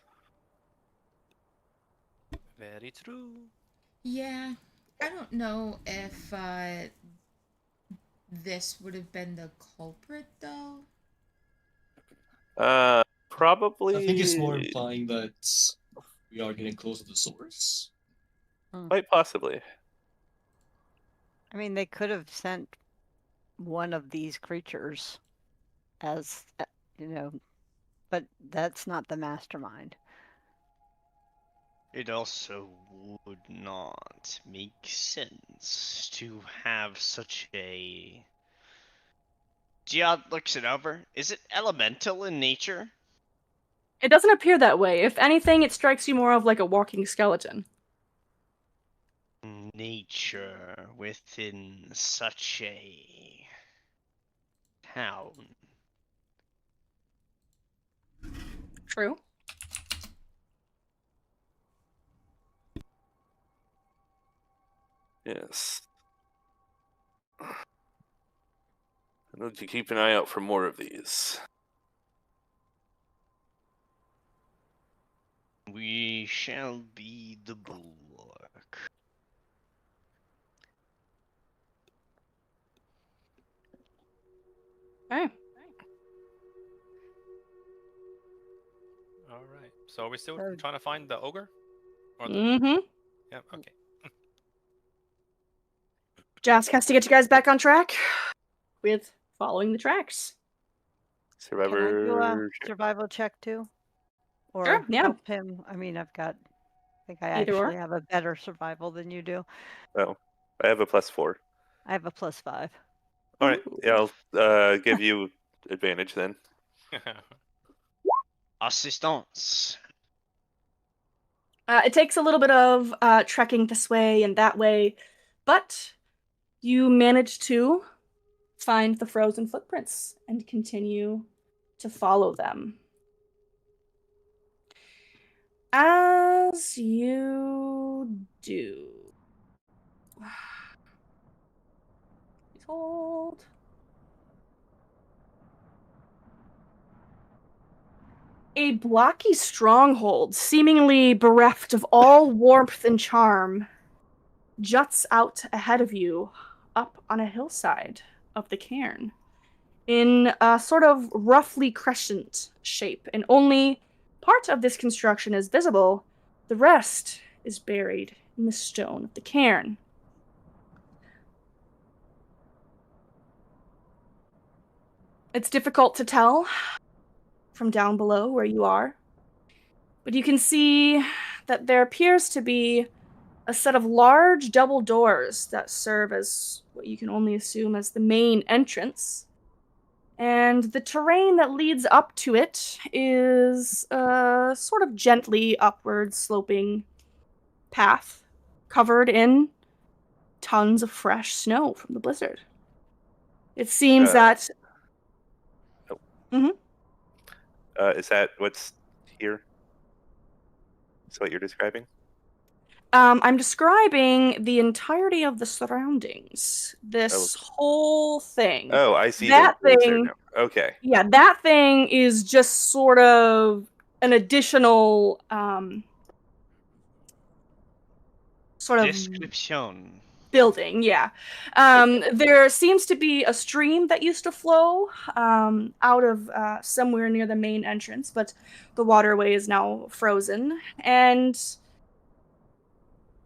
Very true. Yeah, I don't know if this would have been the culprit though. Probably. I think it's more implying that we are getting close to the source. Quite possibly. I mean, they could have sent one of these creatures as, but that's not the mastermind. It also would not make sense to have such a... Giad looks it over. Is it elemental in nature? It doesn't appear that way. If anything, it strikes you more of like a walking skeleton. Nature within such a town. True. Yes. I need to keep an eye out for more of these. We shall be the bulwark. Okay. All right. So are we still trying to find the ogre? Or the... Mm-hmm. Yeah. Okay. Jask has to get you guys back on track with following the tracks. Can I do a Survivor. survival check too? Or Sure, yeah. help him? I mean, I think I Either or. actually have a better survival than you do. Oh, I have a +4. I have a +5. All right. Yeah, I'll give you advantage then. Assistance. It takes a little bit of trekking this way and that way, but you manage to find the frozen footprints and continue to follow them. As you do. Please hold. A blocky stronghold, seemingly bereft of all warmth and charm, juts out ahead of you up on a hillside of the cairn in a sort of roughly crescent shape, and only part of this construction is visible, the rest is buried in the stone of the cairn. It's difficult to tell from down below where you are, but you can see that there appears to be a set of large double doors that serve as what you can only assume as the main entrance. And the terrain that leads up to it is a sort of gently upward sloping path covered in tons of fresh snow from the blizzard. It seems that... Is that what's here? Is what you're describing? I'm describing the entirety of the surroundings. This whole thing. Oh, I see that those doors there thing. now. Okay. Yeah, that thing is just sort of an additional sort of Description. building. Yeah. There seems to be a stream that used to flow out of somewhere near the main entrance, but the waterway is now frozen. And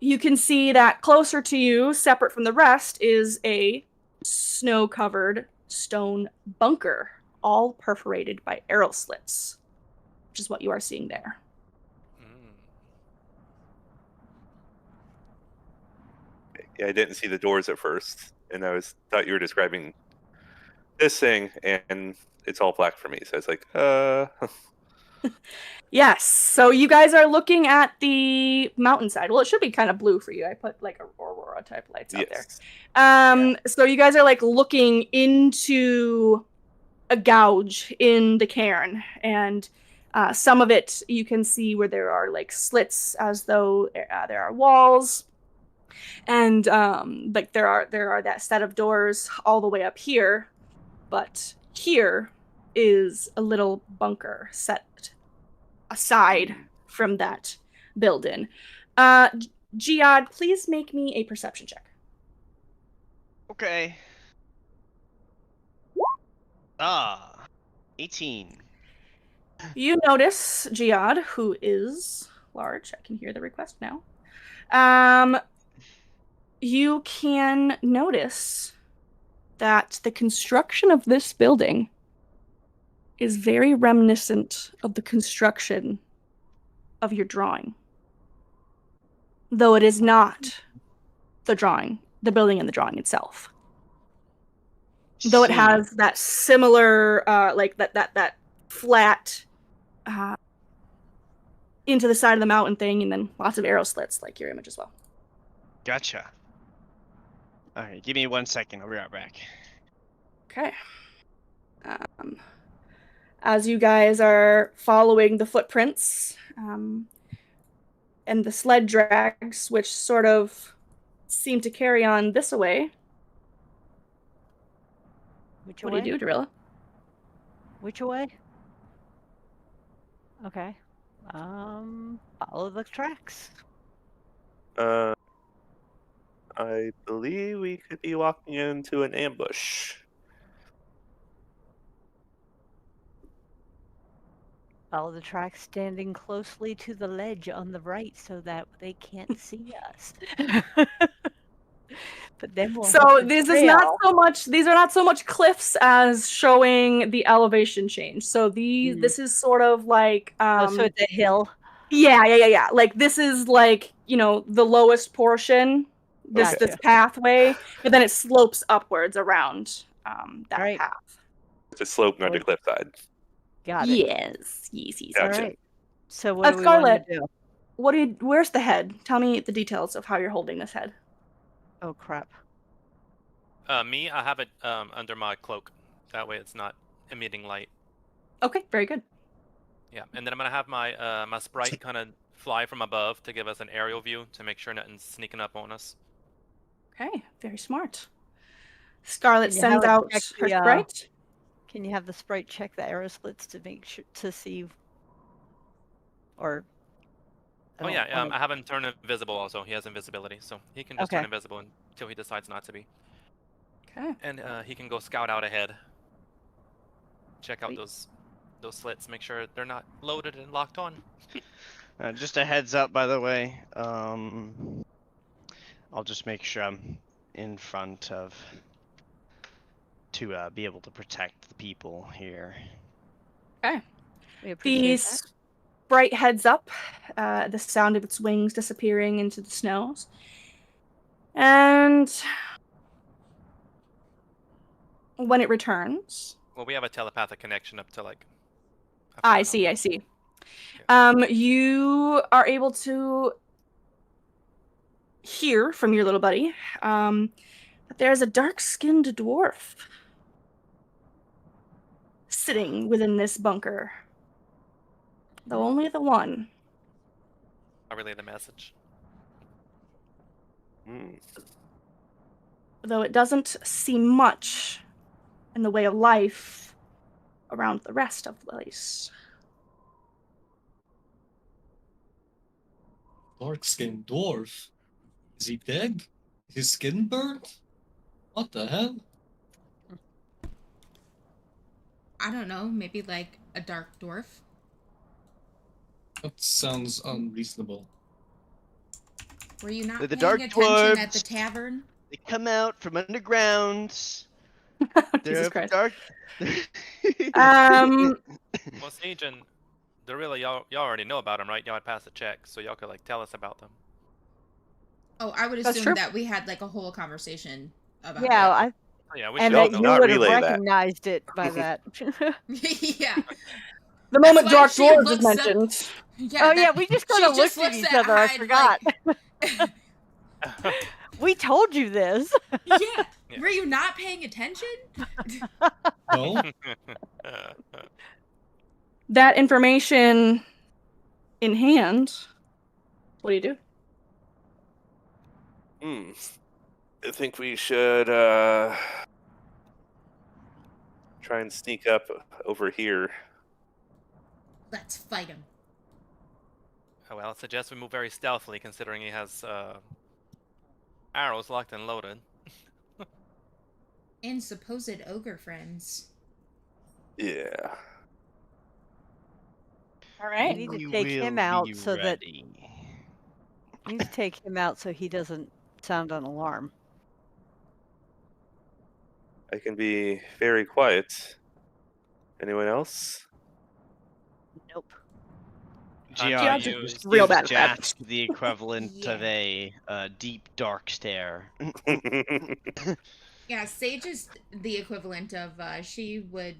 you can see that closer to you, separate from the rest, is a snow-covered stone bunker, all perforated by arrow slits, which is what you are seeing there. Yeah, I didn't see the doors at first, and thought you were describing this thing, and it's all black for me. So I was like, Yes, so you guys are looking at the mountainside. Well, it should be kind of blue for you. I put like aurora type lights out there. So you guys are like looking into a gouge in the cairn, and some of it you can see where there are like slits as though there are walls, and like there are that set of doors all the way up here, but here is a little bunker set aside from that building. Jihad, please make me a perception check. Okay. 18. You notice Jihad, who is large. I can hear the request now. You can notice that the construction of this building is very reminiscent of the construction of your drawing. Though it is not the building in the drawing itself. Though it has that similar, like that flat into the side of the mountain thing, and then lots of arrow slits, like your image as well. Gotcha. Alright, give me 1 second. I'll be right back. Okay. As you guys are following the footprints and the sled drags, which sort of seem to carry on this way. Which what way? do you do, Darilla? Which way? Okay. Follow the tracks. I believe we could be walking into an ambush. Follow the tracks, standing closely to the ledge on the right so that they can't see us. But then we'll So these are not so much cliffs as showing the elevation change. So this is sort of like so it's a hill. Yeah. Like this is like, the lowest portion, this pathway, but then it slopes upwards around that path. It's a slope, not a cliffside. Got it. Yes. Gotcha. All right. So what do we want to do? Where's the head? Tell me the details of how you're holding this head. Oh crap. Me, I have it under my cloak. That way it's not emitting light. Okay, very good. Yeah, and then I'm gonna have my my sprite kind of fly from above to give us an aerial view to make sure nothing's sneaking up on us. Okay, very smart. Scarlet sends out her sprite. Can you have the sprite check the arrow slits to make sure to see? Or. Oh yeah, I have him turn invisible also. He has invisibility, so he can just turn invisible until he decides not to be. Okay. And he can go scout out ahead. Check out those those slits, make sure they're not loaded and locked on. Just a heads up, by the way. I'll just make sure I'm in front of to be able to protect the people here. Okay. We appreciate The that. sprite heads up, the sound of its wings disappearing into the snows. And when it returns... Well, we have a telepathic connection up to like. I see. You are able to hear from your little buddy that there's a dark-skinned dwarf sitting within this bunker. Though only the one. I relay the message. Though it doesn't seem much in the way of life around the rest of the place. Dark-skinned dwarf? Is he dead? Is his skin burnt? What the hell? I don't know, maybe like a dark dwarf. That sounds unreasonable. Were you not The paying dark attention at the dwarves. tavern? They come out from underground. Jesus Christ. Dark. Um, Well, Sage and Darilla, y'all already know about them, right? Y'all had passed a check, so y'all could like tell us about them. Oh, I would That's assume true. that we had like a whole conversation about Yeah, it. Oh, yeah, we and should all that know. you not would have relay that. recognized it by that. Yeah. the moment why dark she dwarves is looks up- mentioned. Yeah, Oh yeah, we just kind of she just looked at looks each at other. I Hyde forgot. like- We told you this. Yeah. Yeah. Were you not paying attention? No? That information in hand. What do you do? I think we should try and sneak up over here. Let's fight him. Oh, well, I suggest we move very stealthily, considering he has arrows locked and loaded. And supposed ogre friends. Yeah. All We right. need to We take him will out be so that ready. we need to take him out so he doesn't sound an alarm. I can be very quiet. Anyone else? Nope. Gia, Gia, you just just real give bad at Jask the equivalent of a deep dark stare. Yeah, Sage is the equivalent of she would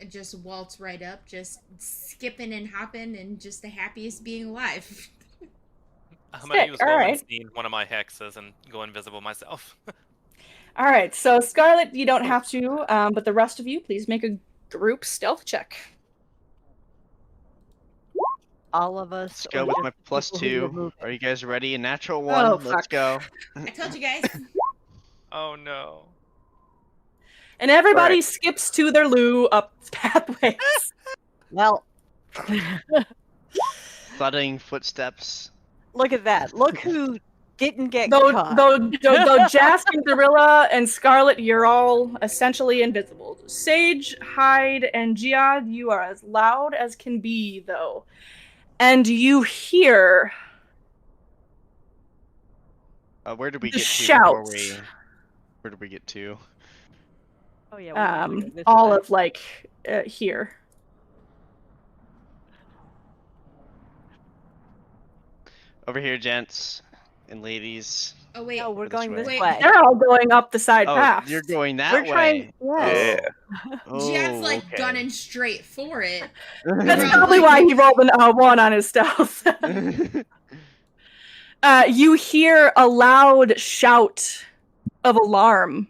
just waltz right up, just skipping and hopping and just the happiest being alive. I'm gonna Sick, use all right. Lowenstein, one of my hexes, and go invisible myself. All right. So Scarlet, you don't have to, but the rest of you, please make a group stealth check. All of us. Let's go or with just my the plus people who were 2. moving? Are you guys ready? A natural 1. Oh, Let's fuck. go. I told you guys. Oh no. And everybody All right. skips to their loo up pathways. Well, Thudding footsteps. look at that. Look who didn't get though caught. Jask and Gorilla and Scarlet, you're all essentially invisible. Sage, Hyde, and Giad, you are as loud as can be, though. And you hear Where did we the get to before shouts. we? Where did we get to? Oh yeah. we're gonna go this All way. of like here. Over here, gents and ladies. Oh wait. No, we're this going this way. way. They're all going up the side Oh, path. you're going that We're way. trying. Yes. Yeah. Oh, Jad's like okay. gunning straight for it. That's We're all probably like- why he rolled a 1 on his stealth. You hear a loud shout of alarm.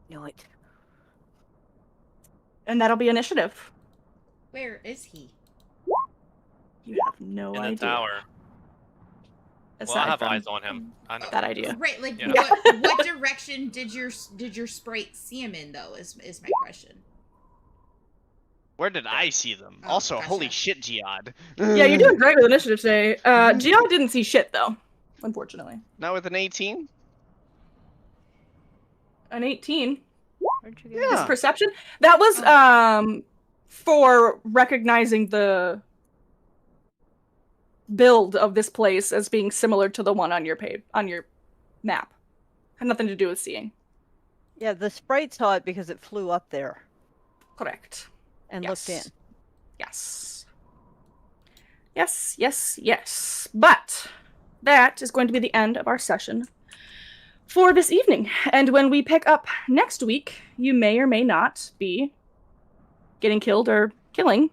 Knew it. And that'll be initiative. Where is he? You have no In the idea. tower. Well, Aside I have from eyes on him. I know. that idea. Right, like Yeah. what direction did your sprite see him in though? Is my question. Where did I see them? Oh, Also, gotcha. holy shit, Giad. Yeah, you're doing great with initiative today. Giad didn't see shit though, unfortunately. Not with an 18? An 18. Where'd you get This that? perception. That was for recognizing the build of this place as being similar to the one on your map. Had nothing to do with seeing. Yeah, the sprite saw it because it flew up there Correct. and Yes. looked in. Yes. Yes, yes, yes. But that is going to be the end of our session for this evening. And when we pick up next week, you may or may not be getting killed or killing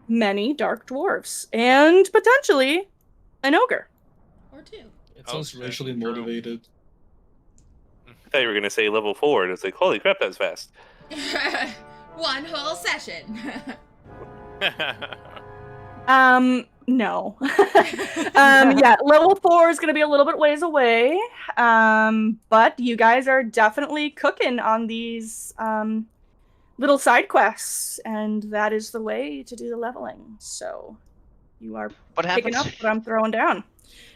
many dark dwarves and potentially an ogre. Or two. It sounds Okay, racially true. motivated. I thought you were gonna say level 4, and it's like, holy crap, that was fast. One whole session. No. Yeah, level 4 is going to be a little bit ways away. But you guys are definitely cooking on these little side quests, and that is the way to do the leveling. So you are What picking happens? up what I'm throwing down.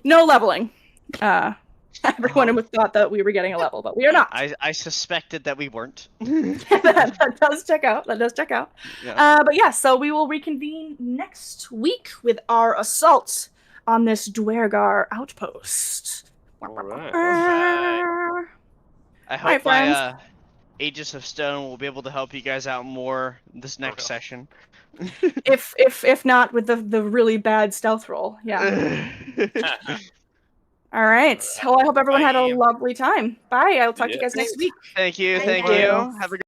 No leveling. Everyone thought that we were getting a level, but we are not. I suspected that we weren't. that does check out. That does check out. Yeah. But yeah, so we will reconvene next week with our assault on this Dwergar outpost. Alright. I hope Hi, friends. my Aegis of Stone will be able to help you guys out more this next real. session. If not with the really bad stealth roll, yeah. All right. Well, I hope everyone had a Bye. lovely time. Bye. I'll talk to you Yeah. guys next week. Thank you. Bye, Thank guys. you. Have a